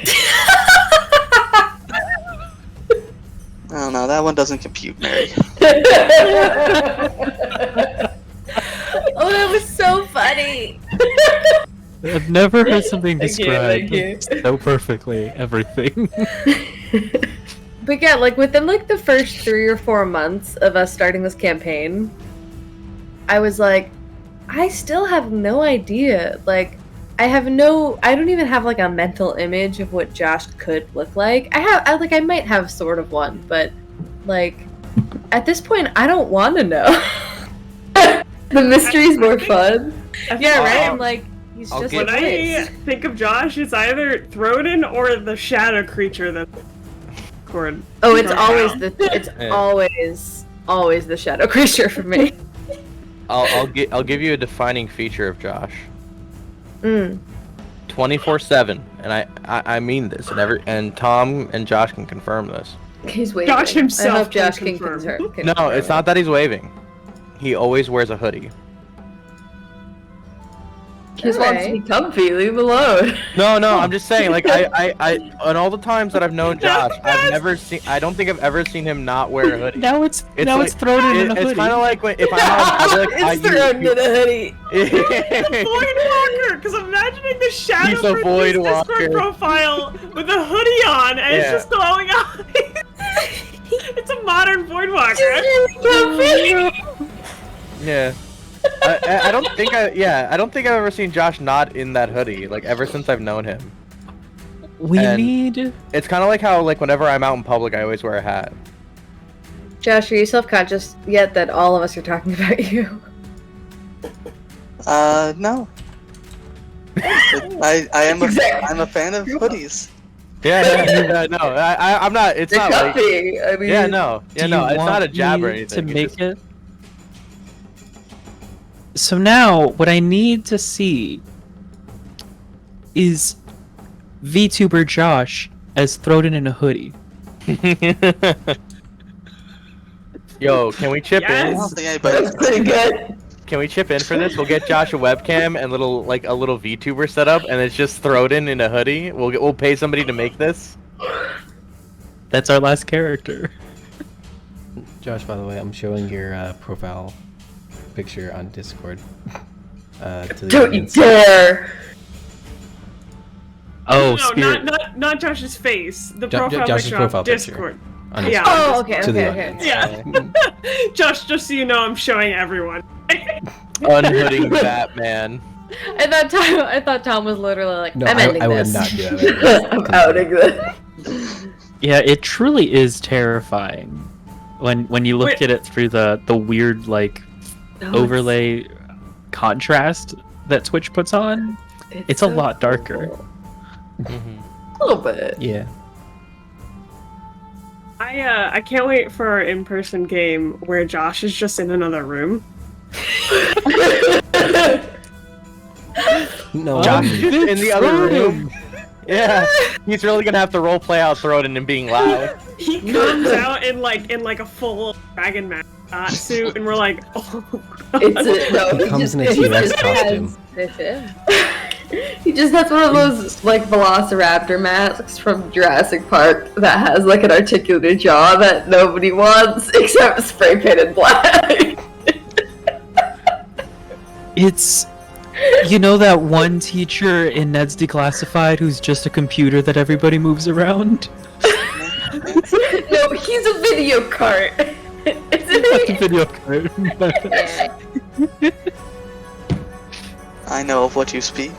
I don't know, that one doesn't compute, Mary. Oh, that was so funny. I've never heard something Thank you. described so perfectly everything. But yeah, like within like the first 3 or 4 months of us starting this campaign, I was like, I still have no idea. Like, I don't even have like a mental image of what Josh could look like. I might have sort of one, but like at this point I don't want to know. The mystery's more fun. Yeah, right? I'm like, he's just When I think of Josh, it's either Throden or the shadow creature that Cord. Oh, it's always the shadow creature for me. I'll give you a defining feature of Josh. 24/7, and I mean this, and Tom and Josh can confirm this. He's waving. Josh himself. I hope Josh can can confirm. No, it's not that he's waving. He always wears a hoodie. He just wants to be comfy. Leave him alone. No, I'm just saying. Like I, on all the times that I've known Josh, I don't think I've ever seen him not wear a hoodie. Now it's thrown in a hoodie. It's kind of like if I'm out, It's thrown in a hoodie. Void Walker, because I'm imagining the shadow He's a from Void his Walker. Discord profile with a hoodie on, and it's Yeah. just glowing eyes. It's a modern Void Walker. Yeah. I don't think I've ever seen Josh not in that hoodie, like ever since I've known him. It's kind of like how, like, whenever I'm out in public, I always wear a hat. Josh, are you self-conscious yet that all of us are talking about you? No. I'm a fan of hoodies. Yeah, no, I'm not. It's They're not like. comfy. I mean, It's not a jab or anything. To make it. So now, what I need to see is VTuber Josh as Throden in a hoodie. Yo, can we chip I in? don't think anybody's That's pretty good. Can we chip in for this? We'll get Josh a webcam and a little VTuber setup, and it's just Throden in a hoodie. We'll pay somebody to make this. That's our last character. Josh, by the way, I'm showing your profile picture on Discord. To the Don't you audience. dare! Oh, No, Spirit. not Josh's face. The Jo- profile Josh's picture profile on picture. Discord. On Yeah. Oh, okay, To the okay. audience. Yeah. Josh, just so you know, I'm showing everyone. Unhooding Batman. I thought Tom was literally like, No, I'm ending I would this. not do that. I'm outing this. Yeah, it truly is terrifying when you look Wait. at it through the weird like overlay contrast that Twitch puts on. It's a lot darker. cool. Mhm. A little bit. Yeah. I can't wait for our in-person game where Josh is just in another room. No. Josh is just in the other room. Yeah, he's really gonna have to role play out Throden and being loud. He comes out in like a full dragon mascot suit, and we're like, oh. He comes in a T-Rex costume. It's him. He just has one of those like Velociraptor masks from Jurassic Park that has like an articulated jaw that nobody wants except spray painted black. It's you know that one teacher in Ned's Declassified who's just a computer that everybody moves around? No, he's a video cart. That's a video card. Yeah. I know of what you speak.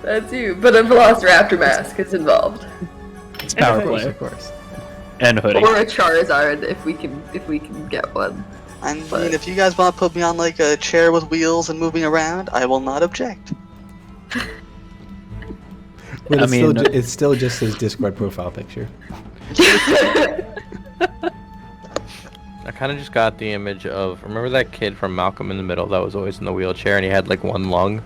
That's you, but a Velociraptor mask is involved, It's power Of course, play of course. and hoodie. or a Charizard if we can get one. I mean, But- if you guys want to put me on like a chair with wheels and moving around, I will not object. But I it's, mean, it's still just his Discord profile picture. I kind of just got the image of, remember that kid from Malcolm in the Middle that was always in the wheelchair and he had like one lung?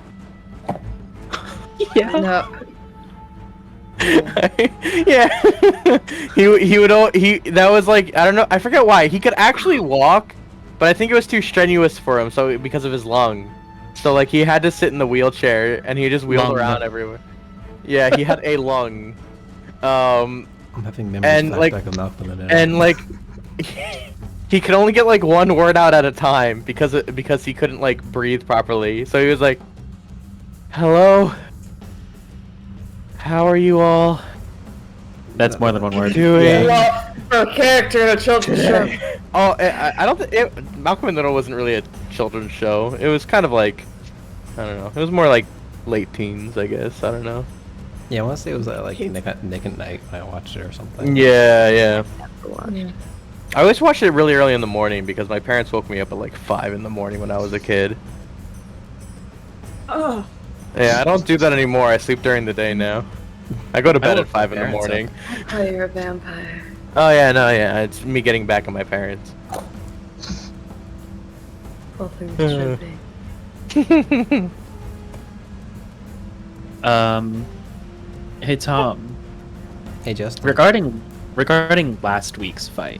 Yeah. No, Yeah. That was like, I don't know, I forget why. He could actually walk, but I think it was too strenuous for him, so because of his lung. So like he had to sit in the wheelchair and he just wheeled Lung. around everywhere. Yeah, he had a lung. Um I'm having memories And, like- flashback of Malcolm in it. and like he could only get like one word out at a time because he couldn't like breathe properly. So he was like, "Hello, how are you all That's more than one word. doing?" for a character in a children's show. Oh, I don't think Malcolm in the Middle wasn't really a children's show. It was kind of like, I don't know. It was more like late teens, I guess. I don't know. Yeah, I want to say it was like Nick at Night when I watched it or something. Yeah. I always watched it really early in the morning because my parents woke me up at like 5 in the morning when I was a kid. Oh. Yeah, I don't do that anymore. I sleep during the day now. I go to bed woke at 5 in the my parents morning. Oh, you're a vampire. Oh yeah, no, yeah, it's me getting back at my parents. All things should be. Hey Tom, Hey, Justin. regarding last week's fight,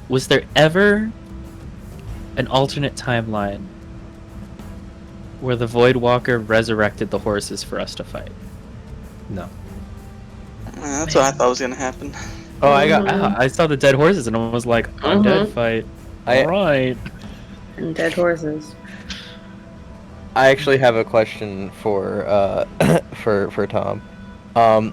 was there ever an alternate timeline where the Voidwalker resurrected the horses for us to fight? No. That's what I thought was gonna happen. Oh, I got. I saw the dead horses and I was like, undead fight. All right. And dead horses. I actually have a question for for Tom.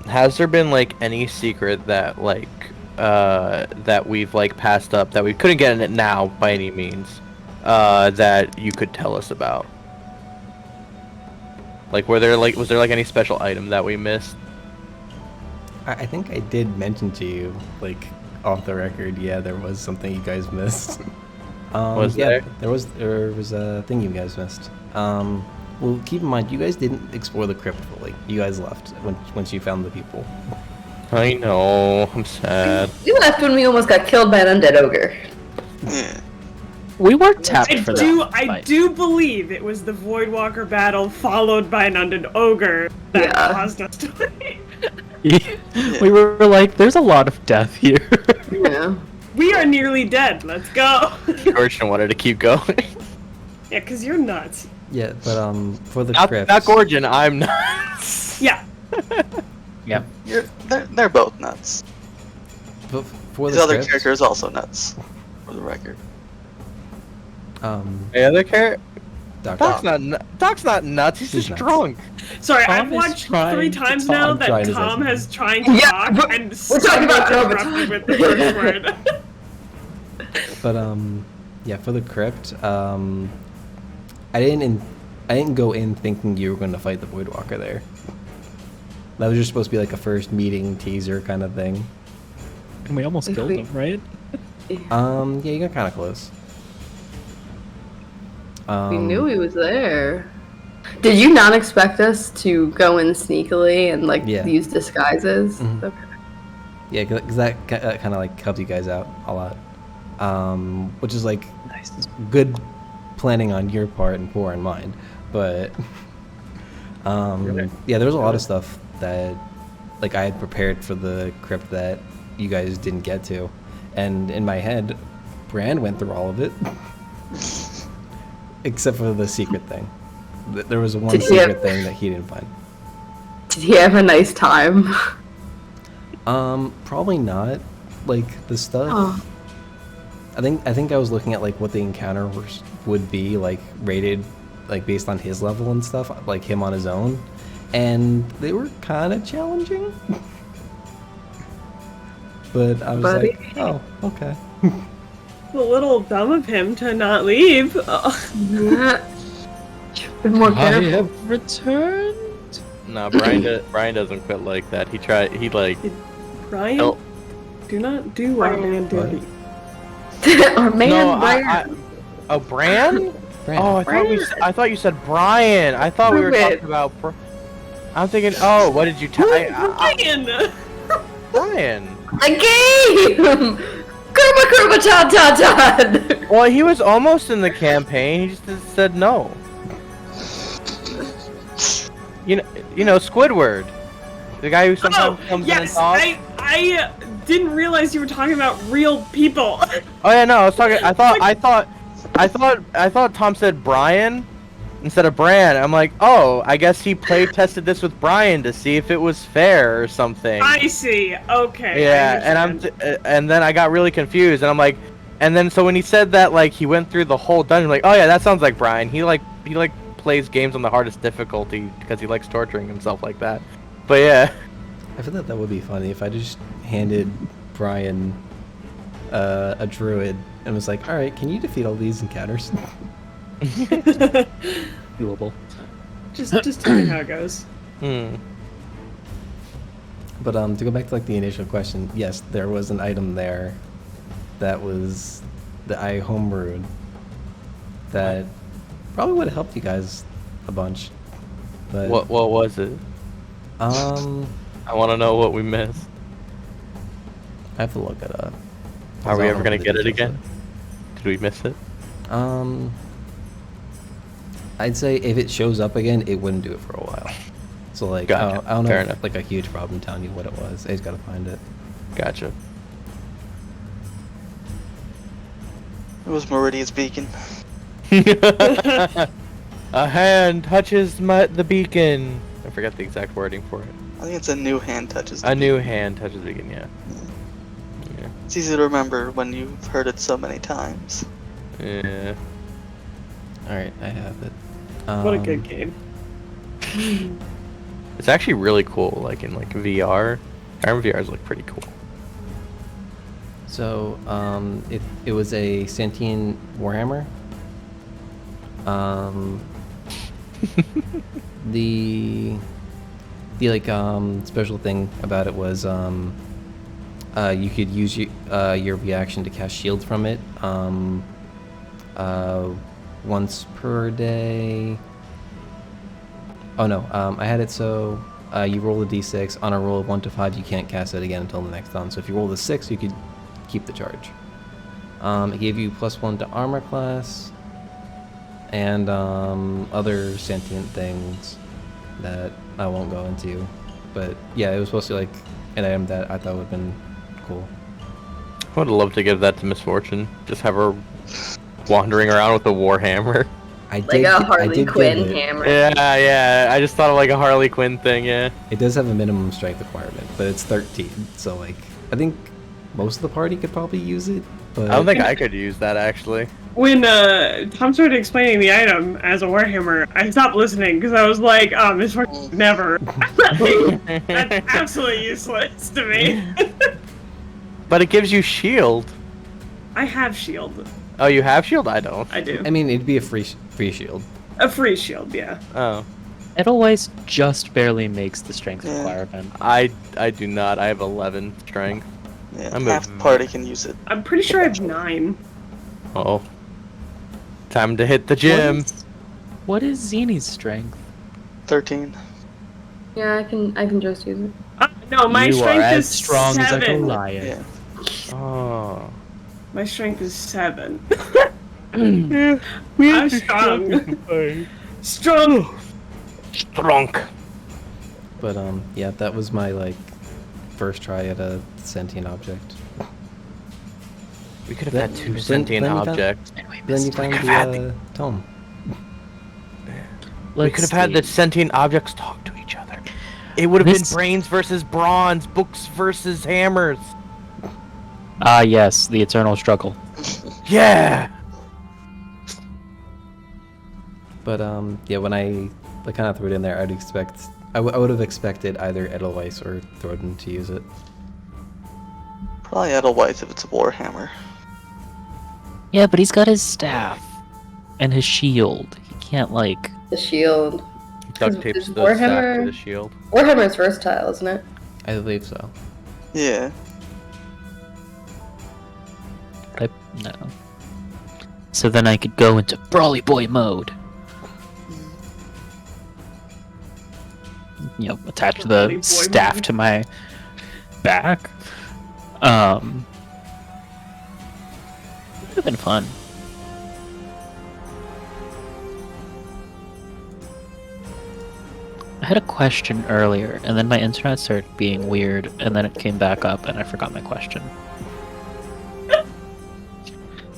Has there been like any secret that like that we've like passed up that we couldn't get in it now by any means that you could tell us about? Like, was there like any special item that we missed? I think I did mention to you, like, off the record, yeah, there was something you guys missed. Was yeah, there? There was a thing you guys missed. Well, keep in mind, you guys didn't explore the crypt fully. You guys left once you found the people. I know. I'm sad. You left when we almost got killed by an undead ogre. Yeah. We were tapped I for do that. I fight. do believe it was the Voidwalker battle followed by an undead ogre that Yeah. caused us to leave. We were like, there's a lot of death here. Yeah. We are nearly dead. Let's go. Gorgon wanted to keep going. Yeah, because you're nuts. Yeah, but for the not crypt. Gorgon. I'm not. Yeah. Yeah. They're both nuts. For His the other crypt, character is also nuts, for the record. The other character. Doctor. Doc's not nuts. He's He's just nuts. drunk. Sorry, Tom I've is watched trying 3 to times talk. now I'm that trying to Tom say has trying to Yeah, talk but and we're talking about someone Crobaton. interrupted with the first word. But yeah, for the crypt, I didn't go in thinking you were going to fight the Voidwalker there. That was just supposed to be like a first meeting teaser kind of thing. And we almost killed him, right? Yeah, you got kind of close. We knew he was there. Did you not expect us to go in sneakily and like Yeah. use disguises? Mhm. Okay. Yeah, because that kind of like helped you guys out a lot. Which is like Nice. good planning on your part and poor in mine. But yeah, there was a lot of stuff that like I had prepared for the crypt that you guys didn't get to. And in my head, Brand went through all of it. Except for the secret thing. There was one Did he secret have- thing that he didn't find. Did he have a nice time? Probably not. Like the stuff. Oh. I think I was looking at like what the encounter would be like rated, like based on his level and stuff, like him on his own, and they were kind of challenging. But I was Buddy. like, oh, okay. A little dumb of him to not leave. Yeah. Been more I careful. have returned. No, Brian doesn't quit like that. He like Brian, Oh. do not do our man dirty. Our man, no, Brian. oh, Bran? Brand. Oh, I thought you said Brian. I thought we were Prove it. talking about. I'm thinking. Oh, what did you tell? Brian! Brian. A game! Kurma Chan Chan Chan! Well, he was almost in the campaign. He just said no. You know, Squidward, the guy who sometimes comes in and yes, talks. I didn't realize you were talking about real people. Oh yeah, no, I was talking. I thought Tom said Brian instead of Bran. I'm like, oh, I guess he play tested this with Brian to see if it was fair or something. I see. Okay. Yeah, I understand. and then I got really confused, and I'm like, and then so when he said that, like he went through the whole dungeon, like, oh yeah, that sounds like Brian. He plays games on the hardest difficulty because he likes torturing himself like that. But yeah. I feel that would be funny if I just handed Brian a druid and was like, all right, can you defeat all these encounters? Doable. Just tell me how it goes. But to go back to like the initial question, yes, there was an item there that was that I homebrewed that probably would have helped you guys a bunch. But What was it? I I want to know what we missed. have to look it up. Are we I'll ever have gonna the get it details again? Did we miss it? I'd say if it shows up again, it wouldn't do it for a while. So like, Gotcha. I don't know Fair if enough. like a huge problem telling you what it was. I just gotta find it. Gotcha. It was Meridian's beacon. A hand touches the beacon. I forgot the exact wording for it. I think it's a new hand touches. A new hand touches the beacon. Yeah. It's easy to remember when you've heard it so many times. Yeah. All right, I have it. What a good game. It's actually really cool. Like in like VR. Skyrim VR is like pretty cool. So, it was a Sentient Warhammer. The like special thing about it was you could use your reaction to cast shield from it once per day. Oh no, I had it so you roll a d6. On a roll of 1 to 5, you can't cast it again until the next turn. So if you roll a 6, you could keep the charge. It gave you +1 to armor class and other sentient things that I won't go into. But yeah, it was supposed to be like an item that I thought would have been cool. I would love to give that to Misfortune. Just have her wandering around with a warhammer. Like a Harley Quinn hammer. Yeah. I just thought of like a Harley Quinn thing. Yeah. It does have a minimum strength requirement, but it's 13. So like, I think most of the party could probably use it. But I don't think I could use that actually. When Tom started explaining the item as a Warhammer, I stopped listening because I was like, oh, Misfortune, never. That's absolutely useless to me. But it gives you shield. I have shield. Oh, you have shield? I don't. I do. I mean, it'd be a free shield. A free shield, yeah. Oh. Edelweiss just barely makes the strength Yeah. requirement. I do not. I have 11 strength. Yeah, I'm half the party can use it. I'm pretty sure I have 9. Oh. Time to hit the gym. What is Zini's strength? 13. Yeah, I can just use it. No, my you strength are as is strong 7. as a Goliath. Yeah. Oh. My strength is 7. Yeah, I'm strong. Strong. Strong. But yeah, that was my like first try at a sentient object. We could have Then- had 2 then- sentient then you found- objects. Then you found could've had the tome. We could have had the sentient objects talk to each other. It would have been This- brains versus bronze, books versus hammers. Ah, yes, the eternal struggle. Yeah. But yeah, when I kind of threw it in there, I would have expected either Edelweiss or Throden to use it. Probably Edelweiss if it's a Warhammer. Yeah, but he's got his staff and his shield. He can't like. The shield. Duct Is- tapes is the staff Warhammer- to the shield. Warhammer's versatile, isn't it? I believe so. Yeah. No. So then I could go into Brawly Boy mode. You know, attach Brawly the Boy staff mode. to my back. Would have been fun. I had a question earlier, and then my internet started being weird, and then it came back up, and I forgot my question.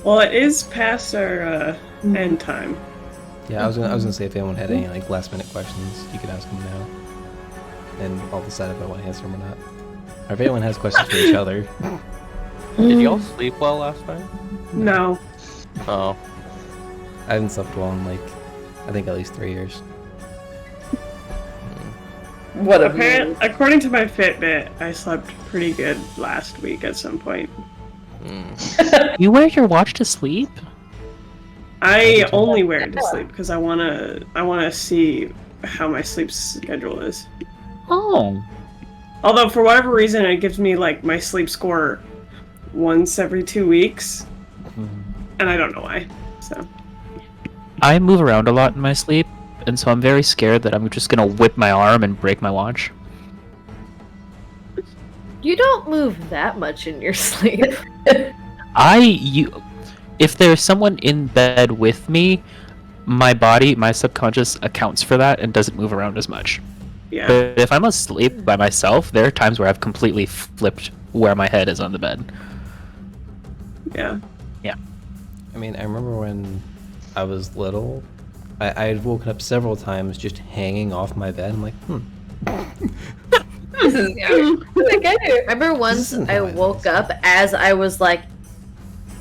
Well, it is past our end time. Yeah, I was gonna say if anyone had any like last minute questions, you could ask them now, and I'll decide if I want to answer them or not. Or if anyone has questions for each other. Did y'all sleep well last night? No. Oh. I haven't slept well in like I think at least 3 years. What a According to my Fitbit, I slept pretty good last week at some point. You wear your watch to sleep? I only wear it to sleep because I wanna see how my sleep schedule is. Oh. Although for whatever reason it gives me like my sleep score once every 2 weeks, and I don't know why. So I move around a lot in my sleep, and so I'm very scared that I'm just gonna whip my arm and break my watch. You don't move that much in your sleep. If there's someone in bed with me, my body, my subconscious accounts for that and doesn't move around as much. yeah. But if I'm asleep by myself, there are times where I've completely flipped where my head is on the bed. Yeah. I mean, I remember when I was little, I had woken up several times just hanging off my bed. I'm like, This is like I do. Remember once isn't I how I woke think. up as I was like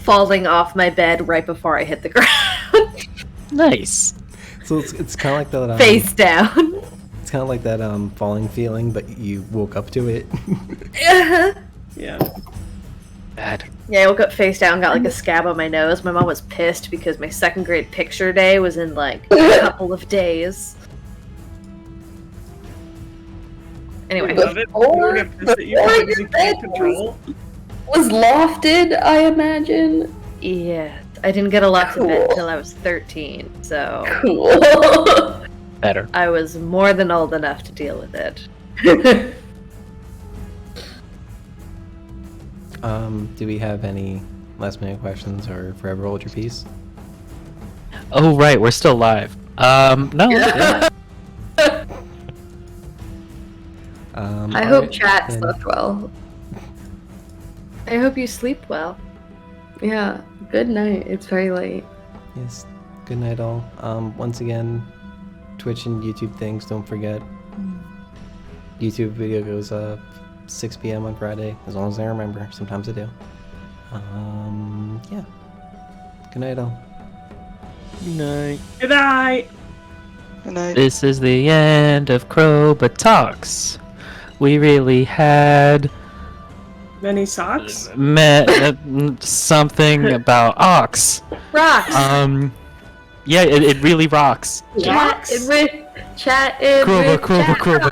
falling off my bed right before I hit the ground, Nice. So it's kind of like that. face down. It's kind of like that falling feeling, but you woke up to it. Yeah. Bad. Yeah, I woke up face down, got like a scab on my nose. My mom was pissed because my second grade picture day was in like a couple of days. Anyway, I love it. Before- You get pissed at you before because you your can't bed control. Was lofted, I imagine. yeah, I didn't get a lock of bed Cool. until I was 13, so Cool. Better. I was more than old enough to deal with it. Do we have any last minute questions or forever hold your peace? Oh right, we're still live. No. Yeah. I hope chat slept well. I hope you sleep well. Yeah. Good night. It's very late. Yes. Good night, all. Once again, Twitch and YouTube things. Don't forget. YouTube video goes up 6 p.m. on Friday, as long as I remember. Sometimes I do. Yeah. Good night, all. Good night. Good night. Good night. This is the end of Crobaton Talks. We really had Many socks? Something about ox. Rocks. Yeah, it really rocks. Chat, it Croba, Croba.